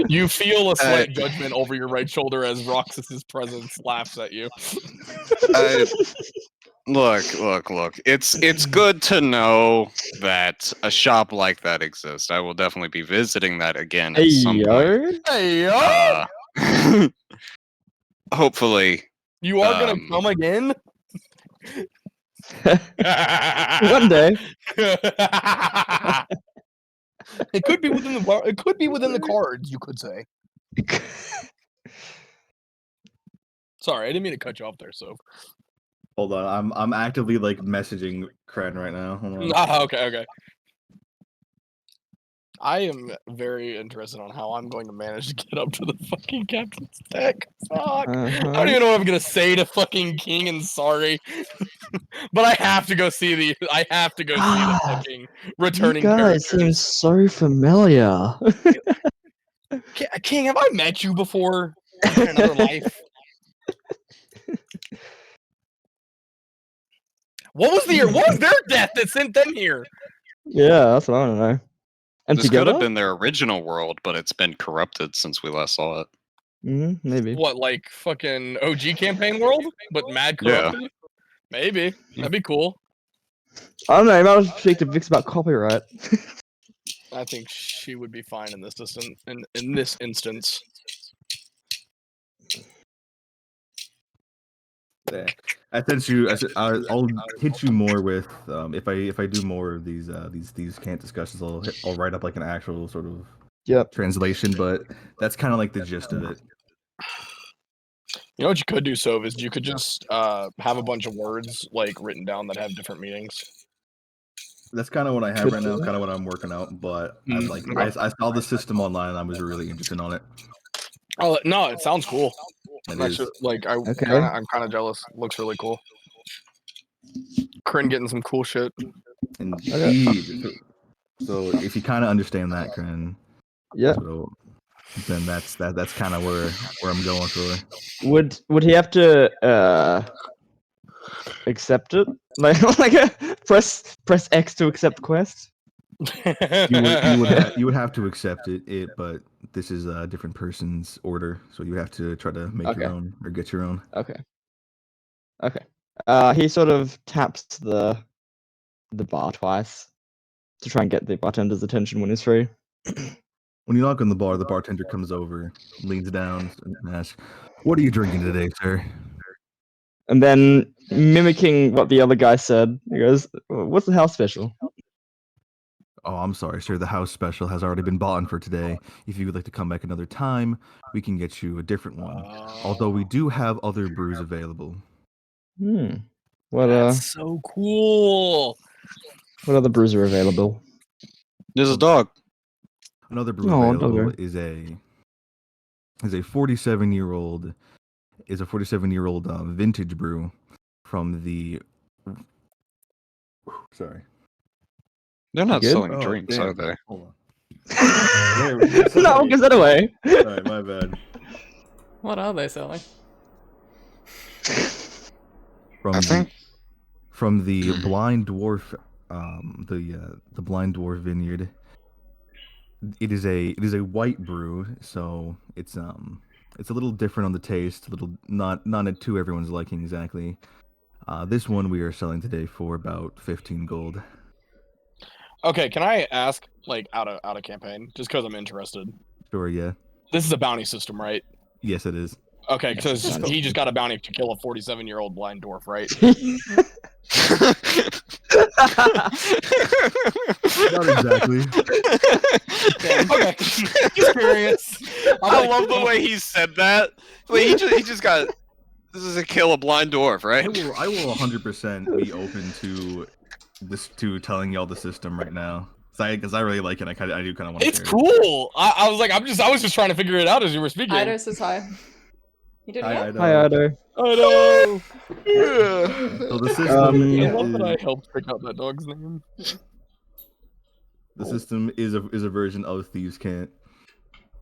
S2: You feel a slight judgment over your right shoulder as Roxas's presence laughs at you.
S4: Look. It's good to know that a shop like that exists. I will definitely be visiting that again at some point.
S2: Hey yo!
S4: Hopefully.
S2: You are gonna come again?
S5: One day.
S2: It could be within the it could be within the cards, you could say. Sorry, I didn't mean to cut you off there, so.
S3: Hold on, I'm actively like messaging Kren right now. Hold on.
S2: Okay. I am very interested on how I'm going to manage to get up to the fucking captain's deck. Fuck. I don't even know what I'm gonna say to fucking King and sorry. But I have to go see the fucking returning
S5: You guys
S2: characters.
S5: seem so familiar.
S2: King, have I met you before in another life? What was their death that sent them here?
S5: Yeah, that's what I want to know. And
S4: This could
S5: together?
S4: have been their original world, but it's been corrupted since we last saw it.
S5: Maybe.
S2: What, like fucking OG campaign world, but mad
S4: Yeah.
S2: corrupted? Maybe that'd be cool.
S5: I don't know. Maybe I'll speak to Vix about copyright.
S2: I think she would be fine in this in this instance.
S3: Yeah. I'll hit you more with if I do more of these can't discussions. I'll write up like an actual sort of translation, but that's kind of like the gist of it.
S2: You know what you could do, Sov, is you could just have a bunch of words like written down that have different meanings.
S3: That's kind of what I have right now, kind of what I'm working out. But I saw the system online and I was really interested on it.
S2: Oh no, it sounds cool.
S3: It
S2: That's
S3: is.
S2: just, like I'm kind of jealous. Looks really cool. Kryn getting some cool shit.
S3: Indeed. So if you kind of understand that, Kryn, so then that's kind of where I'm going for.
S5: Would he have to accept it? Like press X to accept quest?
S3: You would have to accept it, but this is a different person's order, so you have to try to make your own or get your own.
S5: Okay. He sort of taps the bar twice to try and get the bartender's attention when he's free.
S3: When you knock on the bar, the bartender comes over, leans down, and asks, "What are you drinking today, sir?"
S5: And then, mimicking what the other guy said, he goes, "What's the house special?"
S3: "Oh, I'm sorry, sir. The house special has already been bought for today. If you would like to come back another time, we can get you a different one. Although we do have other brews available."
S2: That's so cool.
S5: What other brews are available?
S4: There's a dog.
S3: Another brew available is a 47-year-old vintage brew from the. Sorry.
S4: They're not selling drinks, are they?
S3: Hold on.
S5: No, give that away.
S3: Alright, my bad.
S1: What are they selling?
S3: From the Blind Dwarf, the Blind Dwarf Vineyard. It is a white brew, so it's a little different on the taste, a little not to everyone's liking exactly. This one we are selling today for about 15 gold.
S2: Okay, can I ask, like, out of campaign, just because I'm interested?
S3: Sure, yeah.
S2: This is a bounty system, right?
S3: Yes, it is.
S2: Okay, because he just got a bounty to kill a 47-year-old blind dwarf, right?
S3: Not exactly.
S2: Okay, just curious.
S4: I love the way he said that. Wait, he just got. This is a kill a blind dwarf, right?
S3: I will 100% be open to telling y'all the system right now. Because I really like it. I do kind of want to.
S2: It's cool. I was like, I was just trying to figure it out as you were speaking.
S1: Ido says hi. You did it?
S5: Hi, Ido.
S2: Ido.
S3: Yeah. So the system.
S2: I love that I helped pick out that dog's name.
S3: The system is a version of Thieves' Cant.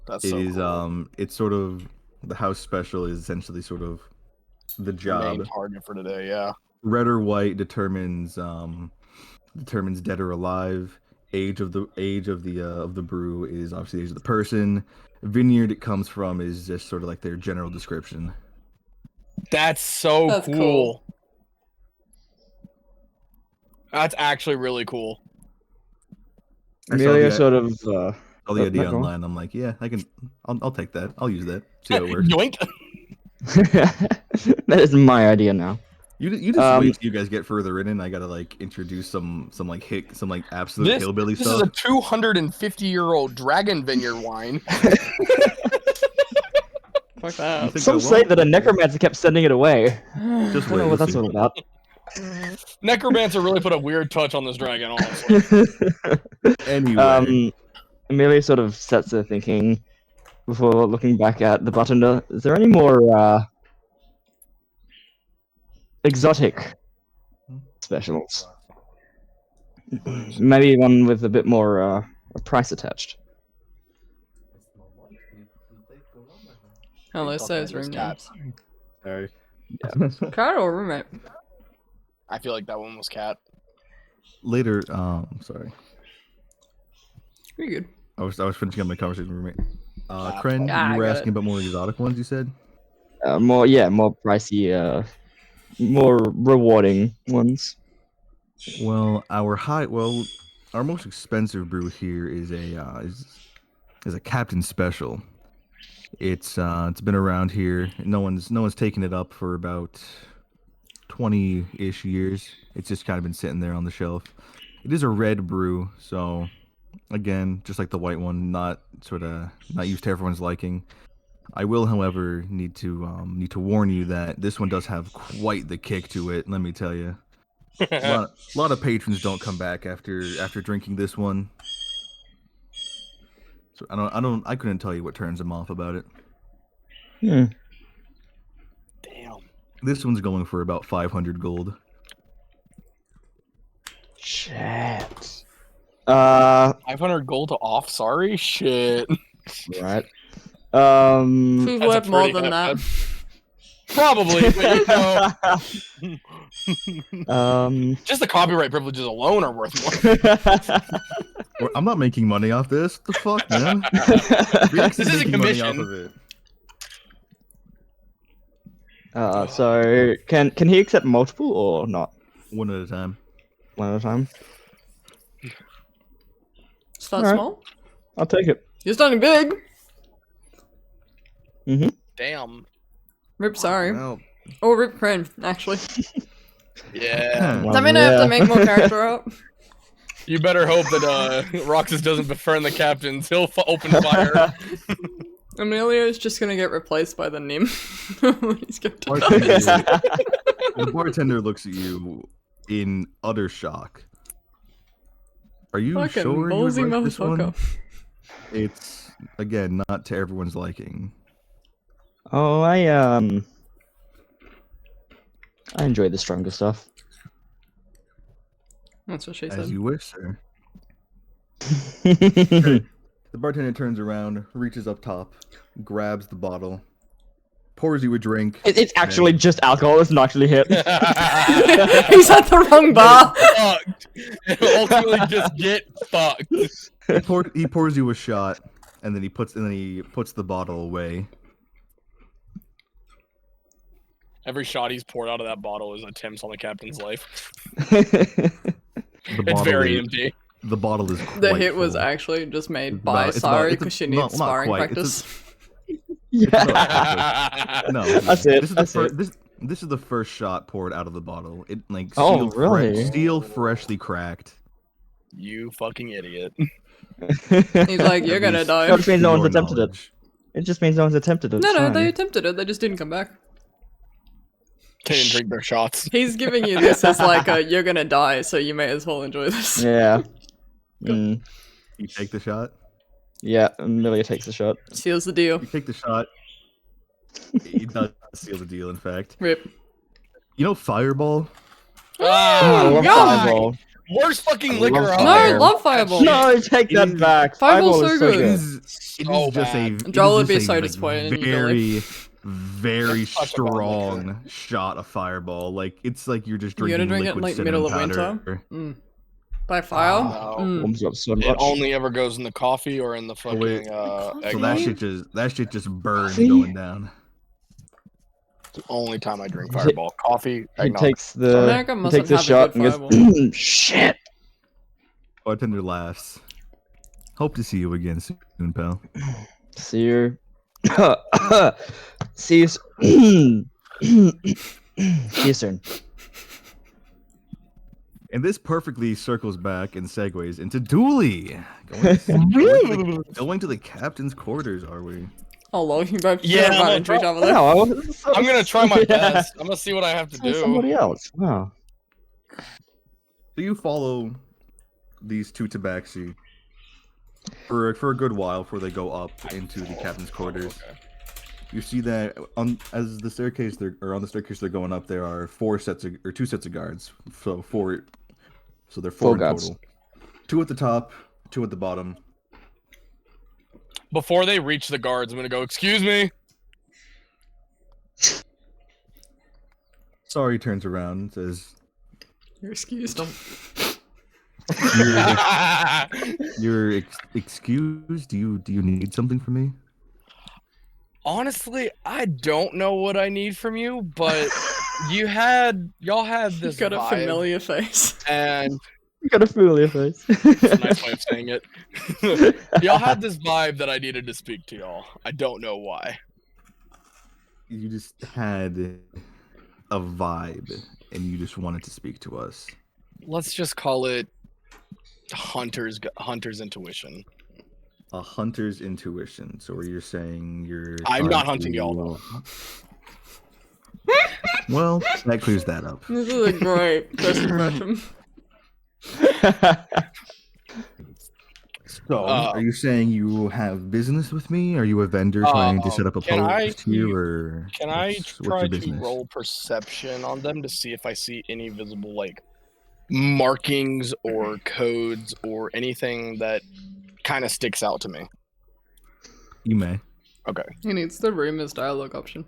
S2: That's so cool.
S3: It's sort of the house special is essentially sort of the
S2: Main
S3: job.
S2: target for today, yeah.
S3: Red or white determines dead or alive. Age of the brew is obviously the age of the person. Vineyard it comes from is just sort of like their general description.
S2: That's so
S1: That's
S2: cool.
S1: cool.
S2: That's actually really cool.
S3: I saw
S5: Amelia
S3: the-
S5: sort of
S3: All the idea
S5: go on.
S3: online. I'm like, yeah, I'll take that. I'll use that. See how it works.
S2: Yoink.
S5: that is my idea now.
S3: You just wait till you guys get further in, and I gotta like introduce some absolute hillbilly
S2: This is
S3: stuff.
S2: a 250-year-old dragon vineyard wine.
S1: Fuck
S3: You
S1: that.
S3: think
S5: Some
S3: I
S5: say
S3: won't?
S5: that a necromancer kept sending it away.
S3: Just
S5: I don't know
S3: wait.
S5: what that's
S3: You'll
S5: all
S3: see.
S5: about.
S2: Necromancer really put a weird touch on this dragon, honestly.
S3: Anyway,
S5: Amelia sort of sets her thinking before looking back at the button. Is there any more exotic specials? Maybe one with a bit more a price attached.
S1: Oh, let's say his room
S2: Cat.
S1: names.
S3: sorry.
S1: Cat or roommate?
S2: I feel like that one was cat.
S3: Later, sorry.
S1: Pretty good.
S3: I was finishing up my conversation with roommate.
S2: Ah,
S3: Kren,
S1: I
S3: you were
S1: got
S3: asking
S1: it.
S3: about more exotic ones. You said.
S5: More pricey, more rewarding ones.
S3: Well, our most expensive brew here is a Captain Special. It's been around here. No one's taken it up for about 20-ish years. It's just kind of been sitting there on the shelf. It is a red brew, so again, just like the white one, not used to everyone's liking. I will, however, need to warn you that this one does have quite the kick to it. Let me tell you. A lot of patrons don't come back after drinking this one. So I couldn't tell you what turns them off about it.
S5: Hmm.
S2: Damn.
S3: This one's going for about 500 gold.
S5: Shit.
S2: 500 gold to off, sorry? Shit.
S5: Right.
S1: Who's
S2: That's a
S1: worth more
S2: pretty-
S1: than that?
S2: Probably, but you know, just the copyright privileges alone are worth more.
S3: I'm not making money off this. What the fuck, man? Rex
S2: This is a
S3: making money
S2: commission.
S3: off of it.
S5: So can he accept multiple or not?
S3: One at a time.
S5: One at a time.
S1: Start
S5: Alright.
S1: small.
S5: I'll take it.
S1: You're starting big.
S2: Damn.
S1: Rip, sorry.
S3: Well,
S1: Or Rip Crane, actually.
S2: Yeah.
S1: I mean, I have to make more character up.
S2: You better hope that Roxas doesn't befriend the captains. He'll open fire.
S1: Amelia is just gonna get replaced by the Nim. He's going to
S3: Bartender,
S1: die.
S3: the bartender looks at you in utter shock. Are you
S1: Fucking
S3: sure you would
S1: ballsy
S3: like this one?
S1: motherfucker.
S3: It's again not to everyone's liking.
S5: Oh, I enjoy the stronger stuff.
S1: That's what she
S3: As
S1: said.
S3: you wish, sir. The bartender turns around, reaches up top, grabs the bottle, pours you a drink.
S5: It's actually just alcohol. It's not actually hit.
S1: He's at the wrong bar.
S2: Fucked. Ultimately, just get fucked.
S3: He pours you a shot, and then he puts the bottle away.
S2: Every shot he's poured out of that bottle is attempts on the captain's life.
S3: The
S2: It's
S3: bottle
S2: very
S3: is-
S2: empty.
S3: The bottle is quite
S1: The hit was
S3: full.
S1: actually just made
S3: It's
S1: by
S3: about- it's about-
S1: Sari
S3: it's a-
S1: because she
S3: not-
S1: needs
S3: not
S1: sparring
S3: quite, it's a-
S1: practice.
S3: No,
S5: That's it,
S3: This is
S5: that's
S3: the
S5: it.
S3: first. This is the first shot poured out of the bottle. It like
S5: Oh,
S3: sealed
S5: really?
S3: steel freshly cracked.
S2: You fucking idiot.
S1: He's like, you're
S3: At
S1: gonna
S3: least
S1: die.
S5: No, it means no
S3: to
S5: one's
S3: your
S5: attempted it.
S3: knowledge.
S5: It just means no one's attempted it.
S1: No,
S5: it's
S1: no,
S5: fine.
S1: they attempted it. They just didn't come back.
S2: They didn't drink their shots.
S1: He's giving you this as like a, you're gonna die, so you may as well enjoy this.
S5: Yeah. Mm.
S3: You take the shot.
S5: Yeah, Amelia takes the shot.
S1: Seals the deal.
S3: You take the shot. He does seal the deal. In fact,
S1: Rip.
S3: you know Fireball.
S5: Oh, I love
S1: God.
S5: Fireball.
S2: Worst fucking
S5: I
S2: liquor
S5: love
S2: out
S1: No,
S5: Fire.
S1: I
S2: there.
S1: love Fireball.
S5: No, take
S3: It
S5: that
S3: is-
S5: back.
S1: Fireball's
S5: Fireball is
S1: so
S5: so
S1: good.
S5: good.
S3: It is
S2: So
S3: just a.
S2: bad.
S3: it is
S1: Joel would
S3: just
S1: be
S3: a,
S1: so
S3: like,
S1: disappointed in you,
S3: Very, very
S2: Touch of liquor.
S3: strong shot of Fireball. Like it's like you're just
S1: You
S3: drinking
S1: gonna drink it
S3: liquid
S1: like
S3: cinnamon
S1: middle of
S3: powder.
S1: winter? By fire?
S2: No.
S5: Warms you up so
S2: It
S5: much.
S2: only ever goes in the coffee or in the
S3: wait.
S2: fucking
S3: So
S2: eggnog.
S3: that shit just burns
S5: Coffee?
S3: going down.
S2: It's the only time I drink
S5: He-
S2: Fireball. Coffee,
S5: He
S2: eggnog.
S5: takes the
S1: America
S5: he
S1: mustn't
S5: takes the
S1: have a
S5: shot
S1: good
S5: and goes, shit.
S3: Bartender laughs. Hope to see you again soon, pal.
S5: See you. See you. See you soon.
S3: And this perfectly circles back and segues into Dooley. Going to the captain's quarters, are we?
S1: Oh, lol, you both
S2: Yeah,
S1: right
S2: I'm
S1: into each other there.
S5: No,
S2: I'm gonna try my
S5: Yeah.
S2: best. I'm gonna see what I have to
S5: So
S2: do.
S5: somebody else. Wow.
S3: So you follow these two tabaxi for a good while before they go up into the captain's quarters.
S2: Okay.
S3: You see that on the staircase they're going up, there are two sets of guards. So four. So they're four in
S5: guards.
S3: total. Two at the top, two at the bottom.
S2: Before they reach the guards, I'm gonna go, excuse me.
S3: Sorry turns around and says,
S1: You're excused.
S3: You're excused? Do you need something from me?
S2: Honestly, I don't know what I need from you, but y'all had
S1: You've
S2: this
S1: got a
S2: vibe,
S1: familiar face.
S2: and
S5: You got a familiar face.
S2: it's a nice way of saying it. Y'all had this vibe that I needed to speak to y'all. I don't know why.
S3: You just had a vibe and you just wanted to speak to us.
S2: Let's just call it hunter's intuition.
S3: A hunter's intuition. So you're saying you're
S2: I'm not
S3: trying
S2: hunting y'all, though.
S3: Well, that clears that up.
S1: This is a great first impression.
S3: So, are you saying you have business with me? Are you a vendor trying to set up a
S2: can I-
S3: post here, or
S2: Can I
S3: what's
S2: try
S3: your
S2: to
S3: business?
S2: roll perception on them to see if I see any visible like markings or codes or anything that kind of sticks out to me?
S3: You may.
S2: Okay,
S1: He needs the rumors dialogue option.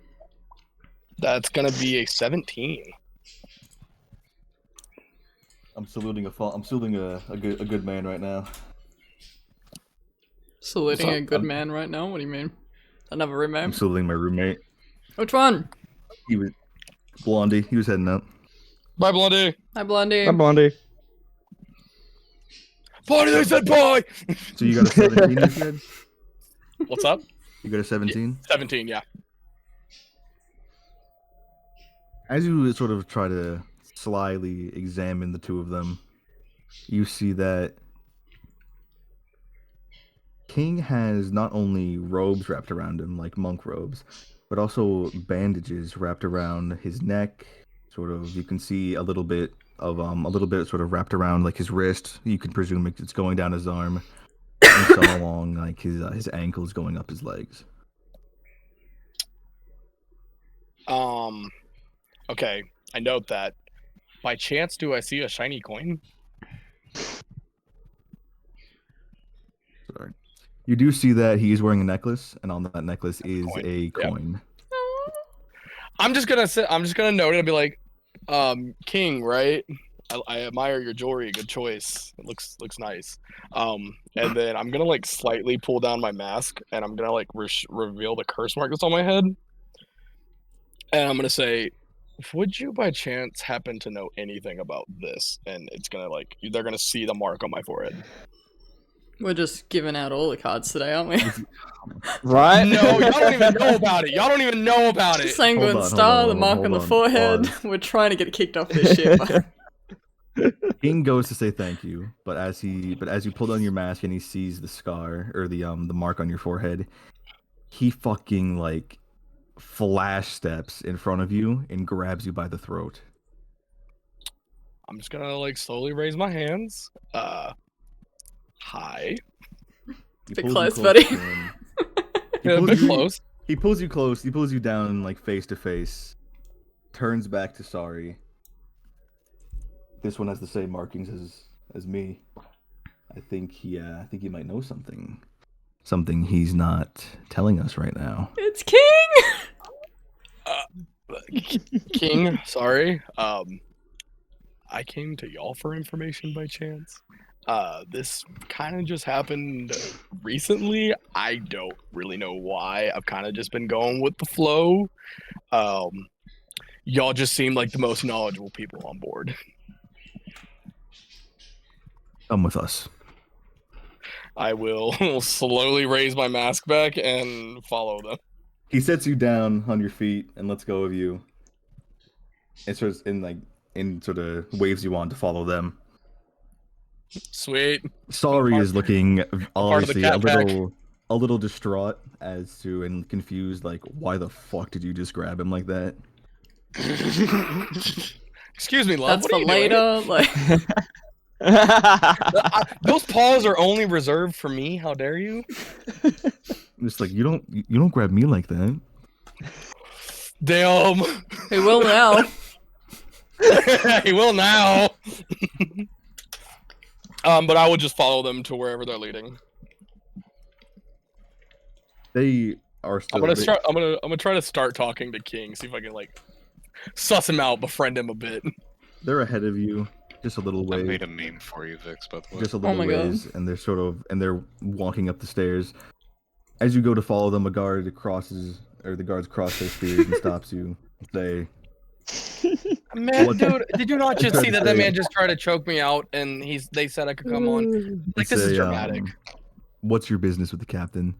S2: that's gonna be a 17.
S6: I'm saluting a good man right now.
S1: Saluting
S2: What's
S1: a
S2: up?
S1: good man right now? What do you mean? Another
S3: I'm
S1: roommate?
S3: saluting my roommate.
S1: Which one?
S3: He was Blondie. He was heading up.
S2: Bye, Blondie.
S1: Hi, Blondie.
S5: Hi, Blondie.
S2: Blondie, they said bye.
S3: So you got a 17, you said?
S2: What's up?
S3: You got a 17?
S2: 17, yeah.
S3: As you sort of try to slyly examine the two of them, you see that King has not only robes wrapped around him, like monk robes, but also bandages wrapped around his neck. Sort of, you can see a little bit sort of wrapped around like his wrist. You can presume it's going down his arm, and some along like his ankles going up his legs.
S2: Okay, I note that. By chance, do I see a shiny coin?
S3: Sorry. You do see that he is wearing a necklace, and on that necklace is
S2: Coin.
S3: a
S2: Yep.
S3: coin.
S2: I'm just gonna note it and be like, King, right? I admire your jewelry. Good choice. It looks nice. And then I'm gonna like slightly pull down my mask, and I'm gonna like reveal the curse mark that's on my head. And I'm gonna say, would you by chance happen to know anything about this? And it's gonna like they're gonna see the mark on my forehead.
S1: We're just giving out all the cards today, aren't we?
S5: Right?
S2: No, y'all don't even know about it. Y'all don't even know about it.
S1: Sanguine
S3: hold
S1: star,
S3: on,
S1: the mark
S3: hold
S1: on the
S3: on,
S1: forehead.
S3: pause.
S1: We're trying to get kicked off this shit.
S3: King goes to say thank you, but as you pull down your mask and he sees the scar or the mark on your forehead, he fucking like flash steps in front of you and grabs you by the throat.
S2: I'm just gonna like slowly raise my hands. Hi.
S3: He
S1: Bit
S3: pulls you
S1: close,
S3: close
S1: buddy.
S3: to him.
S2: Yeah, a bit close.
S3: He pulls you close. He pulls you down like face to face. Turns back to sorry. This one has the same markings as me. I think he might know something. Something he's not telling us right now.
S1: It's King!
S2: King, sorry. I came to y'all for information by chance. This kind of just happened recently. I don't really know why. I've kind of just been going with the flow. Y'all just seem like the most knowledgeable people on board.
S3: Come with us.
S2: I will slowly raise my mask back and follow them.
S3: He sets you down on your feet and lets go of you. And sort of waves you on to follow them.
S2: Sweet.
S3: Sorry is looking
S2: part of the
S3: obviously
S2: cat pack.
S3: a little distraught as to and confused, like, why the fuck did you just grab him like that?
S2: Excuse me, love.
S1: That's
S2: what
S1: for
S2: are you doing?
S1: later. Like,
S2: Those paws are only reserved for me. How dare you?
S3: Just like you don't grab me like that.
S2: Damn.
S1: he will now.
S2: He will now. But I will just follow them to wherever they're leading.
S3: They are still.
S2: I'm gonna try to start talking to King, see if I can like suss him out, befriend him a bit.
S3: They're ahead of you, just a little
S4: I
S3: way.
S4: made a meme for you, Vix, by the way.
S3: Just a little
S1: my God.
S3: ways, and they're walking up the stairs. As you go to follow them, the guards cross their spears and stops you. They
S2: Man,
S3: What-
S2: dude, did you not just
S3: tried
S2: see
S3: to
S2: that
S3: say-
S2: man just tried to choke me out, and they said I could come on? Like, this is
S3: say,
S2: dramatic.
S3: What's your business with the captain?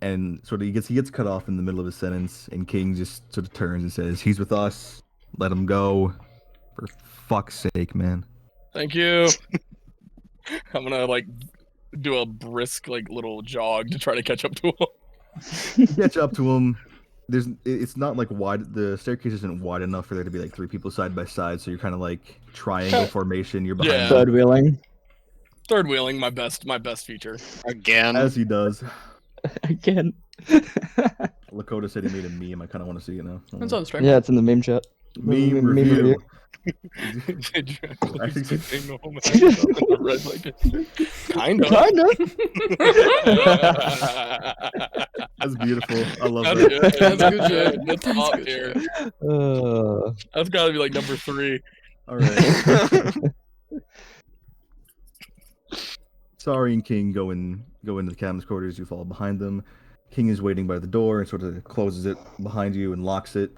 S3: And sort of he gets cut off in the middle of a sentence, and King just sort of turns and says, "He's with us. Let him go. For fuck's sake, man."
S2: Thank you. I'm gonna like do a brisk like little jog to try to catch up to him.
S3: You catch up to him. It's not like wide. The staircase isn't wide enough for there to be like 3 people side by side. So you're kind of like triangle formation. You're behind
S2: Yeah.
S3: them
S5: Third wheeling.
S2: Third wheeling, my best feature.
S4: Again.
S3: as he does.
S5: Again.
S3: Lakota said he made a meme. I kind of want to see it now.
S1: It's on stream.
S5: Yeah, it's in the meme chat.
S3: Meme review.
S2: Kinda.
S3: That's beautiful. I love
S2: That's
S3: that.
S2: good.
S1: That's good shit.
S2: That's
S1: That's
S2: top
S1: good
S2: tier.
S5: shit.
S2: That's gotta be like number 3.
S3: All right. Sorry and King go into the captain's quarters. You follow behind them. King is waiting by the door and sort of closes it behind you and locks it.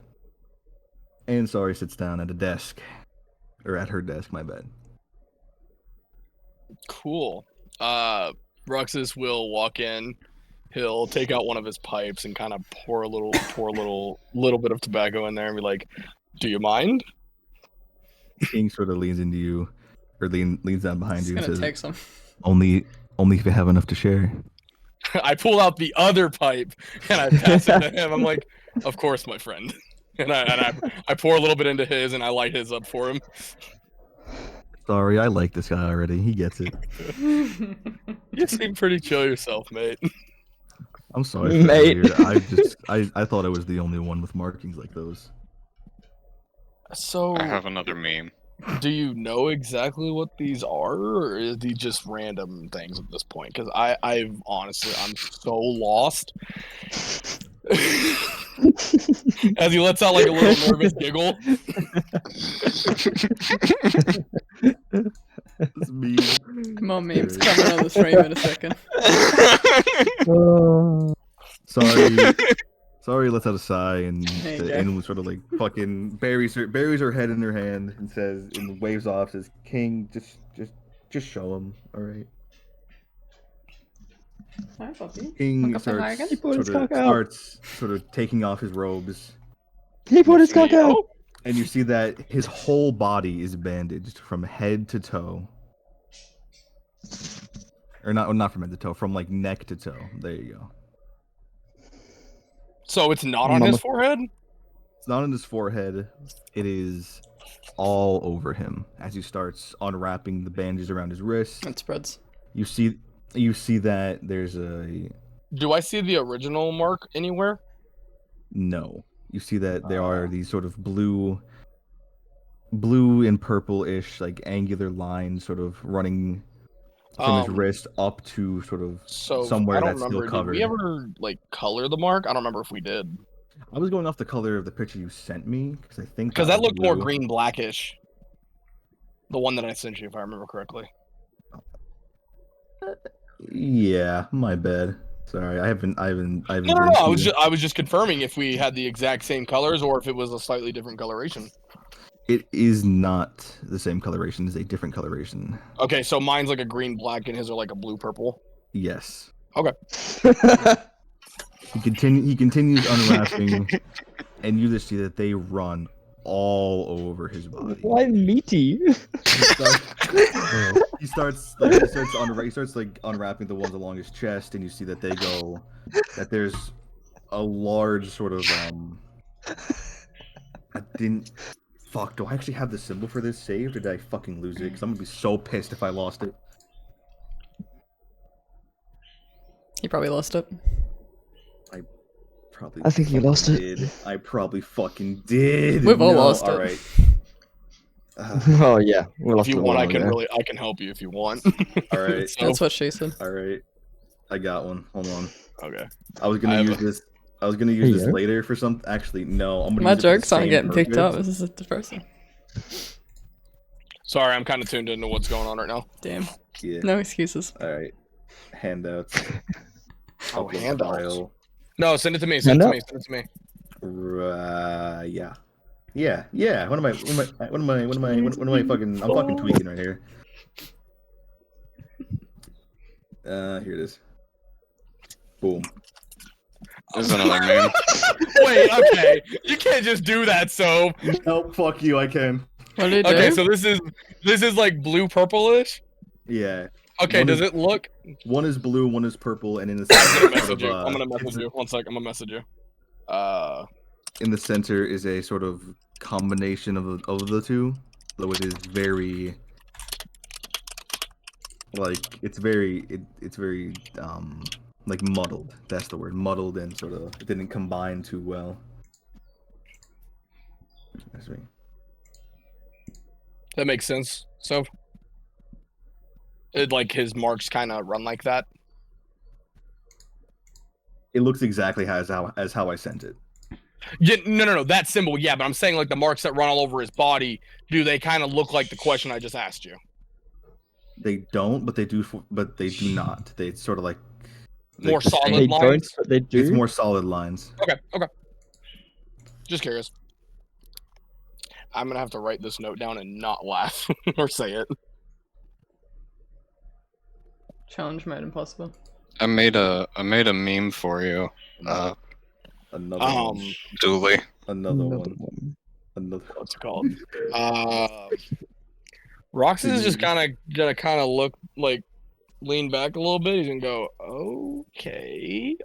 S3: And Sorry sits down at a desk. Or at her desk, my bad.
S2: Cool. Ruxus will walk in. He'll take out one of his pipes and kind of pour a little bit of tobacco in there and be like, "Do you mind?"
S3: King sort of leans into you, or leans down behind
S1: It's
S3: you and
S1: gonna
S3: says,
S1: take some.
S3: only if you have enough to share."
S2: I pull out the other pipe and I pass it to him. I'm like, "Of course, my friend." And I pour a little bit into his and I light his up for him.
S3: Sorry, I like this guy already. He gets it.
S2: You seem pretty chill yourself, mate.
S3: I'm sorry, for
S5: Mate.
S3: earlier. I thought I was the only one with markings like those.
S2: So,
S4: I have another meme.
S2: do you know exactly what these are, or is these just random things at this point? Because I'm so lost. As he lets out like a little nervous giggle.
S3: It's me.
S1: Come on, memes coming on the stream in a second.
S3: Sorry, lets out a sigh and
S1: There you
S3: the
S1: go.
S3: animal sort of like fucking buries her head in her hand and says and waves off, says, "King, just show him, all right."
S1: Hi, puppy.
S3: King
S1: Look up the high again.
S5: He pulled his cock out.
S3: starts sort of taking off his robes,
S5: He put his cock out.
S3: and you see that his whole body is bandaged from head to toe. Or not from head to toe, from like neck to toe. There you go.
S2: So it's not on his forehead?
S3: It's not on his forehead. It is all over him as he starts unwrapping the bandages around his wrists.
S1: It spreads.
S3: You see that there's a
S2: Do I see the original mark anywhere?
S3: no. You see that there are these sort of blue and purple-ish like angular lines sort of running from his wrist up to sort of
S2: So
S3: somewhere
S2: I don't
S3: that's still
S2: remember.
S3: covered.
S2: Did we ever like color the mark? I don't remember if we did.
S3: I was going off the color of the picture you sent me because I think
S2: Because that
S3: was
S2: looked more
S3: blue.
S2: green blackish. The one that I sent you, if I remember correctly.
S3: Yeah, my bad. Sorry, I haven't.
S2: No. I was just confirming if we had the exact same colors or if it was a slightly different coloration.
S3: It is not the same coloration. It's a different coloration.
S2: Okay, so mine's like a green black and his are like a blue purple.
S3: Yes.
S2: Okay.
S3: He continues unwrapping, and you just see that they run all over his body.
S5: Why meaty?
S3: He starts like unwrapping the ones along his chest, and you see that there's a large sort of Fuck, do I actually have the symbol for this saved, or did I fucking lose it? Because I'm gonna be so pissed if I lost it.
S1: He probably lost it.
S3: Probably.
S5: I think you lost it.
S3: did. I probably fucking did.
S1: We've all lost it.
S3: All right.
S5: Oh yeah, we
S2: If
S5: lost
S2: you
S5: the
S2: want,
S5: one
S2: I can help you if you want.
S3: All right.
S2: So-
S1: That's what she said.
S3: All right. I got one. Hold on.
S2: Okay.
S3: I was gonna use this. I was gonna use this
S5: Yeah.
S3: later for some. Actually, no. I'm gonna.
S1: My
S3: use it for the
S1: jokes aren't
S3: same
S1: getting picked up.
S3: purpose.
S1: This is depressing.
S2: Sorry, I'm kind of tuned into what's going on right now.
S1: Damn.
S3: Yeah.
S1: No excuses.
S3: All right. Handouts.
S2: Oh,
S3: Upload
S2: handouts.
S3: file.
S2: No, send it to me. Send it to me.
S5: Handout?
S2: Send it to me.
S3: Yeah. Yeah. What am I fucking? I'm fucking tweaking right here. Here it is. Boom.
S4: There's another meme.
S2: Wait, okay. You can't just do that, so.
S3: Nope. Fuck you. I can.
S1: What did he do?
S2: Okay, so this is like blue purplish.
S3: Yeah.
S2: Okay,
S3: One
S2: does
S3: is-
S2: it look?
S3: One is blue. One is purple, and in the
S2: I'm
S3: center,
S2: gonna
S3: sort
S2: message you.
S3: of,
S2: I'm gonna message you. One sec. I'm gonna message you.
S3: in the center is a sort of combination of the two, though it is very like it's very like muddled. That's the word, muddled, and sort of it didn't combine too well. That's me.
S2: That makes sense. So, it like his marks kind of run like that.
S3: It looks exactly as how I sent it.
S2: Yeah, no. That symbol, yeah, but I'm saying like the marks that run all over his body. Do they kind of look like the question I just asked you?
S3: They don't, but they do. But they do not. They sort of like
S2: More
S3: the
S2: solid
S3: same-
S5: They
S2: lines?
S5: don't, but they do.
S3: It's more solid lines.
S2: Okay. Just curious. I'm gonna have to write this note down and not laugh or say it.
S1: Challenge made impossible.
S4: I made a meme for you.
S3: Another one.
S2: Dooley.
S3: Another
S5: Another
S3: one.
S5: one.
S3: Another.
S2: What's it called? Roxas is just gonna look like lean back a little bit. He's gonna go, okay.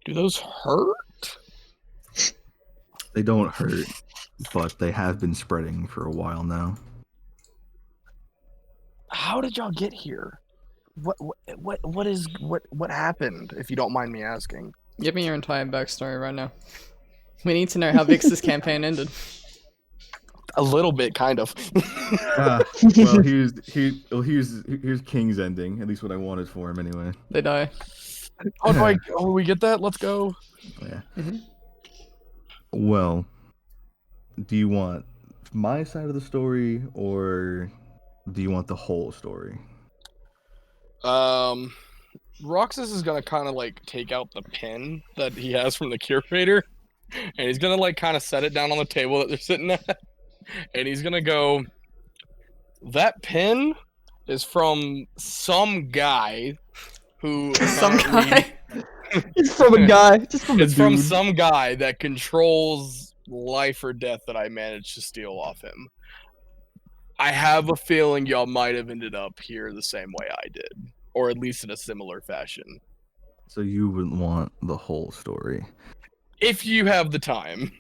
S2: Do those hurt?
S3: They don't hurt, but they have been spreading for a while now.
S2: How did y'all get here? What happened? If you don't mind me asking.
S1: Give me your entire backstory right now. We need to know how Vix's campaign ended.
S2: A little bit, kind of.
S3: Well, here's King's ending. At least what I wanted for him, anyway.
S1: They die.
S2: Oh, we get that? Let's go.
S3: Yeah.
S1: Mhm.
S3: Well, do you want my side of the story, or do you want the whole story?
S2: Roxas is gonna kind of like take out the pen that he has from the curator, and he's gonna like kind of set it down on the table that they're sitting at, and he's gonna go, that pen is from some guy who
S1: Some guy.
S5: It's from a guy. Just from a
S2: it's from
S5: dude.
S2: some guy that controls life or death that I managed to steal off him. I have a feeling y'all might have ended up here the same way I did, or at least in a similar fashion.
S3: So you wouldn't want the whole story.
S2: If you have the time.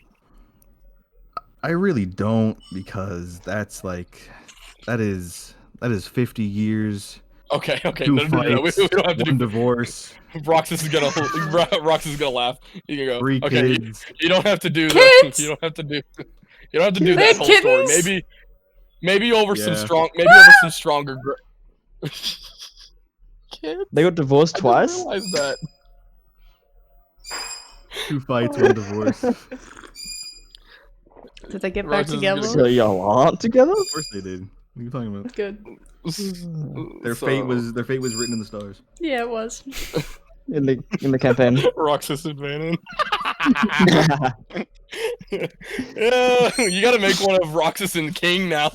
S3: I really don't, because that is 50 years,
S2: Okay.
S3: 2
S2: No,
S3: fights,
S2: we don't have to
S3: 1
S2: do.
S3: divorce,
S2: Roxas is gonna laugh. You can go.
S3: 3
S2: Okay,
S3: kids.
S2: you don't have to do
S1: Kids!
S2: You don't have to do that
S1: They
S2: whole
S1: had
S2: story.
S1: kittens?
S2: Maybe over
S3: Yeah.
S2: some stronger. Kids.
S5: They got divorced
S2: I didn't
S5: twice.
S2: realize that.
S3: 2 fights, 1 divorce. Of
S1: Did they get back
S2: Roxas is gonna
S1: together?
S5: So y'all aren't together?
S3: course they did. What are you talking about?
S1: Good.
S3: Their fate was written in the stars.
S1: Yeah, it was.
S5: In the campaign.
S2: Roxas and Vannon. Yeah, you gotta make one of Roxas and King now.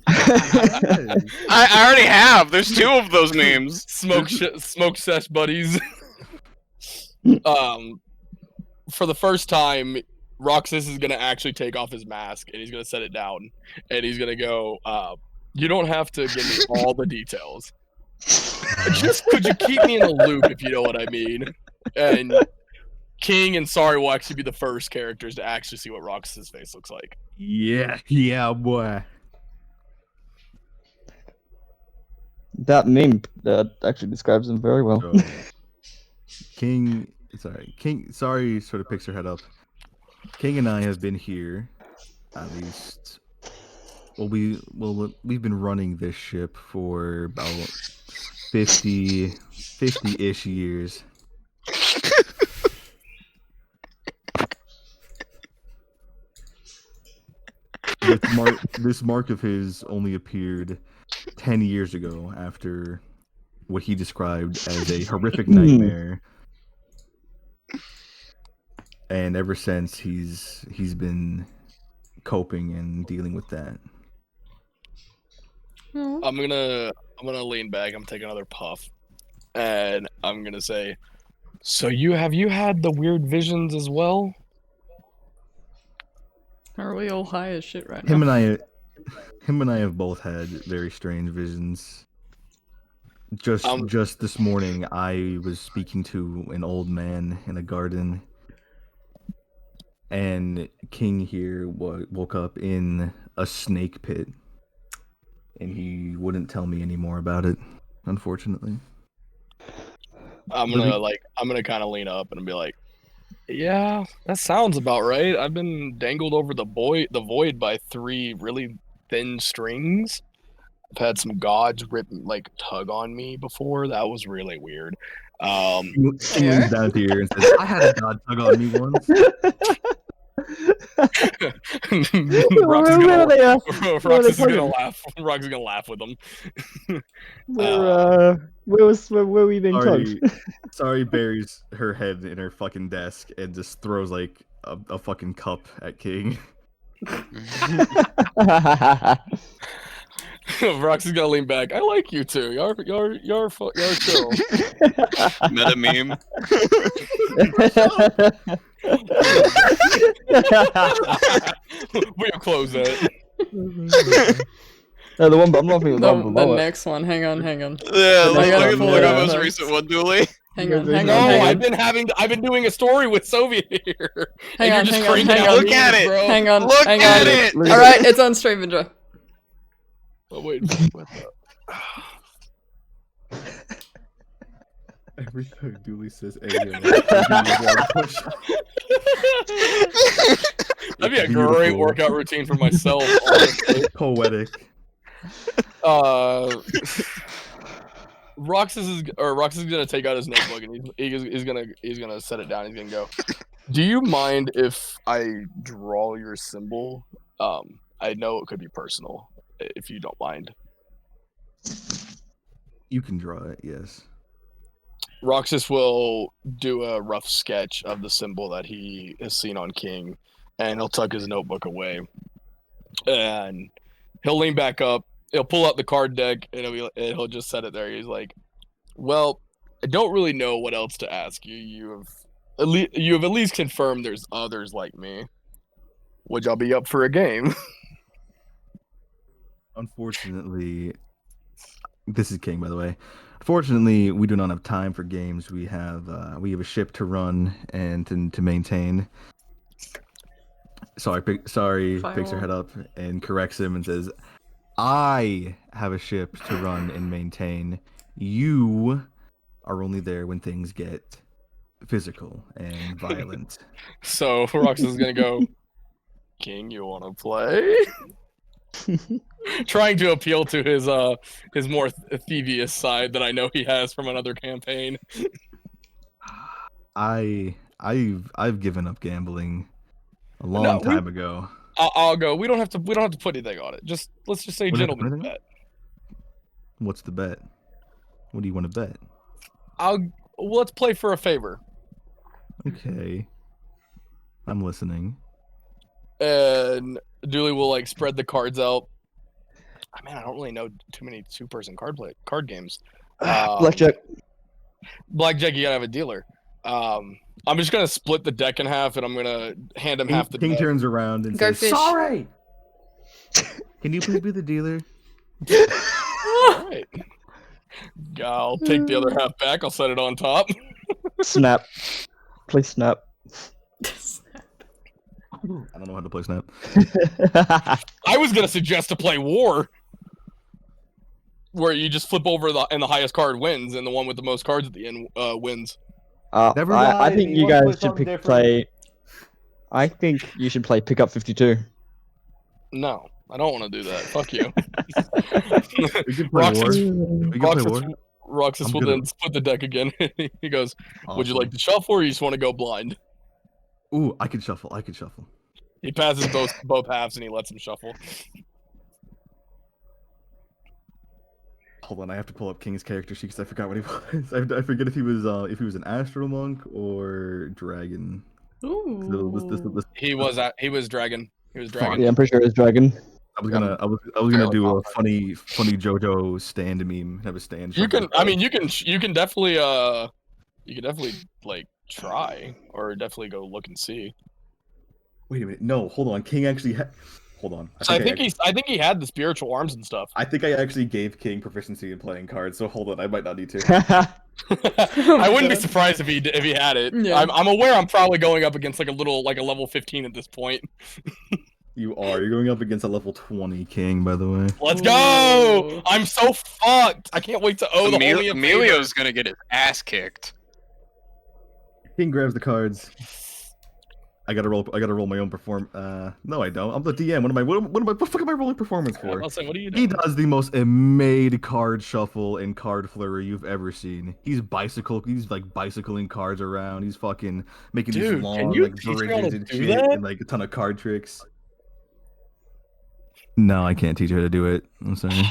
S4: I already have. There's 2 of those memes.
S2: Smoke sesh buddies. For the first time, Roxas is gonna actually take off his mask and he's gonna set it down and he's gonna go, you don't have to give me all the details. Just could you keep me in the loop if you know what I mean? And King and Sorry will actually be the first characters to actually see what Roxas's face looks like.
S3: Yeah, boy.
S5: That meme actually describes him very well.
S3: So, King, Sorry sort of picks her head up. King and I have been here, at least. We've been running this ship for about 50-ish years. This mark of his only appeared 10 years ago after what he described as a horrific nightmare. And ever since he's been coping and dealing with that.
S2: I'm gonna lean back, I'm taking another puff, and I'm gonna say, so have you had the weird visions as well?
S1: Are we all high as shit right
S3: Him
S1: now?
S3: and I have both had very strange visions. Just this morning, I was speaking to an old man in a garden, and King here woke up in a snake pit, and he wouldn't tell me any more about it, unfortunately.
S2: I'm gonna kind of lean up and be like, yeah, that sounds about right. I've been dangled over the void by 3 really thin strings. I've had some gods tug on me before. That was really weird.
S3: He leans down to you and says, "I had a god tug on me once."
S2: Roxy's
S5: Roxy's
S2: gonna laugh. Roxy's gonna laugh with them.
S5: Where were we being tugged?
S3: Sorry buries her head in her fucking desk and just throws like a fucking cup at King.
S2: Roxy's gonna lean back. I like you too. You're chill.
S4: Meta meme.
S2: We'll close that.
S5: No, the one I'm laughing at the one
S1: The
S5: below it.
S1: next one. Hang on.
S4: Yeah,
S1: I gotta
S4: look
S1: pull
S4: at
S1: it
S4: the
S1: up
S4: most
S1: first.
S4: recent one, Dooley.
S1: Hang on.
S2: No, I've been doing a story with Soviet here.
S1: Hang
S2: and
S1: on,
S2: you're just
S1: hang on,
S2: cranking
S1: hang
S2: out
S1: on.
S4: Look at
S2: memes,
S4: it.
S2: bro.
S1: Hang on.
S4: Look
S1: hang
S4: at
S1: on.
S4: it.
S5: Look
S1: All right, it's on Stravenger.
S2: Oh, wait. What the?
S3: Every time Dooley says "Hey,"
S2: That'd be a great
S3: Beautiful.
S2: workout routine for myself. Honestly.
S3: poetic.
S2: Roxas is gonna take out his notebook and he's gonna set it down. He's gonna go, do you mind if I draw your symbol? I know it could be personal, if you don't mind.
S3: You can draw it, yes.
S2: Roxas will do a rough sketch of the symbol that he has seen on King, and he'll tuck his notebook away. And he'll lean back up, he'll pull out the card deck, and he'll just set it there. He's like, well, I don't really know what else to ask you. You have at least confirmed there's others like me. Would y'all be up for a game?
S3: Unfortunately, this is King, by the way. Fortunately, we do not have time for games. We have a ship to run and to maintain. Sorry, picks her head up and corrects him and says, "I have a ship to run and maintain. You are only there when things get physical and violent."
S2: So Roxas is gonna go, King, you wanna play? Trying to appeal to his more thievious side that I know he has from another campaign.
S3: I I've given up gambling a
S2: No,
S3: long time ago.
S2: I'll go. We don't have to put anything on it. Let's just say
S3: We don't have to put
S2: gentleman's
S3: anything on
S2: bet.
S3: What's the bet? What do you want to bet?
S2: Let's play for a favor.
S3: Okay. I'm listening.
S2: And Dooley will like spread the cards out. Man, I don't really know too many two-person card games.
S5: Blackjack.
S2: Blackjack, you gotta have a dealer. I'm just gonna split the deck in half, and I'm gonna hand him half the
S3: King
S2: deck.
S3: turns around and
S1: Go
S3: says,
S1: fish.
S3: "Sorry. Can you please be the dealer?"
S2: All right. I'll take the other half back. I'll set it on top.
S5: Snap. Please snap.
S3: I don't know how to play Snap.
S2: I was gonna suggest to play War, where you just flip over and the highest card wins, and the one with the most cards at the end wins.
S3: Never
S5: I
S3: mind,
S5: think
S3: he
S5: you
S3: wants to play
S5: guys should
S3: something
S5: pick,
S3: different.
S5: play. I think you should play Pickup 52.
S2: No, I don't want to do that. Fuck you.
S3: We can play War. We can play War.
S2: Roxas
S3: I'm
S2: will
S3: good
S2: then
S3: at-
S2: split the deck again. He goes, "Would you
S3: Awesome.
S2: like to shuffle, or you just want to go blind?"
S3: Ooh, I can shuffle. I can shuffle.
S2: He passes both halves, and he lets him shuffle.
S3: Hold on, I have to pull up King's character sheet because I forgot what he was. I forget if he was an astral monk or dragon.
S1: Ooh.
S2: He was dragon. He was dragon.
S5: Yeah, I'm pretty sure it's Dragon.
S3: I was gonna
S2: fairly
S3: do a
S2: confident.
S3: funny JoJo stand meme. Have a stand.
S2: You can. I mean, you can definitely. You can definitely like try, or definitely go look and see.
S3: Wait a minute. No, hold on. King actually. Hold on.
S2: I think he had the spiritual arms and stuff.
S3: I think I actually gave King proficiency in playing cards. So hold on. I might not need to.
S2: I wouldn't be surprised if he had it.
S1: Yeah.
S2: I'm aware I'm probably going up against like a level 15 at this point.
S3: You're going up against a level 20 King, by the way.
S2: Let's go!
S1: Ooh.
S2: I'm so fucked. I can't wait to owe the homie a favor.
S4: Emilio's gonna get his ass kicked.
S3: King grabs the cards. I gotta roll my own no, I don't. I'm the DM. What the fuck am I rolling performance for?
S2: I'll say, what are you
S3: He
S2: doing?
S3: does the most amazing card shuffle and card flurry you've ever seen. He's like bicycling cards around. He's fucking making
S2: Dude,
S3: these
S2: can
S3: long
S2: you
S3: like
S2: teach me how
S3: bridges
S2: to
S3: and
S2: do
S3: shit
S2: that?
S3: and like a ton of card tricks. No, I can't teach you how to do it. I'm sorry.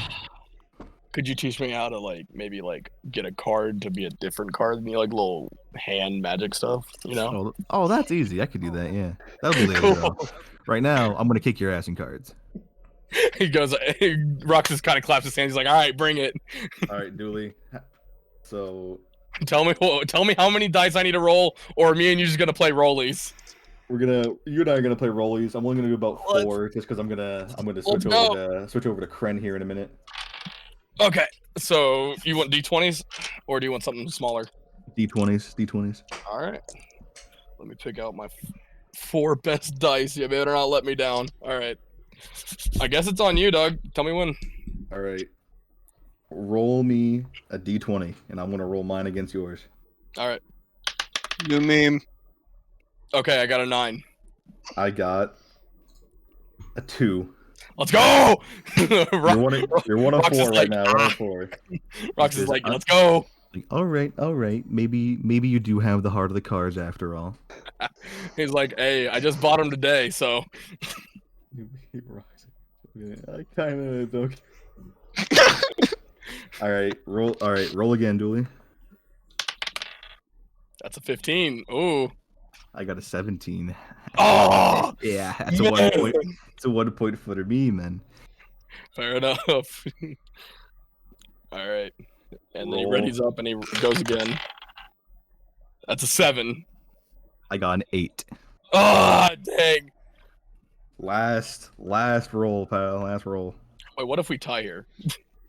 S2: Could you teach me how to maybe get a card to be a different card than you, like little hand magic stuff, you know?
S3: Oh, that's easy. I could do that. Yeah, that'll be later. Though. Right now, I'm gonna kick your ass in cards.
S2: He goes, Roxas kind of claps his hands. He's like, "All right, bring it.
S3: All right, Dooley. So
S2: Tell me how many dice I need to roll, or me and you just gonna play rollies."
S3: you and I are gonna play rollies. I'm only gonna do about 4, just because I'm gonna switch over to Kren here in a minute.
S2: Okay, so you want D20s, or do you want something smaller?
S3: D20s.
S2: All right, let me pick out my 4 best dice. You better not let me down. All right, I guess it's on you, Doug. Tell me when.
S3: All right. Roll me a D20, and I'm gonna roll mine against yours.
S2: All right.
S4: You meme.
S2: Okay, I got a 9.
S3: I got a 2.
S2: Let's go!
S3: You're one of
S2: Rox is
S3: 4 right
S2: like,
S3: now. 1 of 4.
S2: Rox is like, let's go.
S3: Like, all right. Maybe you do have the heart of the cards after all.
S2: He's like, hey, I just bought him today, so.
S3: I kind of don't. All right, roll again, Dooley.
S2: That's a 15. Ooh.
S3: I got a 17.
S2: Oh!
S3: Yeah, that's a 1 point. It's a 1 point for me, man.
S2: Fair enough. All right. And then he
S3: Roll.
S2: readies up and he goes again. That's a 7.
S3: I got an 8.
S2: Ah, dang.
S3: Last roll, pal. Last roll.
S2: Wait, what if we tie here?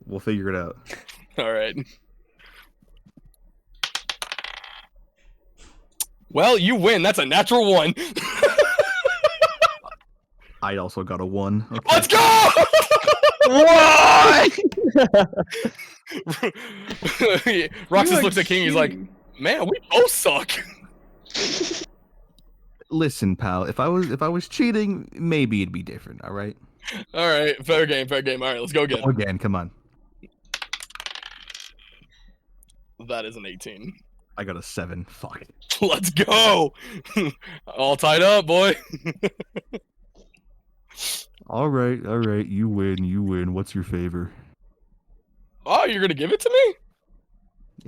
S3: We'll figure it out.
S2: All right. Well, you win. That's a natural 1.
S3: I also got a 1. Okay.
S2: Let's go!
S5: What?
S2: Roxas looks at King. He's like, man, we both suck.
S3: Listen, pal. If I was cheating, maybe it'd be different. All right.
S2: All right, fair game. All right, let's go again.
S3: Again, come on.
S2: That is an 18.
S3: I got a 7. Fuck.
S2: Let's go. All tied up, boy.
S3: All right. You win. What's your favor?
S2: Oh, you're gonna give it to me?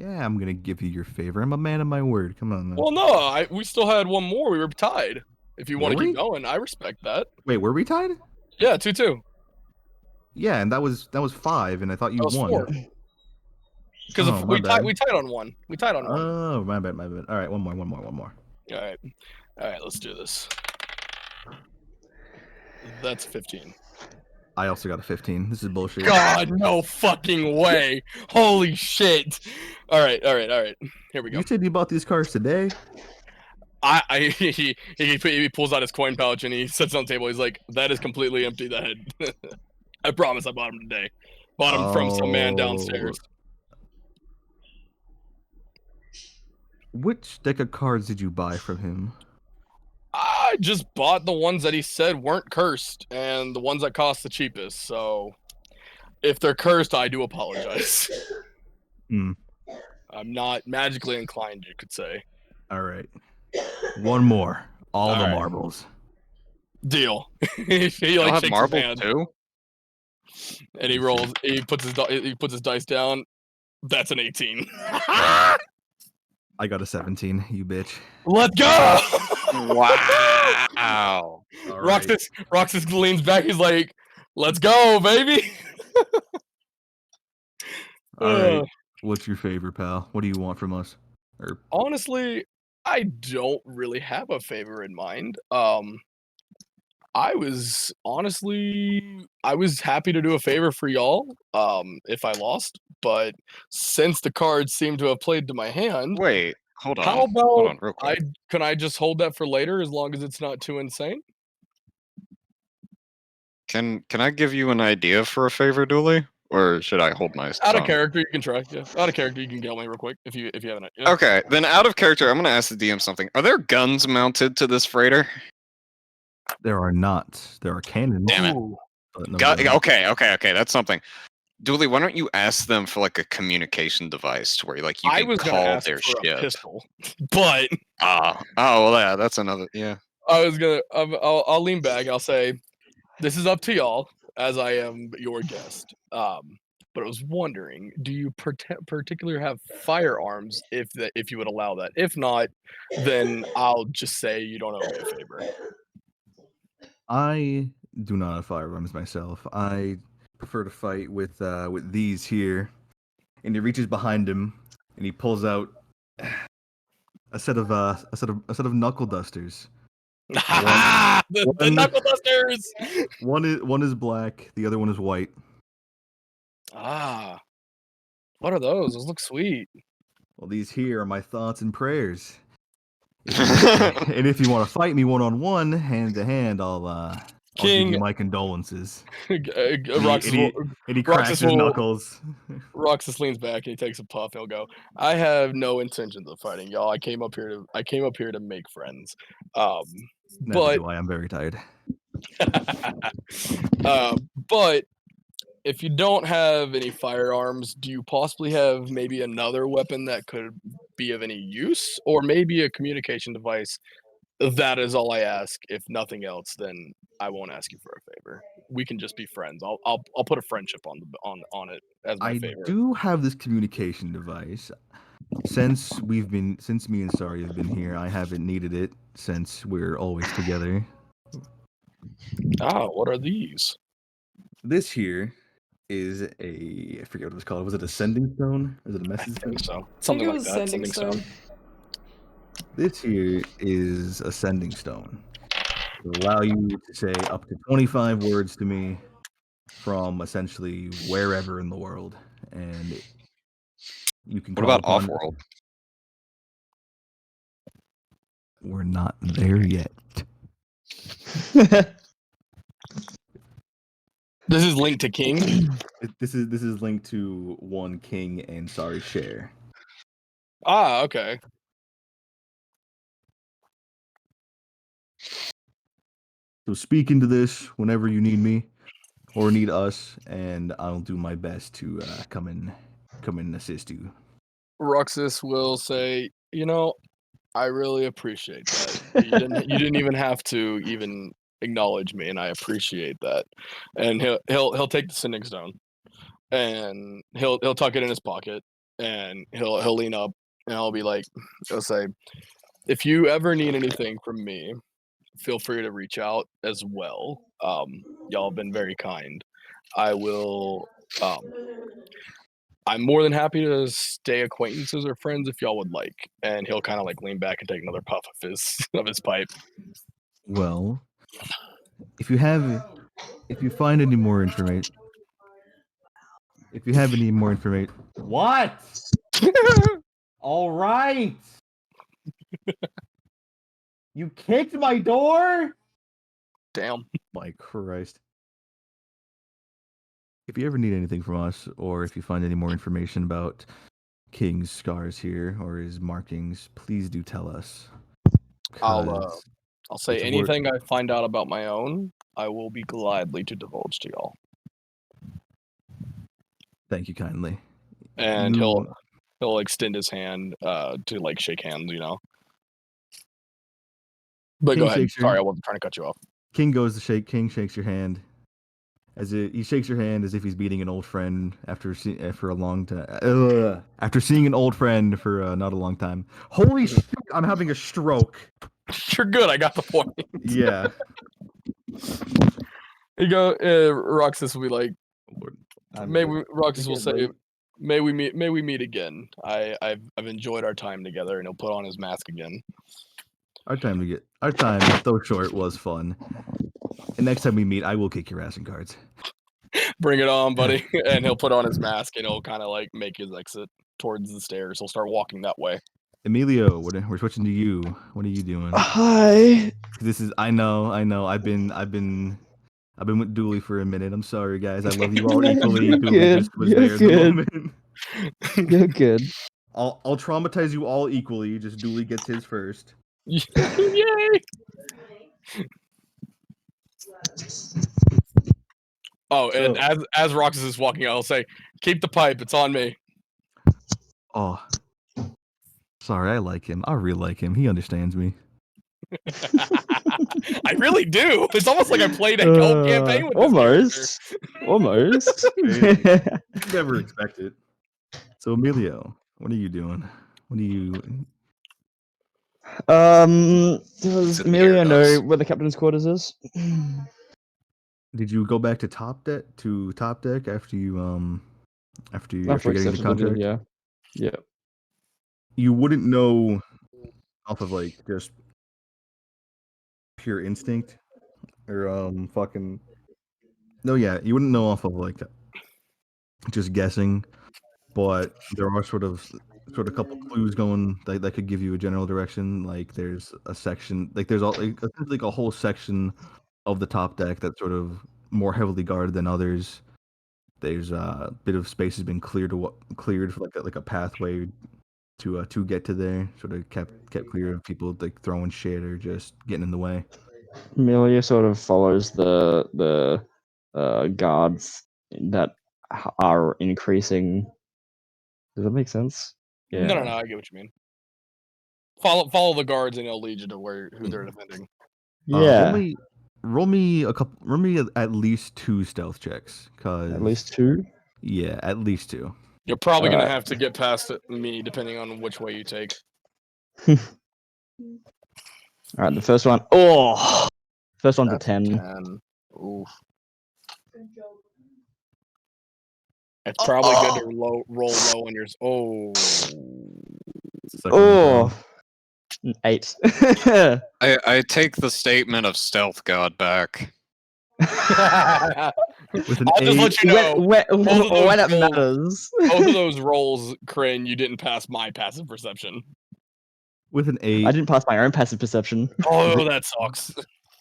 S3: Yeah, I'm gonna give you your favor. I'm a man of my word. Come on, man.
S2: Well, no. We still had one more. We were tied. If you want
S3: Were
S2: to keep
S3: we?
S2: going, I respect that.
S3: Wait, were we tied?
S2: Yeah, 2-2.
S3: Yeah, and that was 5, and I thought you
S2: That was
S3: won.
S2: 4. Because
S3: Oh, my
S2: we
S3: bad.
S2: tied on one. We tied on one.
S3: Oh, my bad. All right, one more.
S2: All right, let's do this. That's 15.
S3: I also got a 15. This is bullshit.
S2: God, no fucking way! Holy shit! All right. Here we go.
S3: You said you bought these cars today?
S2: He pulls out his coin pouch and he sets it on the table. He's like, "That is completely empty. That I promise, I bought him today. Bought him from some man downstairs."
S3: Which deck of cards did you buy from him?
S2: I just bought the ones that he said weren't cursed and the ones that cost the cheapest. So, if they're cursed, I do apologize.
S3: Hmm.
S2: I'm not magically inclined, you could say.
S3: All right. One more. All the
S2: right.
S3: marbles.
S2: Deal. he
S4: Y'all
S2: like
S4: have
S2: shakes
S4: marbles
S2: his hand
S4: too?
S2: and he rolls. He puts his dice down. That's an 18.
S3: I got a 17, you bitch.
S2: Let's go!
S4: Wow.
S3: All right.
S2: Roxas leans back. He's like, "Let's go, baby."
S3: All right. What's your favor, pal? What do you want from us? Or
S2: Honestly, I don't really have a favor in mind. I was happy to do a favor for y'all. If I lost, but since the cards seem to have played to my hand,
S4: Wait, hold on.
S2: how about
S4: Hold on, real quick.
S2: can I just hold that for later as long as it's not too insane?
S4: Can I give you an idea for a favor, Dooley? Or should I hold my
S2: Out of
S4: tongue?
S2: character, you can try. Yeah, out of character, you can get me real quick if you haven't. Yeah.
S4: Okay, then out of character, I'm gonna ask the DM something. Are there guns mounted to this freighter?
S3: there are not. There are cannons.
S4: Damn it.
S2: Ooh.
S3: But no guns.
S4: Okay, that's something. Dooley, why don't you ask them for like a communication device to where like you
S2: I
S4: can
S2: was gonna
S4: call
S2: ask
S4: their
S2: for a
S4: ship?
S2: pistol, but
S4: Oh, well, yeah, that's another. Yeah.
S2: I was gonna. I'll lean back. I'll say, this is up to y'all, as I am your guest. But I was wondering, do you particularly have firearms? If you would allow that. If not, then I'll just say you don't owe me a favor.
S3: I do not have firearms myself. I prefer to fight with these here. And he reaches behind him and he pulls out a set of knuckle dusters.
S2: the knuckle dusters.
S3: One is black, the other one is white.
S2: Ah, what are those? Those look sweet.
S3: Well, these here are my thoughts and prayers. And if you want to fight me one-on-one, hand to hand, I'll give
S2: King-
S3: you my condolences.
S2: Roxas
S3: And he cracks his knuckles.
S2: Roxas leans back and he takes a puff. He'll go, "I have no intentions of fighting y'all. I came up here to make friends."
S3: Never
S2: But
S3: do I. I'm very tired.
S2: but if you don't have any firearms, do you possibly have maybe another weapon that could be of any use, or maybe a communication device? That is all I ask. If nothing else, then I won't ask you for a favor. We can just be friends. I'll put a friendship on it as my
S3: I
S2: favor.
S3: do have this communication device. Since me and Sari have been here, I haven't needed it since we're always together.
S2: Ah, what are these?
S3: This here is I forget what it was called. Was it a sending stone? Or is it a
S2: I
S3: message stone?
S2: think so.
S1: I think
S2: Something
S1: it
S2: like
S1: was
S2: that.
S1: sending
S2: Sending
S1: stone.
S2: stone.
S3: This here is a sending stone. To allow you to say up to 25 words to me from essentially wherever in the world. And you can
S4: What
S3: call
S4: about
S3: upon-
S4: off-world?
S3: We're not there yet.
S2: This is linked to King.
S3: This is linked to one King and Sari share.
S2: Ah, okay.
S3: So speak into this whenever you need me or need us, and I'll do my best to come and assist you.
S2: Roxas will say, You know, I really appreciate that. You didn't even have to even acknowledge me, and I appreciate that. And he'll take the sending stone, and he'll tuck it in his pocket, and he'll lean up, and I'll be like, he'll say, if you ever need anything from me, feel free to reach out as well. Y'all have been very kind. I will. I'm more than happy to stay acquaintances or friends if y'all would like. And he'll kind of like lean back and take another puff of his pipe.
S3: Well, if you find any more information, if you have any more information, what? All right. You kicked my door?
S2: Damn.
S3: My Christ. If you ever need anything from us, or if you find any more information about King's scars here or his markings, please do tell us.
S2: I'll say
S3: it's
S2: anything I find out about my own, I will be gladly to divulge to y'all.
S3: Thank you kindly.
S2: And he'll extend his hand to like shake hands, you know. But
S3: King
S2: go ahead.
S3: shakes your-
S2: Sorry, I wasn't trying to cut you off.
S3: King goes to shake. King shakes your hand. He shakes your hand as if he's meeting an old friend after for a long time. After seeing an old friend for not a long time. Holy shit! I'm having a stroke.
S2: You're good. I got the point.
S3: Yeah.
S2: You go. Roxas will be like, Roxas will say, "May we meet again. I've enjoyed our time together," and he'll put on his mask again.
S3: Our time, though short, was fun. And next time we meet, I will kick your ass in cards.
S2: Bring it on, buddy. And he'll put on his mask and he'll kind of like make his exit towards the stairs. He'll start walking that way.
S3: Emilio, we're switching to you. What are you doing?
S5: Hi.
S3: This is I know. I've been with Dooley for a minute. I'm sorry, guys. I love you all equally.
S5: You're
S3: Dooley
S5: good.
S3: just was
S5: You're
S3: there at the
S5: good.
S3: moment.
S5: You're good.
S3: I'll traumatize you all equally. Just Dooley gets his first.
S2: Yay! Oh, and as Roxas is walking out, I'll say, "Keep the pipe. It's on me."
S3: Oh, sorry. I like him. I really like him. He understands me.
S2: I really do. It's almost like I played a whole campaign with this
S5: Almost.
S3: Never expect it. So Emilio, what are you doing? What are you?
S5: Does
S4: It's
S5: Amelia
S4: near
S5: know
S4: us.
S5: where the captain's quarters is?
S3: Did you go back to top deck after you after getting the
S5: accepted it,
S3: contract?
S5: yeah. Yeah.
S3: You wouldn't know off of like just pure instinct or fucking no, yeah, you wouldn't know off of like just guessing, but there are sort of a couple clues going that could give you a general direction. Like there's a section, like there's essentially like a whole section of the top deck that's sort of more heavily guarded than others. There's a bit of space has been cleared for like a pathway to get to there. Sort of kept clear of people like throwing shit or just getting in the way.
S5: Amelia sort of follows the guards that are increasing. Does that make sense? Yeah.
S2: No, I get what you mean. Follow the guards, and it'll lead you to who they're defending.
S5: Yeah.
S3: Roll me at least 2 stealth checks.
S5: At least 2.
S3: Yeah, at least 2.
S2: You're probably gonna have to get past me, depending on which way you take.
S5: All right, the first one. Oh, first one's
S2: That's
S5: a 10.
S2: 10. Oof. It's probably good to roll low on yours. Oh.
S5: Oh, 8.
S4: I take the statement of stealth god back.
S3: With an
S2: I'll just
S3: 8,
S2: let you know.
S5: when it
S2: rolls-
S5: matters.
S2: Both of those rolls, Crane, you didn't pass my passive perception.
S3: with an 8,
S5: I didn't pass my own passive perception.
S2: Oh, that sucks.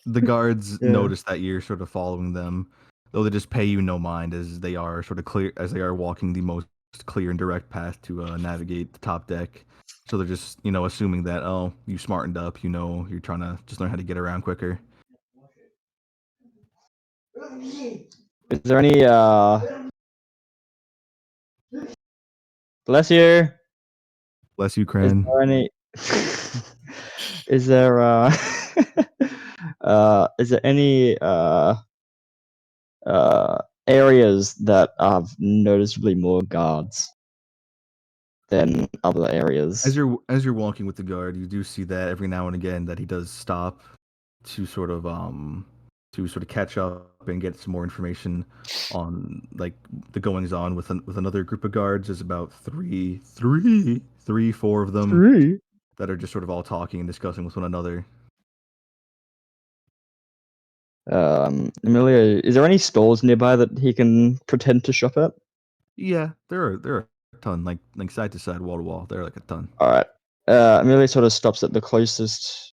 S3: the guards
S5: Yeah.
S3: notice that you're sort of following them, though they just pay you no mind as they are walking the most clear and direct path to navigate the top deck. So they're just assuming that you smartened up, you're trying to just learn how to get around quicker.
S5: Is there any bless you?
S3: Bless you,
S5: Is
S3: Cran.
S5: there any Is there is there any areas that have noticeably more guards than other areas?
S3: As you're walking with the guard, you do see that every now and again that he does stop to sort of catch up and get some more information on like the goings on with another group of guards. There's about four of them
S5: Three.
S3: that are just sort of all talking and discussing with one another.
S5: Amelia, is there any stores nearby that he can pretend to shop at?
S3: Yeah, there are a ton, like side to side, wall to wall. There are like a ton.
S5: All right. Amelia sort of stops at the closest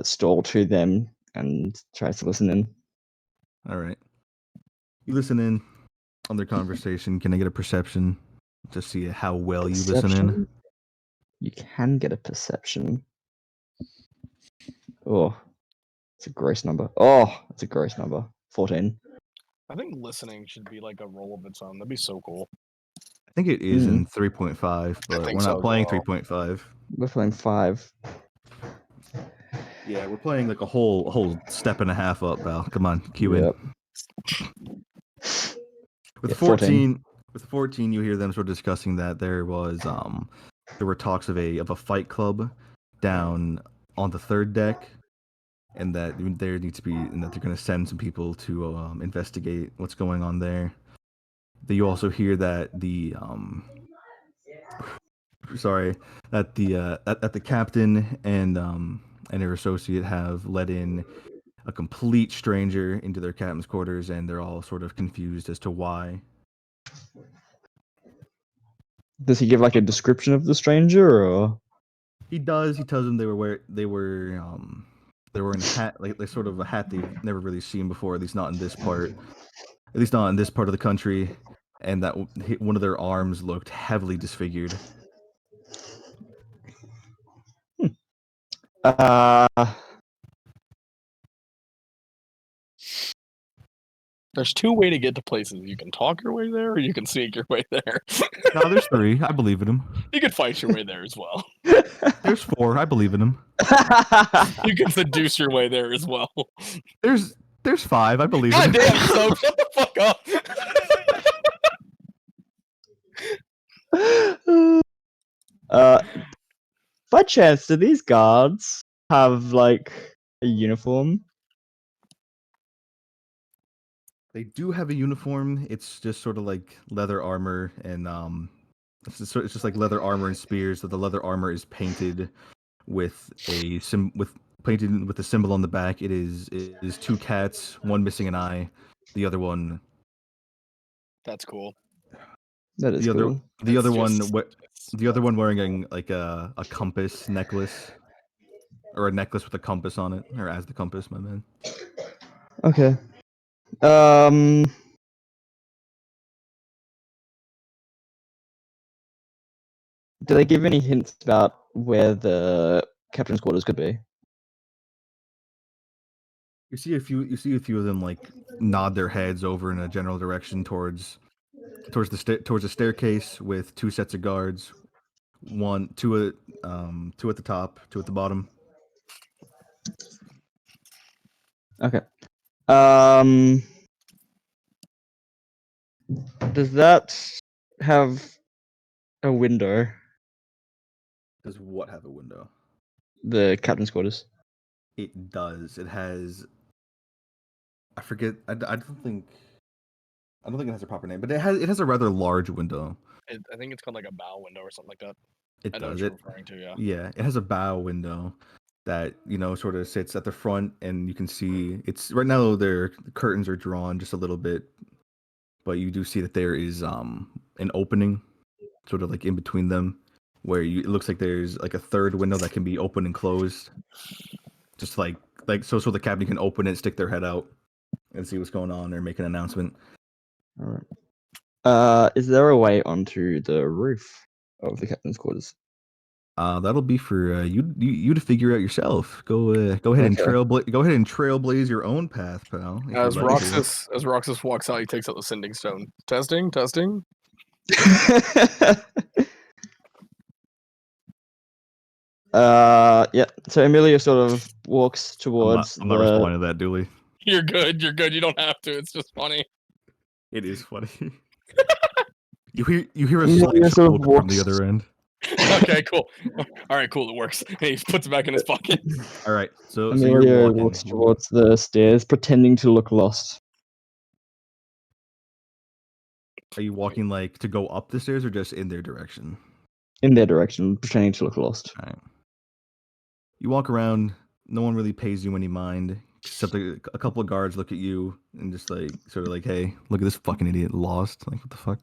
S5: store to them and tries to listen in.
S3: All right. You listen in on their conversation. Can I get a perception to see how well you listen in?
S5: Perception? You can get a perception. Oh, it's a gross number. Oh, it's a gross number. 14.
S2: I think listening should be like a role of its own. That'd be so cool.
S3: I think it is in 3.5, but
S2: think
S3: we're
S2: so
S3: not
S2: as
S3: playing
S2: well.
S3: 3.5.
S5: We're playing 5.
S3: Yeah, we're playing like a whole step and a half up, pal. Come on, cue in.
S5: Yep.
S3: With
S5: Yeah,
S3: 14, with 14, you hear them sort of discussing that there were talks of a fight club down on the third deck, and that there needs to be, and that they're going to send some people to investigate what's going on there. That you also hear that the that the captain and her associate have let in a complete stranger into their captain's quarters, and they're all sort of confused as to why.
S5: Does he give like a description of the stranger, or?
S3: He does. He tells them they were wearing a hat, like sort of a hat they've never really seen before, at least not in this part of the country, and that one of their arms looked heavily disfigured.
S2: There's two ways to get to places. You can talk your way there, or you can sneak your way there.
S3: No, there's 3. I believe in him.
S2: You can fight your way there as well.
S3: There's 4. I believe in him.
S2: You can seduce your way there as well.
S3: There's 5. I believe in
S2: God
S3: him.
S2: damn, so shut the fuck up.
S5: By chance, do these guards have like a uniform?
S3: They do have a uniform. It's just sort of like leather armor, and it's just like leather armor and spears. So the leather armor is painted with a symbol on the back. It is 2 cats, one missing an eye, the other one.
S2: That's cool.
S5: That is
S3: The other
S5: cool.
S3: the other one
S2: It's-
S3: the other one wearing like a compass necklace, or a necklace with a compass on it, or as the compass, my man.
S5: Okay. Do they give any hints about where the captain's quarters could be?
S3: You see a few of them like nod their heads over in a general direction towards the staircase with 2 sets of guards, two at the top, 2 at the bottom.
S5: Okay. Does that have a window?
S3: Does what have a window?
S5: The captain's quarters.
S3: It does. It has. I forget. I don't think it has a proper name, but it has a rather large window.
S2: I think it's called like a bow window or something like that.
S3: It
S2: I know what
S3: does.
S2: you're referring to, yeah.
S3: Yeah, it has a bow window that sort of sits at the front, and you can see it's right now. The curtains are drawn just a little bit, but you do see that there is an opening, sort of like in between them, where it looks like there's like a third window that can be open and closed, just like so the captain can open it, stick their head out, and see what's going on, or make an announcement.
S5: All right. Is there a way onto the roof of the captain's quarters?
S3: That'll be for you to figure out yourself. Go ahead and trailblaze your own path, pal. if
S2: As
S3: you'd like to.
S2: Roxas walks out, he takes out the sending stone. Testing.
S5: Yeah. So Amelia sort of walks
S3: I'm not,
S5: towards
S3: I'm not
S5: the.
S3: responding to that, Dooley.
S2: You're good. You're good. You don't have to. It's just funny.
S3: It is funny. you hear a
S5: Amelia
S3: slight
S5: sort of
S3: chuckle from the
S5: walks-
S3: other end.
S2: Okay, cool. All right, cool. It works. And he puts it back in his pocket.
S3: All right, so
S5: Amelia
S3: you're walking.
S5: walks towards the stairs, pretending to look lost.
S3: Are you walking like to go up the stairs or just in their direction?
S5: In their direction, pretending to look lost.
S3: All right. You walk around. No one really pays you any mind, except a couple of guards look at you and just like sort of like, "Hey, look at this fucking idiot lost." Like, what the fuck?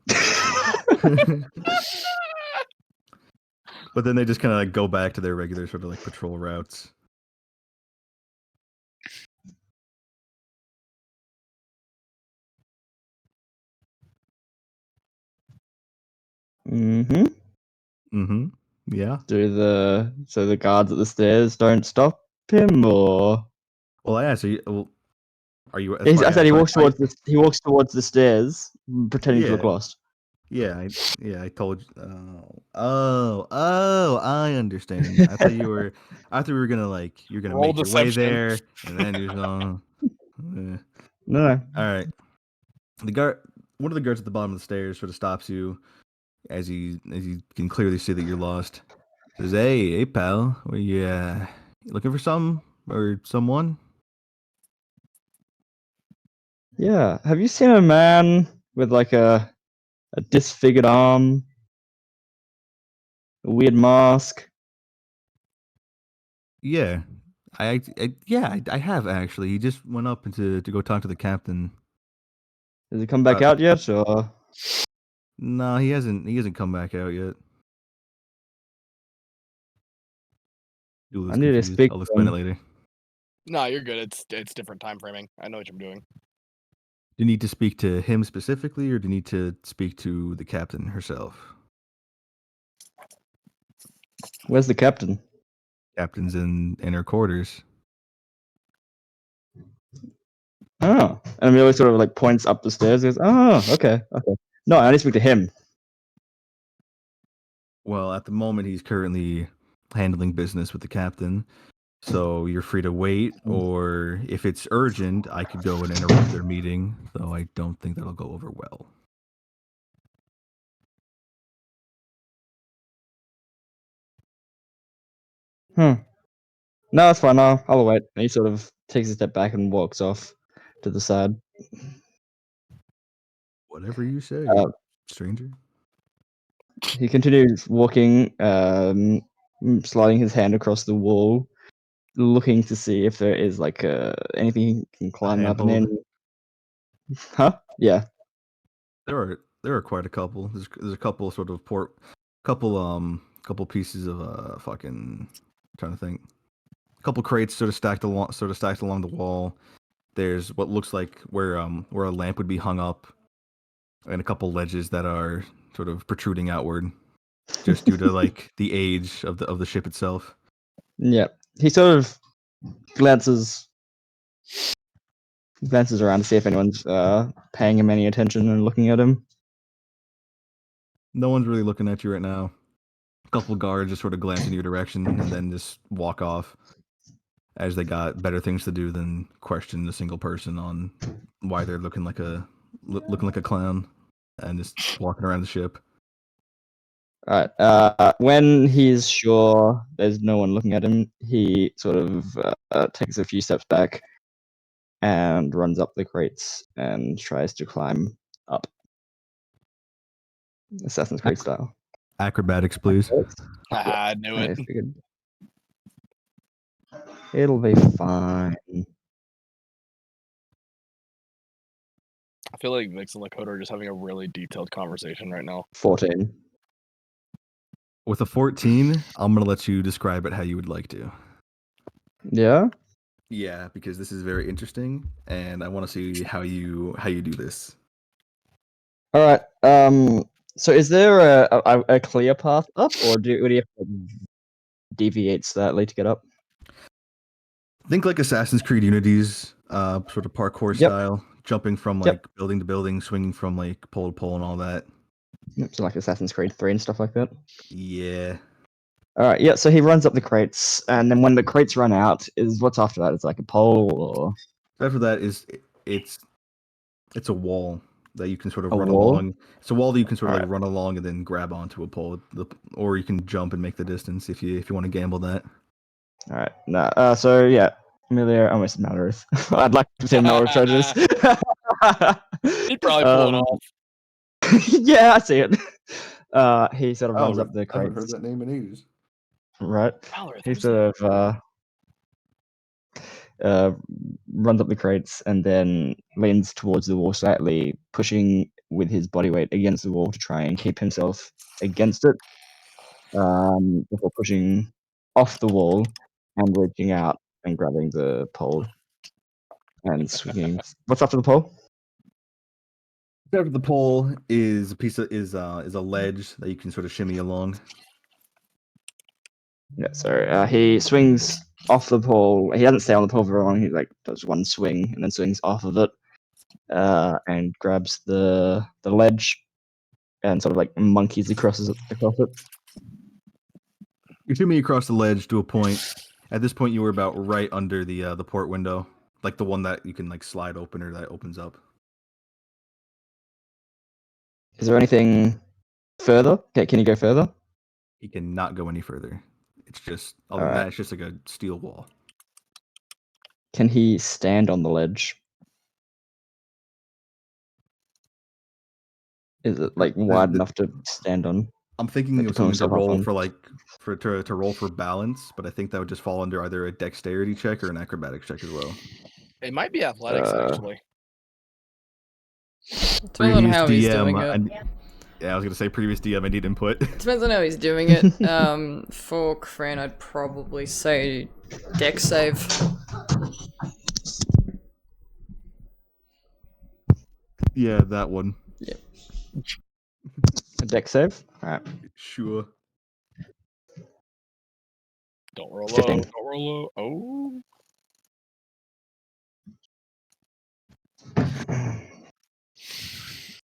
S3: But then they just kind of like go back to their regular sort of like patrol routes.
S5: Mm-hmm.
S3: Mm-hmm. Yeah.
S5: So the guards at the stairs don't stop him, or
S3: Well, I asked. Are you?
S5: I said he walks towards the stairs, pretending to look
S3: Yeah.
S5: lost.
S3: Yeah, I told you. I understand. I thought we were gonna like you're gonna
S2: Roll
S3: make your way
S2: deception.
S3: there, and then you're going.
S5: No.
S3: All right. One of the guards at the bottom of the stairs sort of stops you as you can clearly see that you're lost. Says, "Hey, pal, were you looking for some or someone?"
S5: Yeah. Have you seen a man with like a disfigured arm, a weird mask?
S3: Yeah, I have actually. He just went up to go talk to the captain.
S5: Has he come back out yet, or?
S3: No, he hasn't. He hasn't come back out yet.
S5: I need to speak
S3: I'll
S5: to
S3: explain it
S5: him.
S3: later.
S2: No, you're good. It's different time framing. I know what you're doing.
S3: Do you need to speak to him specifically, or do you need to speak to the captain herself?
S5: Where's the captain?
S3: Captain's in her quarters.
S5: Oh, and Amelia sort of like points up the stairs. And goes, "Oh, okay. No, I need to speak to him."
S3: Well, at the moment, he's currently handling business with the captain. So you're free to wait, or if it's urgent, I could go and interrupt their meeting, though I don't think that'll go over well.
S5: No, it's fine. I'll wait. And he sort of takes a step back and walks off to the side.
S3: Whatever you say, stranger.
S5: He continues walking, sliding his hand across the wall, looking to see if there is like anything he can climb up and
S3: handhold?
S5: in. Huh? Yeah.
S3: There are quite a couple. There's a couple sort of couple pieces of fucking trying to think. A couple crates sort of stacked along the wall. There's what looks like where a lamp would be hung up, and a couple ledges that are sort of protruding outward, just due to like the age of the ship itself.
S5: Yeah. He sort of glances around to see if anyone's paying him any attention and looking at him.
S3: No one's really looking at you right now. A couple guards just sort of glance in your direction and then just walk off, as they got better things to do than question a single person on why they're looking like a clown and just walking around the ship.
S5: All right. When he's sure there's no one looking at him, he sort of takes a few steps back and runs up the crates and tries to climb up, Assassin's Creed style.
S3: Acrobatics, please.
S2: I knew
S5: I
S2: it.
S5: figured it'll be fine.
S2: I feel like Vix and Lakota are just having a really detailed conversation right now.
S5: 14.
S3: With a 14, I'm gonna let you describe it how you would like to.
S5: Yeah.
S3: Yeah, because this is very interesting, and I want to see how you do this.
S5: All right. So is there a clear path up, or would you have to deviate slightly to get up?
S3: Think like Assassin's Creed Unity's sort of parkour
S5: Yep.
S3: style, jumping from like building to building, swinging from like pole to pole, and all that.
S5: Yep, so like Assassin's Creed 3 and stuff like that.
S3: Yeah.
S5: All right, yeah. So he runs up the crates, and then when the crates run out, is what's after that? It's like a pole or
S3: After that is it's a wall that you can sort of
S5: a
S3: run
S5: wall.
S3: along. It's a wall that you can sort of like
S5: Alright.
S3: run along and then grab onto a pole, or you can jump and make the distance if you want to gamble that.
S5: All right. No. So yeah, Amelia. I almost said Malorith. I'd like to say Malorith treasures.
S2: He'd probably pull it off.
S5: Yeah, I see it. He sort of
S6: Oh,
S5: runs up the
S6: I haven't heard
S5: crates,
S6: that name in ages.
S5: right?
S2: Malorith,
S5: He
S2: who's
S5: sort of runs up the crates and then leans towards the wall slightly, pushing with his body weight against the wall to try and keep himself against it. Before pushing off the wall and reaching out and grabbing the pole and swinging. What's after the pole?
S3: After the pole is a piece of is a ledge that you can sort of shimmy along.
S5: Yeah, so he swings off the pole. He doesn't stay on the pole very long. He like does one swing and then swings off of it, and grabs the ledge and sort of like monkeys across it.
S3: You're shimmying across the ledge to a point. At this point, you were about right under the port window, like the one that you can like slide open or that opens up.
S5: Is there anything further? Okay, can you go further?
S3: He cannot go any further. It's just other than
S5: Alright.
S3: that, it's just like a steel wall.
S5: Can he stand on the ledge? Is it like wide enough to stand on?
S3: I'm thinking
S5: Like
S3: of
S5: to pull
S3: something to
S5: himself up
S3: roll
S5: on?
S3: for like to roll for balance, but I think that would just fall under either a dexterity check or an acrobatics check as well.
S2: It might be athletics, actually.
S1: Depends on how he's doing it.
S3: Yeah, I was gonna say previous DM. I need input.
S1: Depends on how he's doing it. For Crane, I'd probably say dex save.
S3: Yeah, that one.
S1: Yep.
S5: A dex save? Alright.
S3: Sure.
S2: Don't roll low.
S5: 15.
S2: Don't roll low. Oh.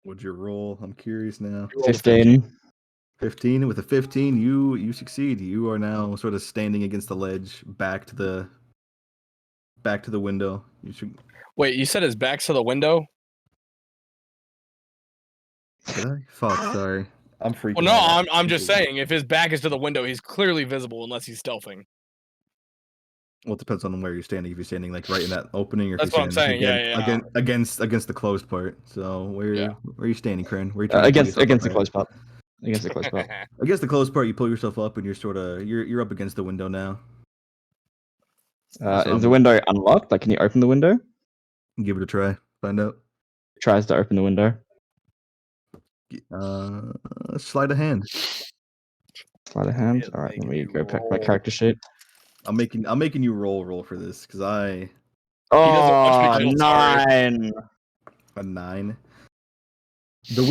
S3: What'd you roll? I'm curious now.
S2: You rolled a
S5: 15.
S3: 15. With a 15, you succeed. You are now sort of standing against the ledge, back to the window. You should.
S2: Wait, you said his back's to the window?
S3: Did I? Fuck. Sorry. I'm freaking.
S2: Well, no,
S3: out.
S2: I'm just saying, if his back is to the window, he's clearly visible unless he's stealthing.
S3: Well, it depends on where you're standing. If you're standing like right in that opening, or
S2: That's
S3: if you're
S2: what I'm
S3: standing
S2: saying, yeah.
S3: against the closed part. So where
S2: Yeah.
S3: where are you standing, Crane? Where are you trying to
S5: Against
S3: pull yourself
S5: the
S3: up
S5: close part. Against the close part.
S3: at? Against the closed part, you pull yourself up, and you're sort of you're up against the window now.
S5: Is the window unlocked? Like, can you open the window?
S3: Give it a try. Find out.
S5: Tries to open the window.
S3: Sleight of hand.
S5: Sleight of hand.
S2: It's
S5: All right, let
S2: making
S5: me
S2: me
S5: go back my
S2: roll.
S5: character sheet.
S3: I'm making you roll for this because
S2: doesn't
S5: Oh,
S2: want you to feel sorry.
S5: 9.
S3: a 9. The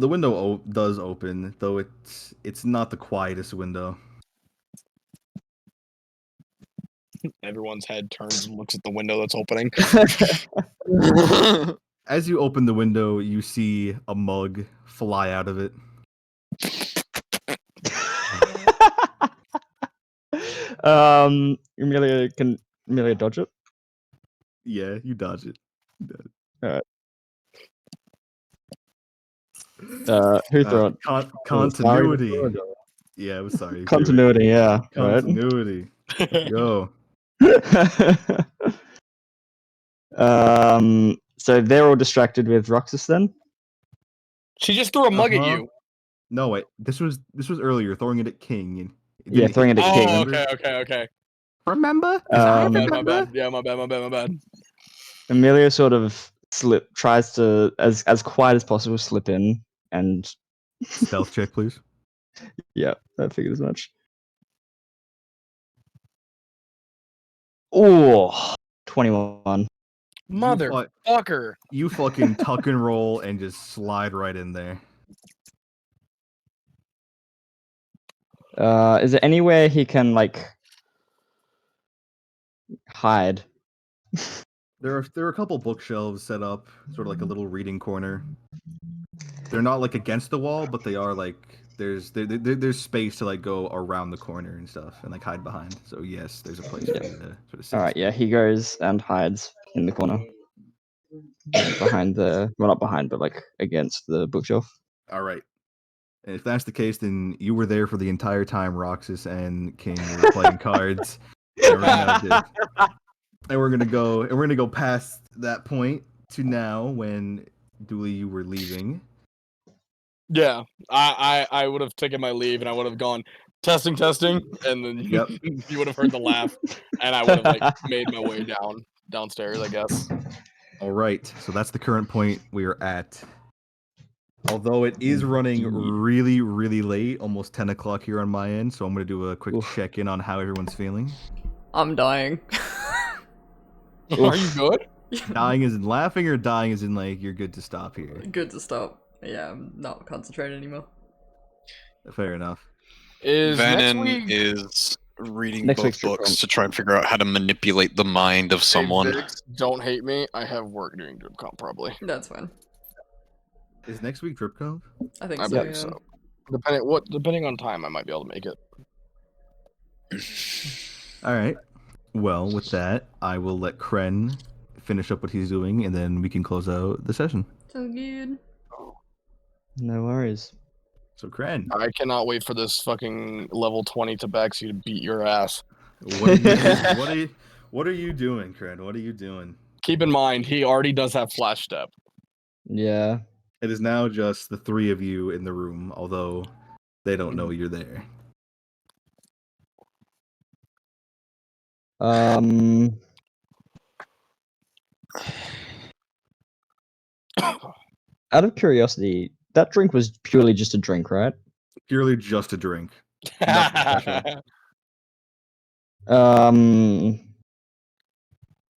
S3: window does open, though it's not the quietest window.
S2: Everyone's head turns and looks at the window that's opening.
S3: As you open the window, you see a mug fly out of it.
S5: Amelia, can Amelia dodge it?
S3: Yeah, you dodge it.
S5: Who threw it?
S3: Continuity.
S5: Sorry.
S3: Yeah, I'm sorry.
S5: Continuity, yeah. Right.
S3: Continuity. Yo.
S5: So they're all distracted with Roxas then?
S2: She just threw a mug at
S3: Uh-huh.
S2: you.
S3: No, wait. This was earlier, throwing it at King. And it
S5: Yeah,
S3: didn't
S5: throwing
S3: hit
S5: it at
S3: you,
S5: King.
S2: Oh,
S3: remember?
S2: okay.
S3: Remember? 'Cause I
S5: Um,
S2: My
S3: remember.
S2: bad. Yeah, my bad.
S5: Amelia sort of tries to, as quiet as possible, slip in, and
S3: Stealth check, please.
S5: yeah, I figured as much. Oh, 21.
S2: Motherfucker.
S3: You fucking tuck and roll and just slide right in there.
S5: Is there anywhere he can like hide?
S3: There are a couple bookshelves set up, sort of like a little reading corner. They're not like against the wall, but they are like there's space to like go around the corner and stuff and like hide behind. So yes, there's a place
S5: Yeah.
S3: for you to sort of sit.
S5: All right, yeah, he goes and hides in the corner behind the, well, not behind, but like against the bookshelf.
S3: All right. And if that's the case, then you were there for the entire time Roxas and King were playing cards. And we're gonna go past that point to now when Dooley you were leaving.
S2: Yeah, I would have taken my leave and I would have gone testing, and then
S3: Yep.
S2: you would have heard the laugh, and I would have like made my way downstairs, I guess.
S3: All right. So that's the current point we are at. Although it is running
S5: Indeed.
S3: really, really late, almost 10 o'clock here on my end, so I'm gonna do a quick
S5: Oof.
S3: check-in on how everyone's feeling.
S1: I'm dying.
S2: Are you good?
S3: Dying is in laughing, or dying is in like you're good to stop here.
S1: Good to stop. Yeah, I'm not concentrated anymore.
S3: Fair enough.
S2: Is next
S4: Vannon
S2: week?
S4: is reading
S5: Next
S4: both
S5: week's trip
S4: books
S5: home.
S4: to try and figure out how to manipulate the mind of
S2: Hey,
S4: someone.
S2: Vix, don't hate me. I have work during Drip Comp probably.
S1: That's fine.
S3: Is next week Trip Cove?
S1: I think
S2: I
S1: so.
S2: believe
S1: Yeah.
S2: so. Depending on time, I might be able to make it.
S3: All right. Well, with that, I will let Kren finish up what he's doing, and then we can close out the session.
S1: So good.
S5: No worries.
S3: So, Kren,
S2: I cannot wait for this fucking level 20 Tabaxi to beat your ass.
S3: what are you doing, Kren? What are you doing?
S2: Keep in mind, he already does have flash step.
S5: Yeah.
S3: It is now just the three of you in the room, although they don't know you're there.
S5: Out of curiosity, that drink was purely just a drink, right?
S3: Purely just a drink. Nothing special.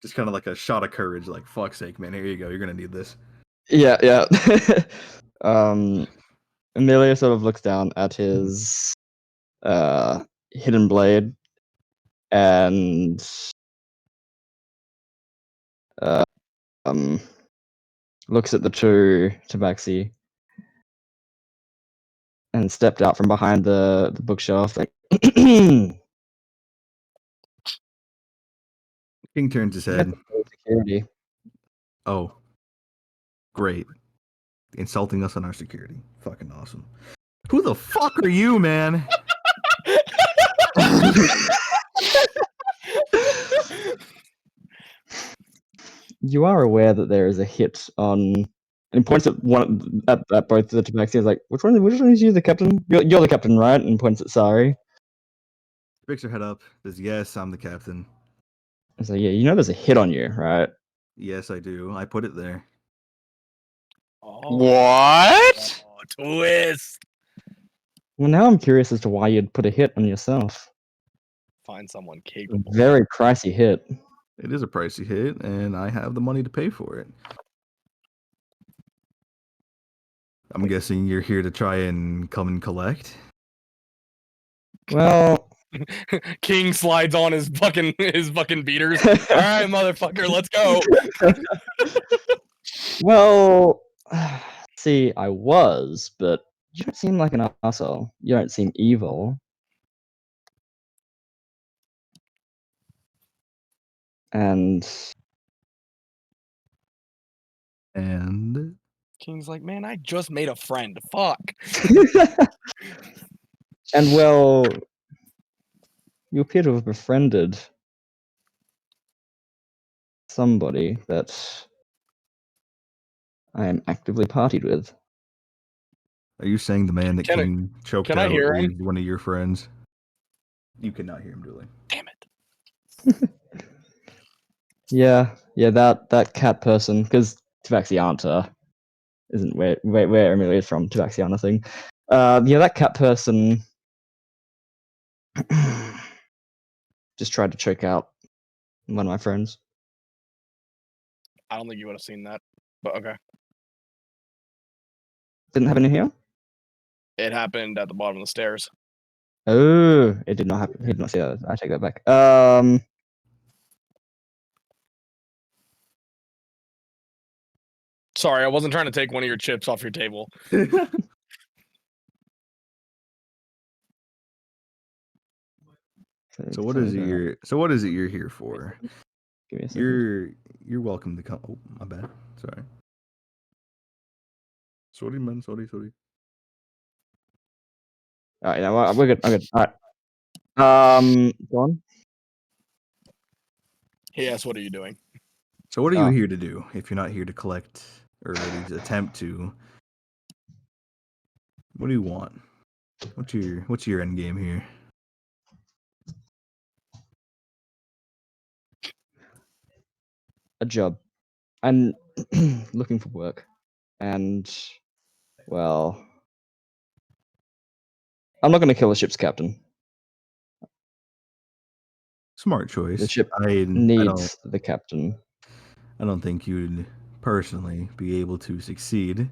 S3: Just kind of like a shot of courage, like, fuck's sake, man, here you go, you're gonna need this.
S5: Yeah, yeah. Amelia sort of looks down at his hidden blade and looks at the two Tabaxi and stepped out from behind the bookshelf. Like,
S3: King turns his head.
S5: security.
S3: Oh. Great. Insulting us on our security. Fucking awesome. Who the fuck are you, man?
S5: You are aware that there is a hit on, and he points at one at both the Tabaxi. He's like, which one is you, the captain? You're the captain, right? And points at Sari.
S3: Picks her head up. Says, yes, I'm the captain.
S5: I was like, yeah, you know there's a hit on you, right?
S3: Yes, I do. I put it there.
S4: What?
S2: Oh, twist.
S5: Well, now I'm curious as to why you'd put a hit on yourself.
S2: Find someone
S5: A
S2: capable.
S5: very pricey hit.
S3: It is a pricey hit, and I have the money to pay for it. I'm guessing you're here to try and come and collect?
S5: Well,
S2: King slides on his fucking beaters. All right, motherfucker, let's go.
S5: well, see, I was, but you don't seem like an asshole. You don't seem evil. And
S2: King's like, man, I just made a friend. Fuck.
S5: and well, you appear to have befriended somebody that I am actively partied with.
S3: Are you saying the man that
S2: Can I-
S3: King choked
S2: can I
S3: out
S2: hear
S3: is
S2: him?
S3: one of your friends? You cannot hear him, Dooley.
S2: Damn it.
S5: Yeah, that cat person, because Tabaxianta isn't where Amelia's from, Tabaxiana thing. Yeah, that cat person just tried to choke out one of my friends.
S2: I don't think you would have seen that, but okay.
S5: Didn't happen in here?
S2: It happened at the bottom of the stairs.
S5: Oh, it did not happen. He did not see that. I take that back.
S2: Sorry, I wasn't trying to take one of your chips off your table.
S3: So what is it you're here for?
S5: Give me a second.
S3: You're welcome to come. Oh, my bad. Sorry. Sorry, man. Sorry.
S5: All right, yeah, we're good. I'm good. All right. Go on.
S2: He asked, "What are you doing?"
S3: So what are you
S5: Oh.
S3: here to do? If you're not here to collect, or at least attempt to, what do you want? What's your end game here?
S5: A job. I'm looking for work, and well, I'm not going to kill the ship's captain.
S3: Smart choice.
S5: The ship
S3: I don't.
S5: needs the captain.
S3: I don't think you'd personally be able to succeed.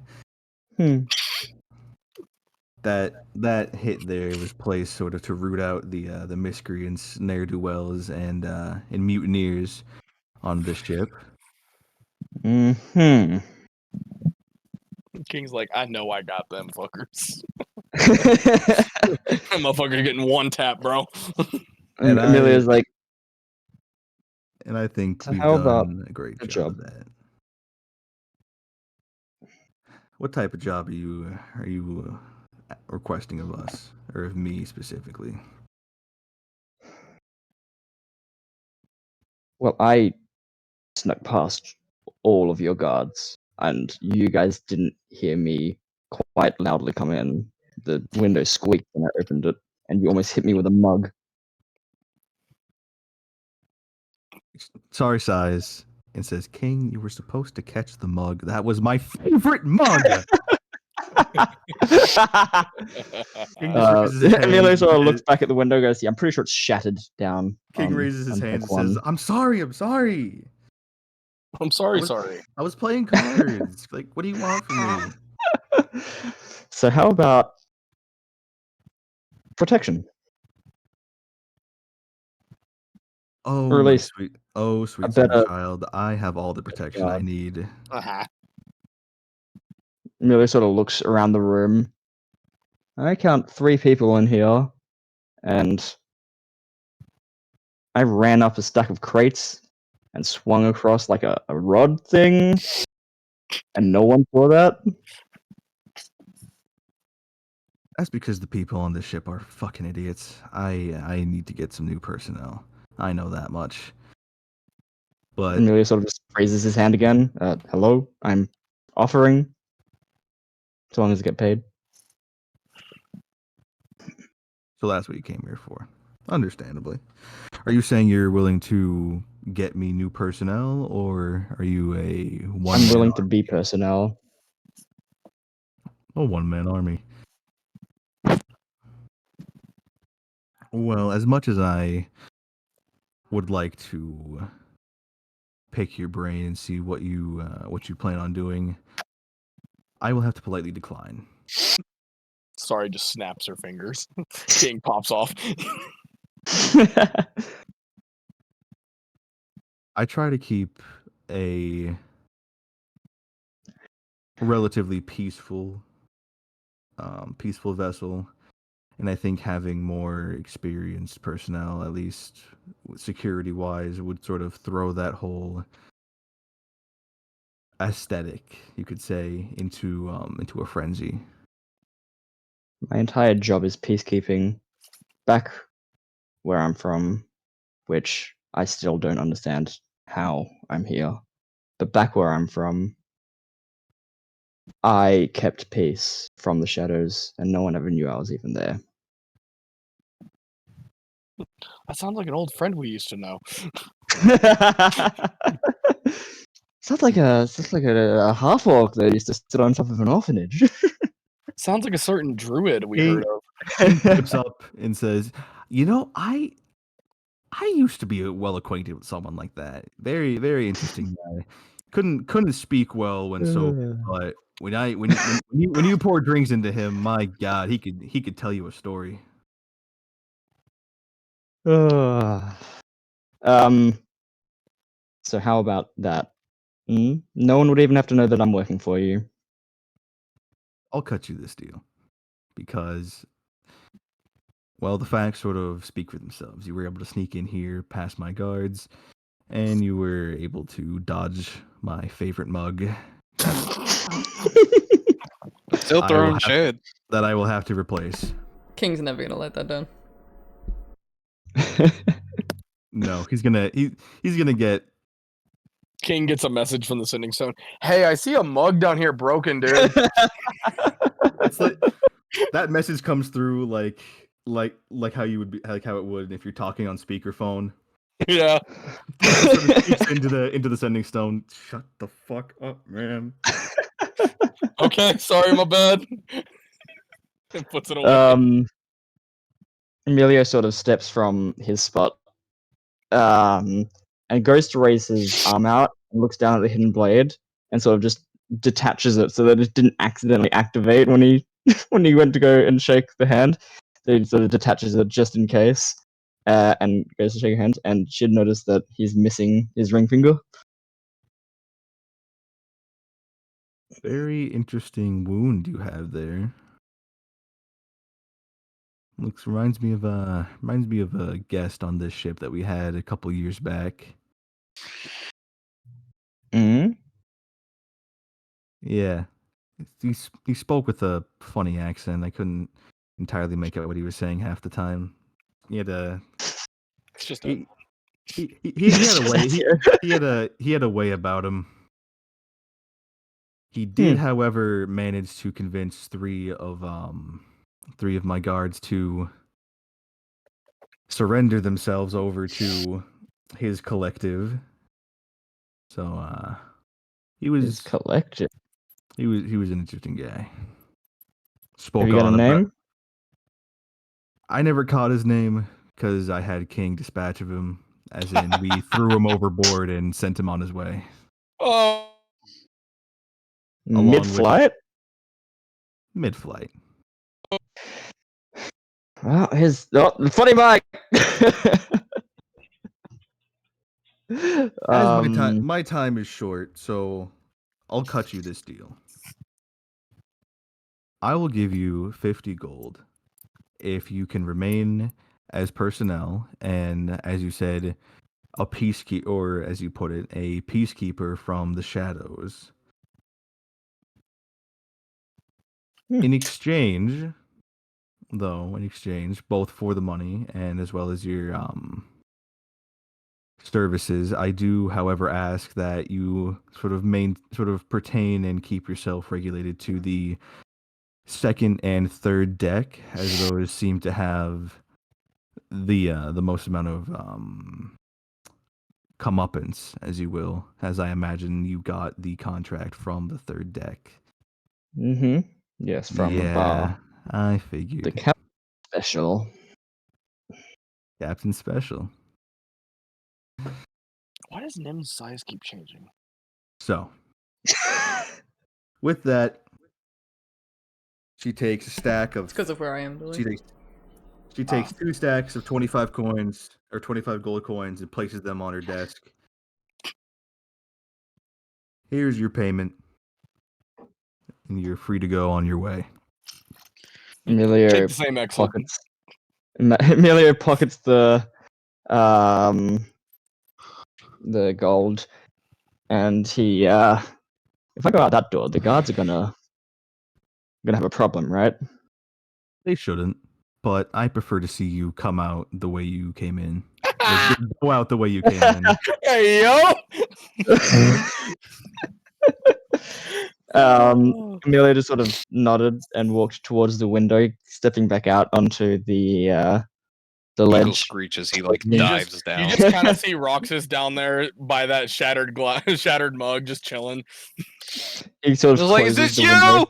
S3: That hit there was placed sort of to root out the miscreants, ne'er do wells, and mutineers on the ship.
S5: Hmm.
S2: King's like, "I know I got them fuckers." Motherfucker getting one tap, bro.
S5: And Amelia's like,
S3: and I think
S5: so
S3: we've
S5: how about
S3: done a great
S5: the
S3: job
S5: job?
S3: of that. What type of job are you requesting of us, or of me specifically?
S5: Well, I snuck past all of your guards, and you guys didn't hear me quite loudly come in. The window squeaked when I opened it, and you almost hit me with a mug.
S3: Sorry, size. And says, King, you were supposed to catch the mug. That was my favorite mug. King just raises his
S5: Amelia
S3: hands.
S5: sort of looks back at the window, goes, "Yeah, I'm pretty sure it's shattered down."
S3: King raises his
S5: on
S3: hands
S5: deck
S3: and says,
S5: one.
S3: I'm sorry. I'm sorry.
S2: I'm sorry.
S3: I was playing cards. Like, what do you want from me?
S5: So how about protection?
S3: Oh,
S5: Or at
S3: my
S5: least
S3: sweet. Oh, sweet summer
S5: better
S3: child. I have all the protection I
S5: job.
S3: need.
S2: Uh-huh.
S5: Amelia sort of looks around the room. I count 3 people in here, and I ran up a stack of crates and swung across like a rod thing, and no one saw that.
S3: That's because the people on this ship are fucking idiots. I need to get some new personnel. I know that much. But
S5: Amelia sort of just raises his hand again. Hello, I'm offering, so long as I get paid.
S3: so that's what you came here for. Understandably. Are you saying you're willing to get me new personnel, or are you a one-man
S5: I'm willing to be personnel.
S3: one-man army? Well, as much as I would like to pick your brain and see what you plan on doing, I will have to politely decline.
S2: Sorry, just snaps her fingers. King pops off.
S3: I try to keep a relatively peaceful vessel, and I think having more experienced personnel, at least security wise, would sort of throw that whole aesthetic, you could say, into a frenzy.
S5: My entire job is peacekeeping. Back where I'm from, which I still don't understand how I'm here, but back where I'm from, I kept peace from the shadows, and no one ever knew I was even there.
S2: That sounds like an old friend we used to know.
S5: Sounds like a half orc that used to sit on top of an orphanage.
S2: Sounds like a certain druid we
S3: King-
S2: heard of.
S3: King flips up and says, "You know, I used to be well acquainted with someone like that. Very, very interesting guy. Couldn't speak well when sober, but when you pour drinks into him, my God, he could tell you a story."
S5: So how about that? No one would even have to know that I'm working for you.
S3: I'll cut you this deal because well, the facts sort of speak for themselves. You were able to sneak in here past my guards, and you were able to dodge my favorite mug.
S4: Still
S3: I will
S4: throwing
S3: have-
S4: shade.
S3: That I will have to replace.
S1: King's never gonna let that down.
S3: No, he's gonna get.
S2: King gets a message from the sending stone. Hey, I see a mug down here broken, dude.
S3: It's like that message comes through like how you would be like how it would if you're talking on speakerphone.
S2: Yeah.
S3: It sort of speaks into the sending stone. Shut the fuck up, man.
S2: Okay, sorry, my bad. And puts it away.
S5: Emilio sort of steps from his spot, and goes to raise his arm out and looks down at the hidden blade and sort of just detaches it so that it didn't accidentally activate when he when he went to go and shake the hand. So he sort of detaches it just in case, and goes to shake a hand. And she'd noticed that he's missing his ring finger.
S3: Very interesting wound you have there. Reminds me of a guest on this ship that we had a couple years back.
S5: Mm-hmm.
S3: Yeah, he spoke with a funny accent. I couldn't entirely make out what he was saying half the time. He had a
S2: It's just
S3: he had a way he had a way about him. He did, however, manage to convince three of my guards to surrender themselves over to his collective. So he was
S5: His collective.
S3: he was an interesting guy. Spoke
S5: Have you got a
S3: on about-
S5: name?
S3: I never caught his name because I had King dispatch of him, as in we threw him overboard and sent him on his way.
S2: Oh,
S3: Along with-
S5: Mid-flight?
S3: Mid-flight.
S5: Well, funny Mike.
S3: As my time is short, so I'll cut you this deal. I will give you 50 gold if you can remain as personnel and, as you said, a peacekeeper, or as you put it, a peacekeeper from the shadows. In exchange, both for the money and as well as your services, I do, however, ask that you sort of pertain and keep yourself regulated to the second and third deck, as those seem to have the most amount of comeuppance, as you will, as I imagine you got the contract from the third deck.
S5: Mm-hmm. Yes, from the bar.
S3: I figured.
S5: The cap special.
S3: Captain Special.
S2: why does Nim's size keep changing?
S3: So, with that, she takes a stack of.
S1: It's because of where I am, Billy.
S3: She takes 2 stacks of 25 coins or 25 gold coins and places them on her desk. Here's your payment, and you're free to go on your way.
S5: Emilio
S2: Take the same exit.
S5: Emilio pockets the gold, and he if I go out that door, the guards are gonna have a problem, right?
S3: They shouldn't, but I prefer to see you come out the way you came in. Or go out the way you came in.
S2: Hey, yo!
S5: Emilio just sort of nodded and walked towards the window, stepping back out onto the
S4: Eagle
S5: ledge.
S4: screeches. He like
S5: You
S4: dives down.
S2: You just kind of see Roxas down there by that shattered shattered mug, just chilling.
S5: He sort
S4: I
S5: of
S4: was like, "Is
S5: closes
S4: this
S5: the
S4: you?"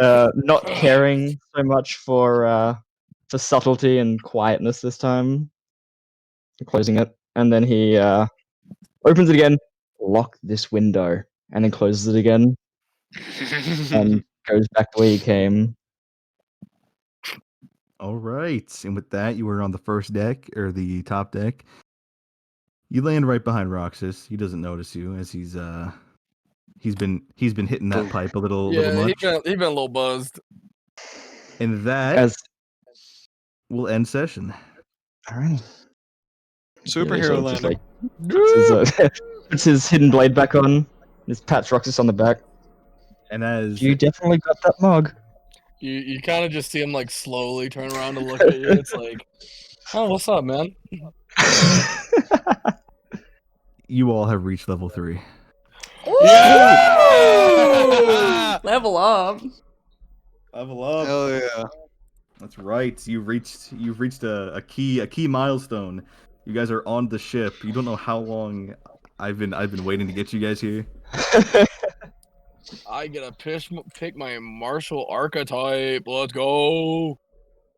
S5: window. Not caring so much for subtlety and quietness this time. Closing it, and then he opens it again. Lock this window, and then closes it again, and goes back the way he came.
S3: All right, and with that, you were on the first deck or the top deck. You land right behind Roxas. He doesn't notice you as he's been hitting that pipe a little
S2: Yeah,
S3: much.
S2: he been a little buzzed.
S3: And that
S5: As
S3: will end session.
S5: all right.
S4: Superhero
S5: Just,
S4: landing.
S5: puts his hidden blade back on. Just pats Roxas on the back.
S3: And as
S5: You definitely got that mug.
S2: You kind of just see him like slowly turn around to look at you. It's like, oh, what's up, man?
S3: you all have reached level 3.
S2: Yeah!
S1: Level up.
S3: Level up.
S4: Hell yeah.
S3: That's right. You've reached a key milestone. You guys are on the ship. You don't know how long I've been waiting to get you guys here.
S2: I get to pick my martial archetype. Let's go.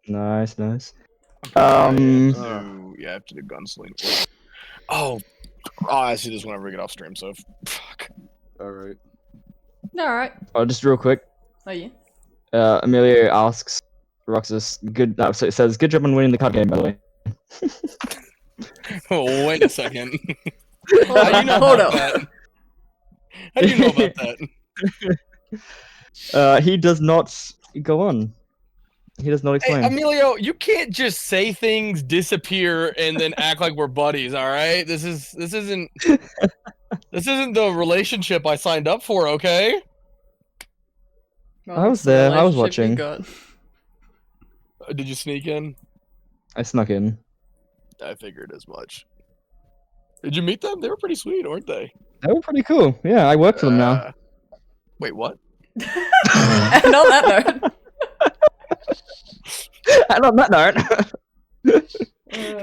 S5: Nice, nice.
S2: Yeah, after the gunslinger. Oh, I see this whenever we get off stream. So, fuck.
S6: All right.
S1: Alright.
S5: Oh, just real quick.
S1: Oh, yeah.
S5: Emilio asks Roxas, good. So it says, good job on winning the card game, by the way.
S2: Oh, wait a second.
S1: Hold
S2: How do you
S1: on,
S2: know
S1: hold
S2: about
S1: on.
S2: that? How do you know about that?
S5: He does not go on. He does not
S2: Hey,
S5: explain.
S2: Emilio, you can't just say things, disappear, and then act like we're buddies. All right, this isn't the relationship I signed up for. Okay.
S1: Well,
S5: I was
S1: what's the
S5: there, I was
S1: relationship you
S5: watching.
S1: got?
S2: Did you sneak in?
S5: I snuck in.
S2: I figured as much. Did you meet them? They were pretty sweet, weren't they?
S5: They were pretty cool. Yeah, I work for them now.
S2: Wait, what?
S1: And on that note.
S5: And on that note.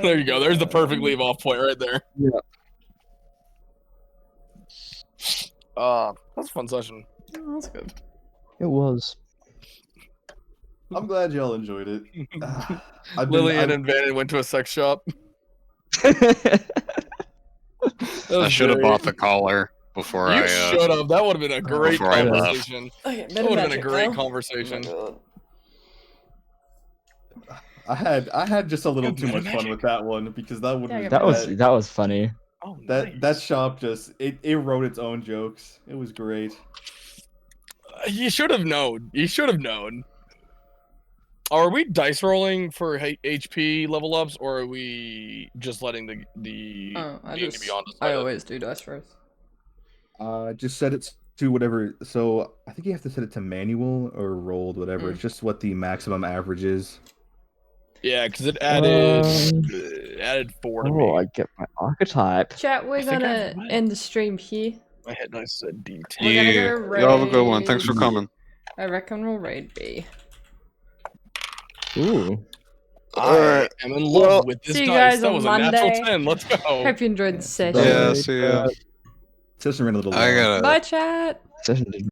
S2: There you go. There's the perfect leave off point right there.
S5: Yeah.
S2: That's a fun session.
S1: Oh, that's good.
S5: It was.
S6: I'm glad y'all enjoyed it.
S2: Lillian and Vannon went to a sex shop.
S4: I should have bought the collar before
S2: You
S4: I.
S2: should have. That would have been a great
S4: before I left.
S2: conversation.
S1: Okay,
S2: That would have been a great conversation.
S6: I had just a little
S2: Good
S6: too much fun
S2: magic.
S6: with that one because that would
S1: Yeah,
S5: That was funny.
S2: Oh,
S6: that shop just it wrote its own jokes. It was great.
S2: You should have known. You should have known. Are we dice rolling for HP level ups, or are we just letting the
S1: Oh, I
S2: D&D Beyond decide
S1: I
S2: it?
S1: always do dice first.
S3: Just set it to whatever. So I think you have to set it to manual or rolled, whatever. It's just what the maximum average is.
S2: Yeah, because it added 4 to me.
S5: Oh, I get my archetype.
S1: Chat, we're
S2: I think
S1: gonna
S2: I've-
S1: end the stream here.
S2: My head dice said D10.
S1: We're gonna
S4: Yeah.
S1: go
S4: Y'all have a good one. Thanks for
S1: raid.
S4: coming.
S1: I reckon we'll raid B.
S5: Ooh.
S2: I am in love with this
S1: see you
S2: dice.
S1: guys
S2: That
S1: on
S2: was
S1: Monday.
S2: a natural 10. Let's go.
S1: Hope you enjoyed the session.
S4: Yeah, see ya.
S3: Session ran a little long.
S4: I gotta.
S1: Bye, chat.
S5: Session did